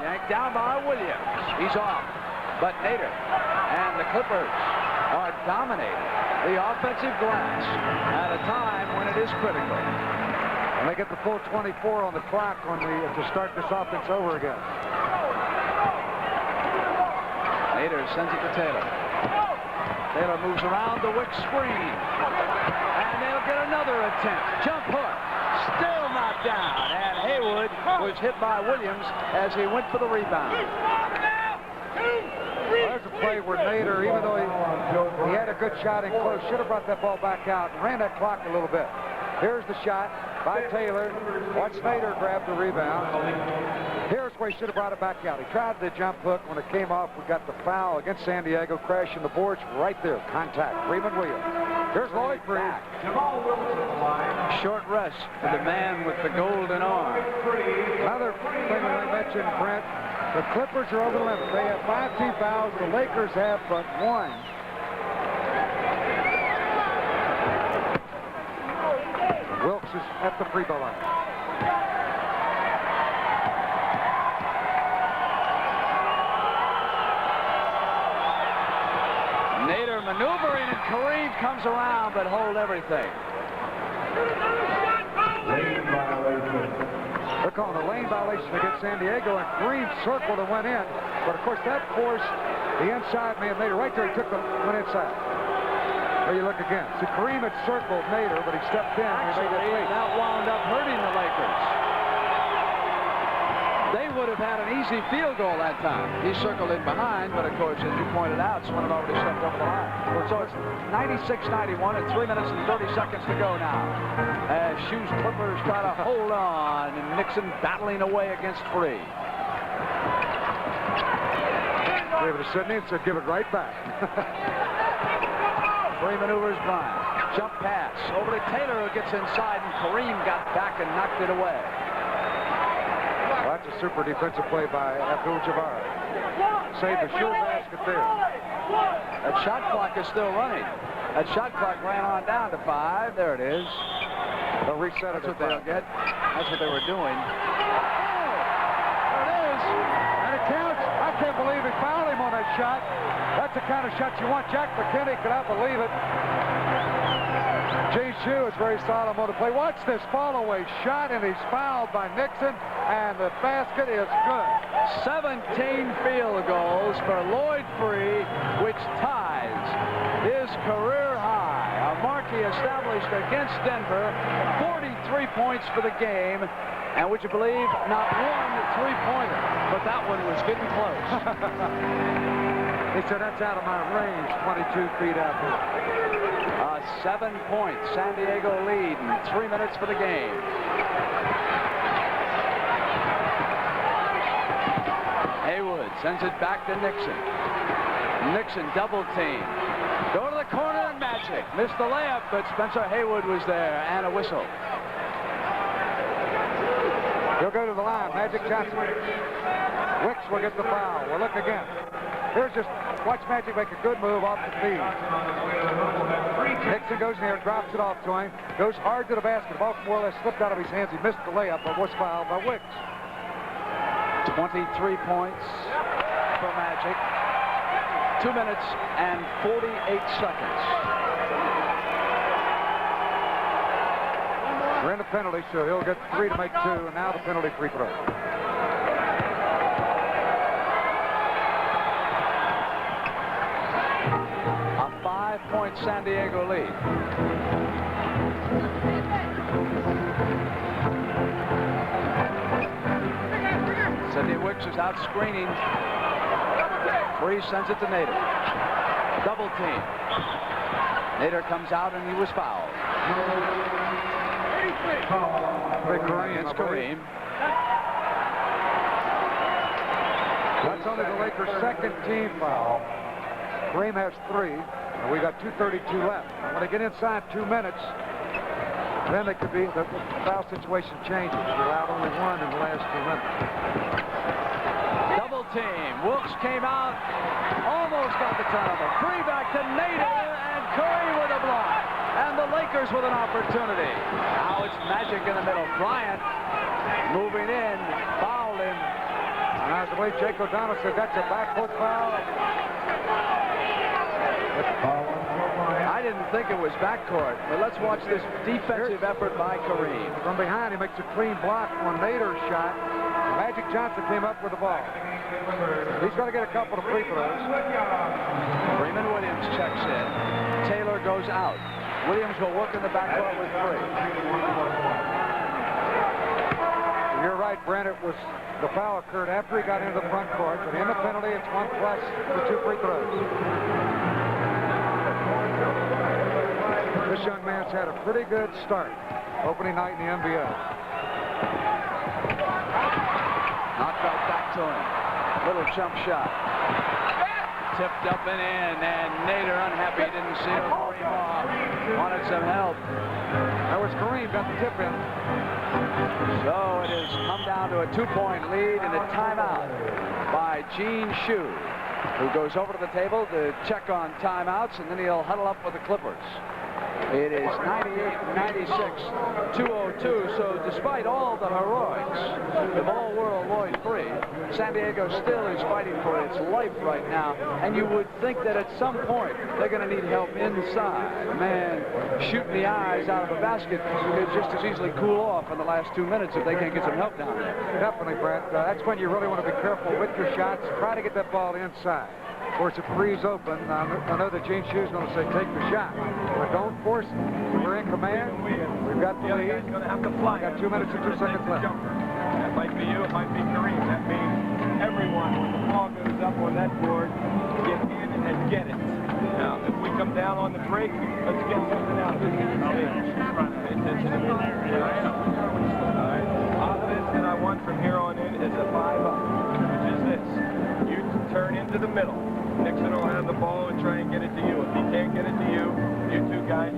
yanked down by Williams. He's off, but Nader and the Clippers are dominating the offensive glass at a time when it is critical. And they get the full 24 on the clock when to start this offense over again. Nader sends it to Taylor. Taylor moves around the Wick screen. And they'll get another attempt. Jump hook. Still not down. And Haywood was hit by Williams as he went for the rebound. Well, there's a play where Nader, even though he had a good shot in close, should have brought that ball back out and ran that clock a little bit. Here's the shot by Taylor. Watch Nader grab the rebound. Here's where he should have brought it back out. He tried the jump hook. When it came off, we got the foul against San Diego, crashing the boards right there. Contact. Freeman Williams. Here's Lloyd Free. Short rest for the man with the golden arm. Another thing that I mentioned, Brent, the Clippers are over the limit. They have 5 team fouls. The Lakers have but 1. Wilkes is at the free throw line. Nader maneuvering, and Kareem comes around, but hold everything. They're calling a lane violation against San Diego, and Kareem circled and went in. But, of course, that forced the inside man, Nader, right there. He went inside. There you look again. See, Kareem had circled Nader, but he stepped in. Actually, that wound up hurting the Lakers. They would have had an easy field goal that time. He circled in behind, but, of course, as you pointed out, Swin had already stepped over the line. So it's 96-91 and 3 minutes and 30 seconds to go now. As Shoes Clippers try to hold on, and Nixon battling away against Free. Gave it to Sidney and said, give it right back. Free maneuvers Bryant. Jump pass over to Taylor, who gets inside, and Kareem got back and knocked it away. Well, that's a super defensive play by Abdul-Jabbar. Saved a sure basket there. That shot clock is still running. That shot clock ran on down to 5. There it is. They'll reset it. That's what they'll get. That's what they were doing. There it is. And it counts. I can't believe he fouled him on that shot. That's the kind of shot you want. Jack McKinney could not believe it. Gene Shue is very solemn on the play. Watch this fall-away shot, and he's fouled by Nixon, and the basket is good. 17 field goals for Lloyd Free, which ties his career high. A mark he established against Denver. 43 points for the game. And would you believe, not one three-pointer, but that one was getting close. He said, that's out of my range, 22 feet out there. A 7-point San Diego lead and 3 minutes for the game. Haywood sends it back to Nixon. Nixon double team. Go to the corner and Magic. Missed the layup, but Spencer Haywood was there and a whistle. He'll go to the line. Magic Johnson. Wicks will get the foul. We'll look again. Here's just, watch Magic make a good move off the feed. Nixon goes in there, drops it off to him, goes hard to the basket. Ball more or less slipped out of his hands. He missed the layup, but was fouled by Wicks. 23 points for Magic. 2 minutes and 48 seconds. We're in the penalty, so he'll get 3 to make 2, and now the penalty free throw. A 5-point San Diego lead. Sidney Wicks is out screening. Free sends it to Nader. Double team. Nader comes out and he was fouled. It's Kareem. That's only the Lakers' second team foul. Kareem has 3, and we got 2:32 left. When they get inside 2 minutes, then they could be, the foul situation changes. We allowed only 1 in the last 2 minutes. Double team. Wilkes came out, almost got the turnover. Free back to Nader, and Curry with a block. And the Lakers with an opportunity. Now it's Magic in the middle. Bryant moving in, fouled him. And as I believe Jake O'Donnell said, that's a backfoot foul. I didn't think it was backcourt, but let's watch this defensive effort by Kareem. From behind, he makes a clean block on Nader's shot. Magic Johnson came up with the ball. He's going to get a couple of free throws. Freeman Williams checks in. Taylor goes out. Williams will work in the backcourt with 3. You're right, Brent. It was the foul occurred after he got into the front court, but in the penalty, it's 1+ for 2 free throws. This young man's had a pretty good start opening night in the NBA. Knocked right back to him. Little jump shot. Tipped up and in, and Nader unhappy didn't see it. Wanted some help. That was Kareem got the tip in. So it has come down to a 2-point lead and a timeout by Gene Shue, who goes over to the table to check on timeouts, and then he'll huddle up with the Clippers. It is 98-96, 2:02, so despite all the heroics of all-world Lloyd Free, San Diego still is fighting for its life right now, and you would think that at some point they're going to need help inside. A man shooting the eyes out of a basket could just as easily cool off in the last 2 minutes if they can't get some help down there. Definitely, Brent. That's when you really want to be careful with your shots. Try to get that ball inside. Of course, if Free's open, I know that Gene Shue's going to say, take the shot. But don't force it. We're in command. We've got the lead. We've got 2 minutes and 2 seconds left. That might be you. It might be Kareem. That means everyone, when the ball goes up on that board, get in and get it. Now, if we come down on the break, let's get something out of it. Pay attention to me. I am. All right. Offense that I want from here on in is a 5-up, which is this. You turn into the middle. Nixon will have the ball and try and get it to you. If he can't get it to you, you two guys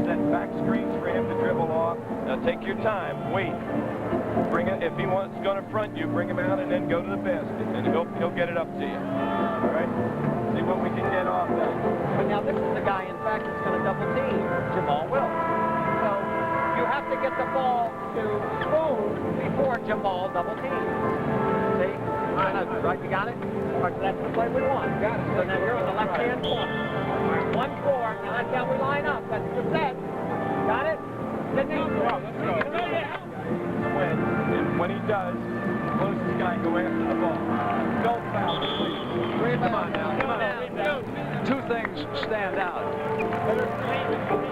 set back screens for him to dribble off. Now take your time. Wait. Bring it. If he wants going to front you, bring him out and then go to the basket, and he'll get it up to you. All right. See what we can get off that. But now this is the guy, in fact, that's going to double team Jamal Wilkes. So you have to get the ball to Spoon before Jamal double team. See? Right, you got it? Right, so that's the play we want. Got it. So now you're on the left-hand corner. 1-4. Now that's how we line up. That's what you said. Got it? Sydney? Let's go. When he does, the closest guy go after the ball. Don't foul, please. Come on now. Come on. 2 things things stand out.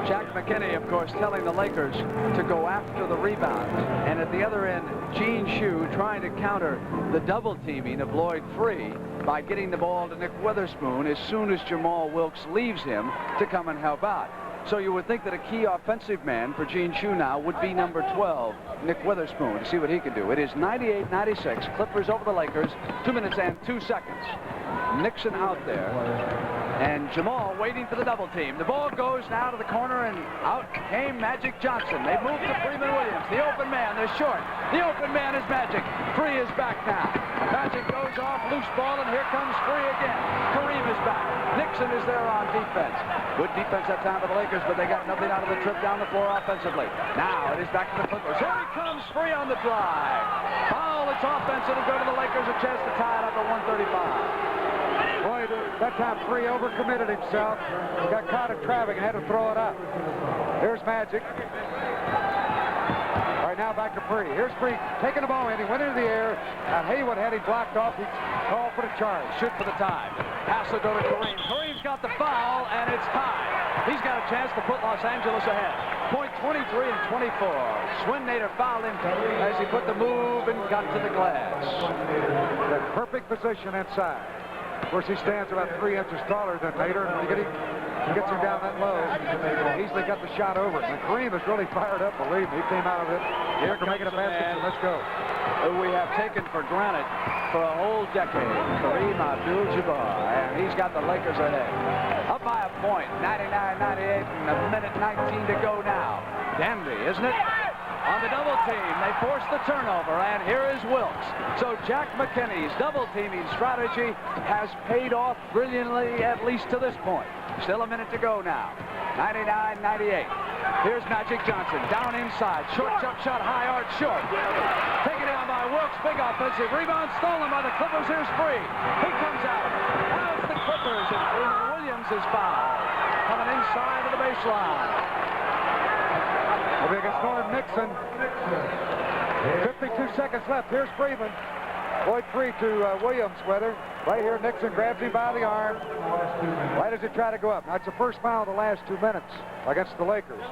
Jack McKinney, of course, telling the Lakers to go after the rebound. And at the other end, Gene Shue trying to counter the double teaming of Lloyd Free by getting the ball to Nick Witherspoon as soon as Jamal Wilkes leaves him to come and help out. So you would think that a key offensive man for Gene Shue now would be number 12, Nick Witherspoon, to see what he can do. It is 98-96, Clippers over the Lakers, 2 minutes and 2 seconds. Nixon out there, and Jamal waiting for the double team. The ball goes now to the corner, and out came Magic Johnson. They moved to Freeman Williams. The open man, they're short. The open man is Magic. Free is back now. Magic goes off, loose ball, and here comes Free again. Kareem is back. Nixon is there on defense. Good defense that time for the Lakers, but they got nothing out of the trip down the floor offensively. Now it is back to the Clippers. Here he comes, Free on the drive. Foul, it's offensive. It'll go to the Lakers, a chance to tie it up at 135. Boy, that time Free overcommitted himself. He got caught in traffic and had to throw it up. Here's Magic. All right, now back to Free. Here's Free taking the ball in. He went into the air, and Haywood had him blocked off. He called for the charge. Shoot for the tie. Pass will go to Kareem. Kareem's got the foul, and it's tied. He's got a chance to put Los Angeles ahead. Point 23 and 24. Swin Nader fouled him as he put the move and got to the glass. The perfect position inside. Of course, he stands about 3 inches taller than Nader, and when he gets him down that low, he easily got the shot over. And Kareem is really fired up, believe me. He came out of it. Here to make it a basket, so let's go. Who we have taken for granted for a whole decade, Kareem Abdul-Jabbar, and he's got the Lakers ahead. Up by a point, 99-98, and a minute 19 to go now. Dandy, isn't it? On the double team, they force the turnover, and here is Wilkes. So Jack McKinney's double teaming strategy has paid off brilliantly, at least to this point. Still a minute to go now. 99-98. Here's Magic Johnson down inside. Short jump shot, high arc short. Taken down by Wilkes. Big offensive rebound stolen by the Clippers. Here's Free. He comes out. Now it's the Clippers, and Freeman Williams is fouled. Coming inside to the baseline. Against Norm Nixon. 52 seconds left. Here's Freeman. Lloyd Free to Williams, whether. Right here, Nixon grabs him by the arm. Right as he tried to go up. Now, it's the first foul of the last 2 minutes against the Lakers.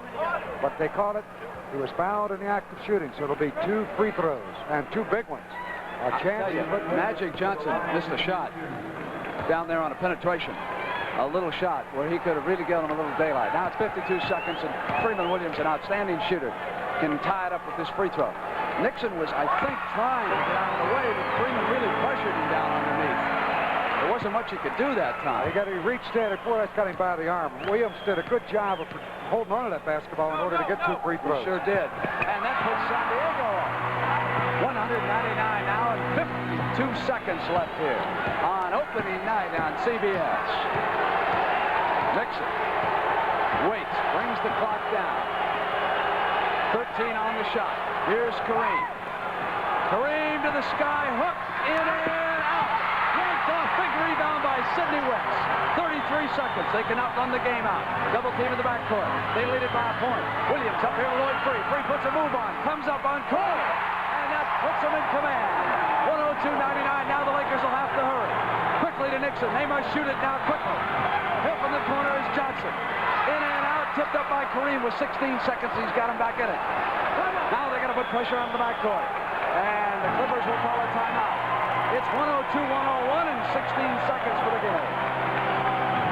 But they call it, he was fouled in the act of shooting, so it'll be 2 free throws, and 2 big ones. A chance to put Magic Johnson missed a shot down there on a penetration. A little shot where he could have really given him a little daylight. Now it's 52 seconds, and Freeman Williams, an outstanding shooter, can tie it up with this free throw. Nixon was, I think, trying to get out of the way, but Freeman really pressured him down underneath. There wasn't much he could do that time. He reached in, and boy, that's got him by the arm. Williams did a good job of holding on to that basketball in order to get 2 free throws. He sure did. And that puts San Diego on. 199 now, and 52 seconds left here on opening night on CBS. Nixon waits, brings the clock down. 13 on the shot. Here's Kareem. Kareem to the sky, hook, in and out. Yanked off, big rebound by Sidney West. 33 seconds. They can outrun the game out. Double team in the backcourt. They lead it by a point. Williams up here with Lloyd Free. Free puts a move on. Comes up on court. And that puts them in command. 102-99. Now the Lakers will have to hurry. Quickly to Nixon. They must shoot it now quickly. Here from the corner is Johnson. In and out. Tipped up by Kareem with 16 seconds. He's got him back in it. Now they got to put pressure on the backcourt. And the Clippers will call a timeout. It's 102-101 and 16 seconds for the game.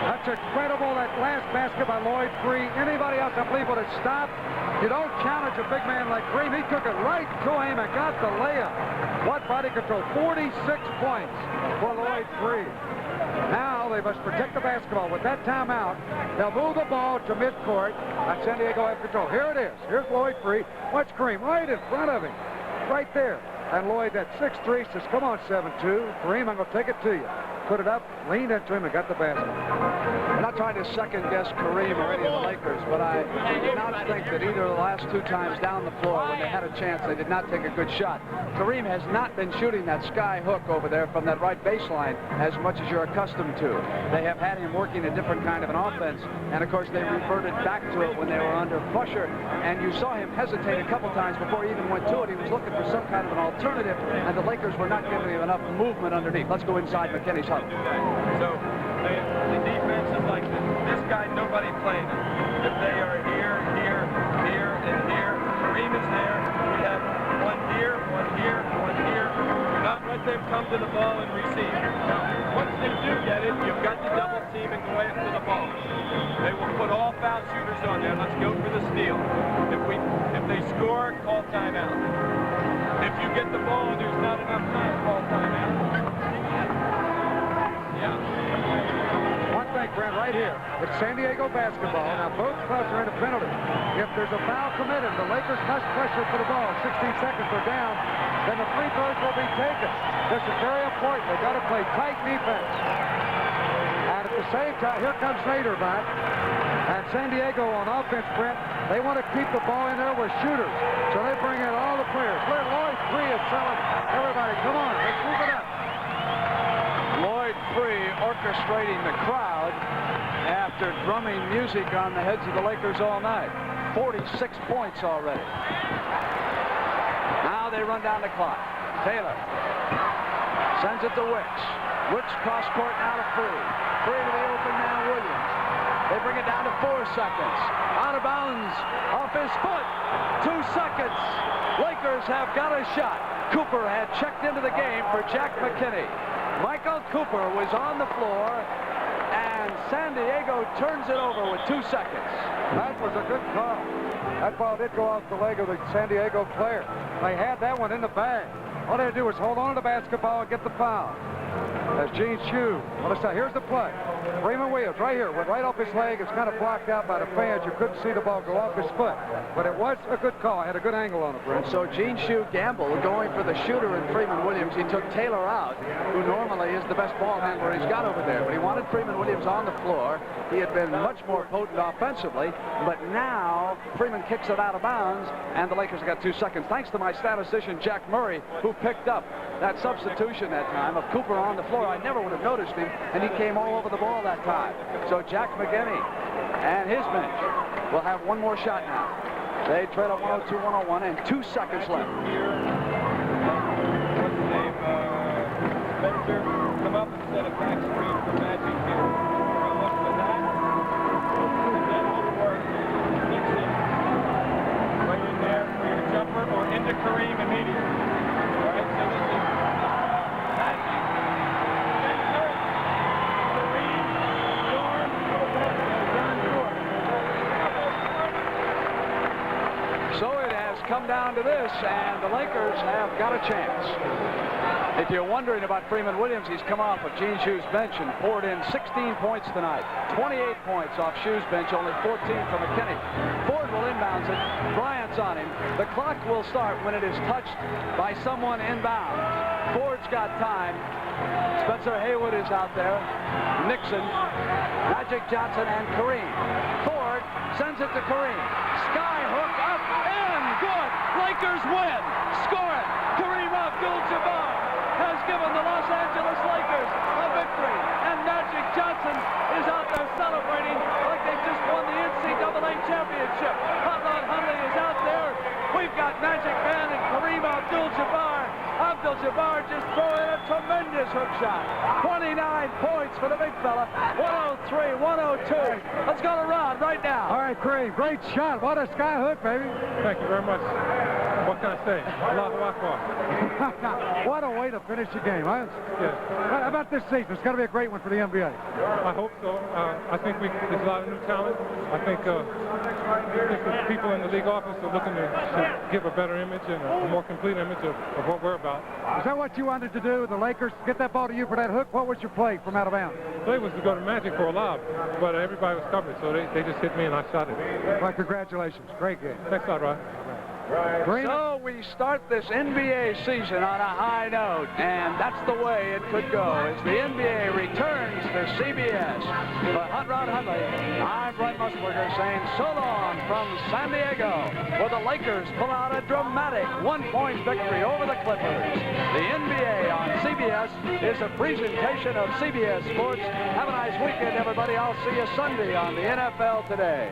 That's incredible, that last basket by Lloyd Free. Anybody else, I believe, would have stopped. You don't challenge a big man like Kareem. He took it right to him and got the layup. What body control? 46 points for Lloyd Free. Now they must protect the basketball. With that timeout, they'll move the ball to midcourt, and San Diego have control. Here it is. Here's Lloyd Free. Watch Kareem right in front of him. Right there. And Lloyd, at 6'3", says, come on, 7'2". Kareem, I'm going to take it to you. Put it up, leaned into him, and got the basket. I'm not trying to second-guess Kareem or any of the Lakers, but I did not think that either of the last 2 times down the floor when they had a chance, they did not take a good shot. Kareem has not been shooting that sky hook over there from that right baseline as much as you're accustomed to. They have had him working a different kind of an offense, and of course they reverted back to it when they were under pressure, and you saw him hesitate a couple times before he even went to it. He was looking for some kind of an alternative, and the Lakers were not giving him enough movement underneath. Let's go inside McKinney's huddle. So the defense is like this. guy nobody playing him. If they are here, here, here, and here, Kareem is there. We have one here, one here, one here. Do not let them come to the ball and receive. Once they do get it, you've got to double team and go after the ball. They will put all foul shooters on there. Let's go for the steal. If they score, call timeout. If you get the ball and there's not enough time, call timeout. Yeah. One thing, Brent, right here. It's San Diego basketball. Now, both clubs are in a penalty. If there's a foul committed, the Lakers must pressure for the ball. 16 seconds are down. Then the free throws will be taken. This is very important. They've got to play tight defense. And at the same time, here comes Nader back. And San Diego on offense, Brent, they want to keep the ball in there with shooters. So they bring in all the players. Lloyd Free is telling everybody, come on, let's move it up. Lloyd Free orchestrating the crowd after drumming music on the heads of the Lakers all night. 46 points already. Now they run down the clock. Taylor sends it to Wicks. Wicks cross court now to Free. Free to the open man, Williams. They bring it down to 4 seconds. Out of bounds, off his foot. 2 seconds. Lakers have got a shot. Cooper had checked into the game for Jack McKinney. Michael Cooper was on the floor, and San Diego turns it over with 2 seconds. That was a good call. That ball did go off the leg of the San Diego player. They had that one in the bag. All they had to do was hold on to the basketball and get the foul. As Gene Shue. Well, here's the play. Freeman Williams right here. Went right off his leg. It's kind of blocked out by the fans. You couldn't see the ball go off his foot. But it was a good call. I had a good angle on it, Brent. So Gene Shue gambled going for the shooter in Freeman Williams. He took Taylor out, who normally is the best ball handler he's got over there. But he wanted Freeman Williams on the floor. He had been much more potent offensively. But now Freeman kicks it out of bounds, and the Lakers have got 2 seconds. Thanks to my statistician, Jack Murray, who picked up that substitution that time of Cooper on the floor. I never would have noticed him, and he came all over the ball that time. So Jack McKinney and his bench will have one more shot now. They trail at 102-101 and 2 seconds left. What's his name? Spencer, come up and set a back screen for Magic here. How much for that? And then we'll work. Nixon, right in there for your jumper or into Kareem immediately. All right, so this is Magic. So it has come down to this, and the Lakers have got a chance. If you're wondering about Freeman Williams, he's come off of Gene Shue's bench and poured in 16 points tonight. 28 points off Shue's bench, only 14 for McKinney. Ford will inbounds it. Bryant's on him. The clock will start when it is touched by someone inbounds. Ford's got time. Spencer Haywood is out there. Nixon, Magic Johnson, and Kareem. Ford sends it to Kareem. Sky hook up and good. Lakers win. Score it. Kareem Abdul-Jabbar has given the Los Angeles Lakers a victory. And Magic Johnson is out there celebrating like they just won the NCAA championship. Hot Rod Hundley is out there. We've got Magic Man and Kareem Abdul-Jabbar. Abdul-Jabbar just throwing a tremendous hook shot. 29 points for the big fella. 103, 102. Let's go to Ron right now. All right, Kareem, great shot. What a sky hook, baby. Thank you very much. What can I say? Allahu Akbar. What a way to finish the game, huh? Yes. How about this season? It's got to be a great one for the NBA. I hope so. I think there's a lot of new talent. I think the people in the league office are looking to give a better image and a more complete image of what we're about. Is that what you wanted to do, the Lakers? Get that ball to you for that hook? What was your play from out of bounds? The play was to go to Magic for a lob, but everybody was covered, so they just hit me and I shot it. Well, congratulations. Great game. Thanks a lot, Rod. So we start this NBA season on a high note, and that's the way it could go as the NBA returns to CBS. For Hot Rod Hundley, I'm Brent Musberger saying so long from San Diego, where the Lakers pull out a dramatic one-point victory over the Clippers. The NBA on CBS is a presentation of CBS Sports. Have a nice weekend, everybody. I'll see you Sunday on the NFL Today.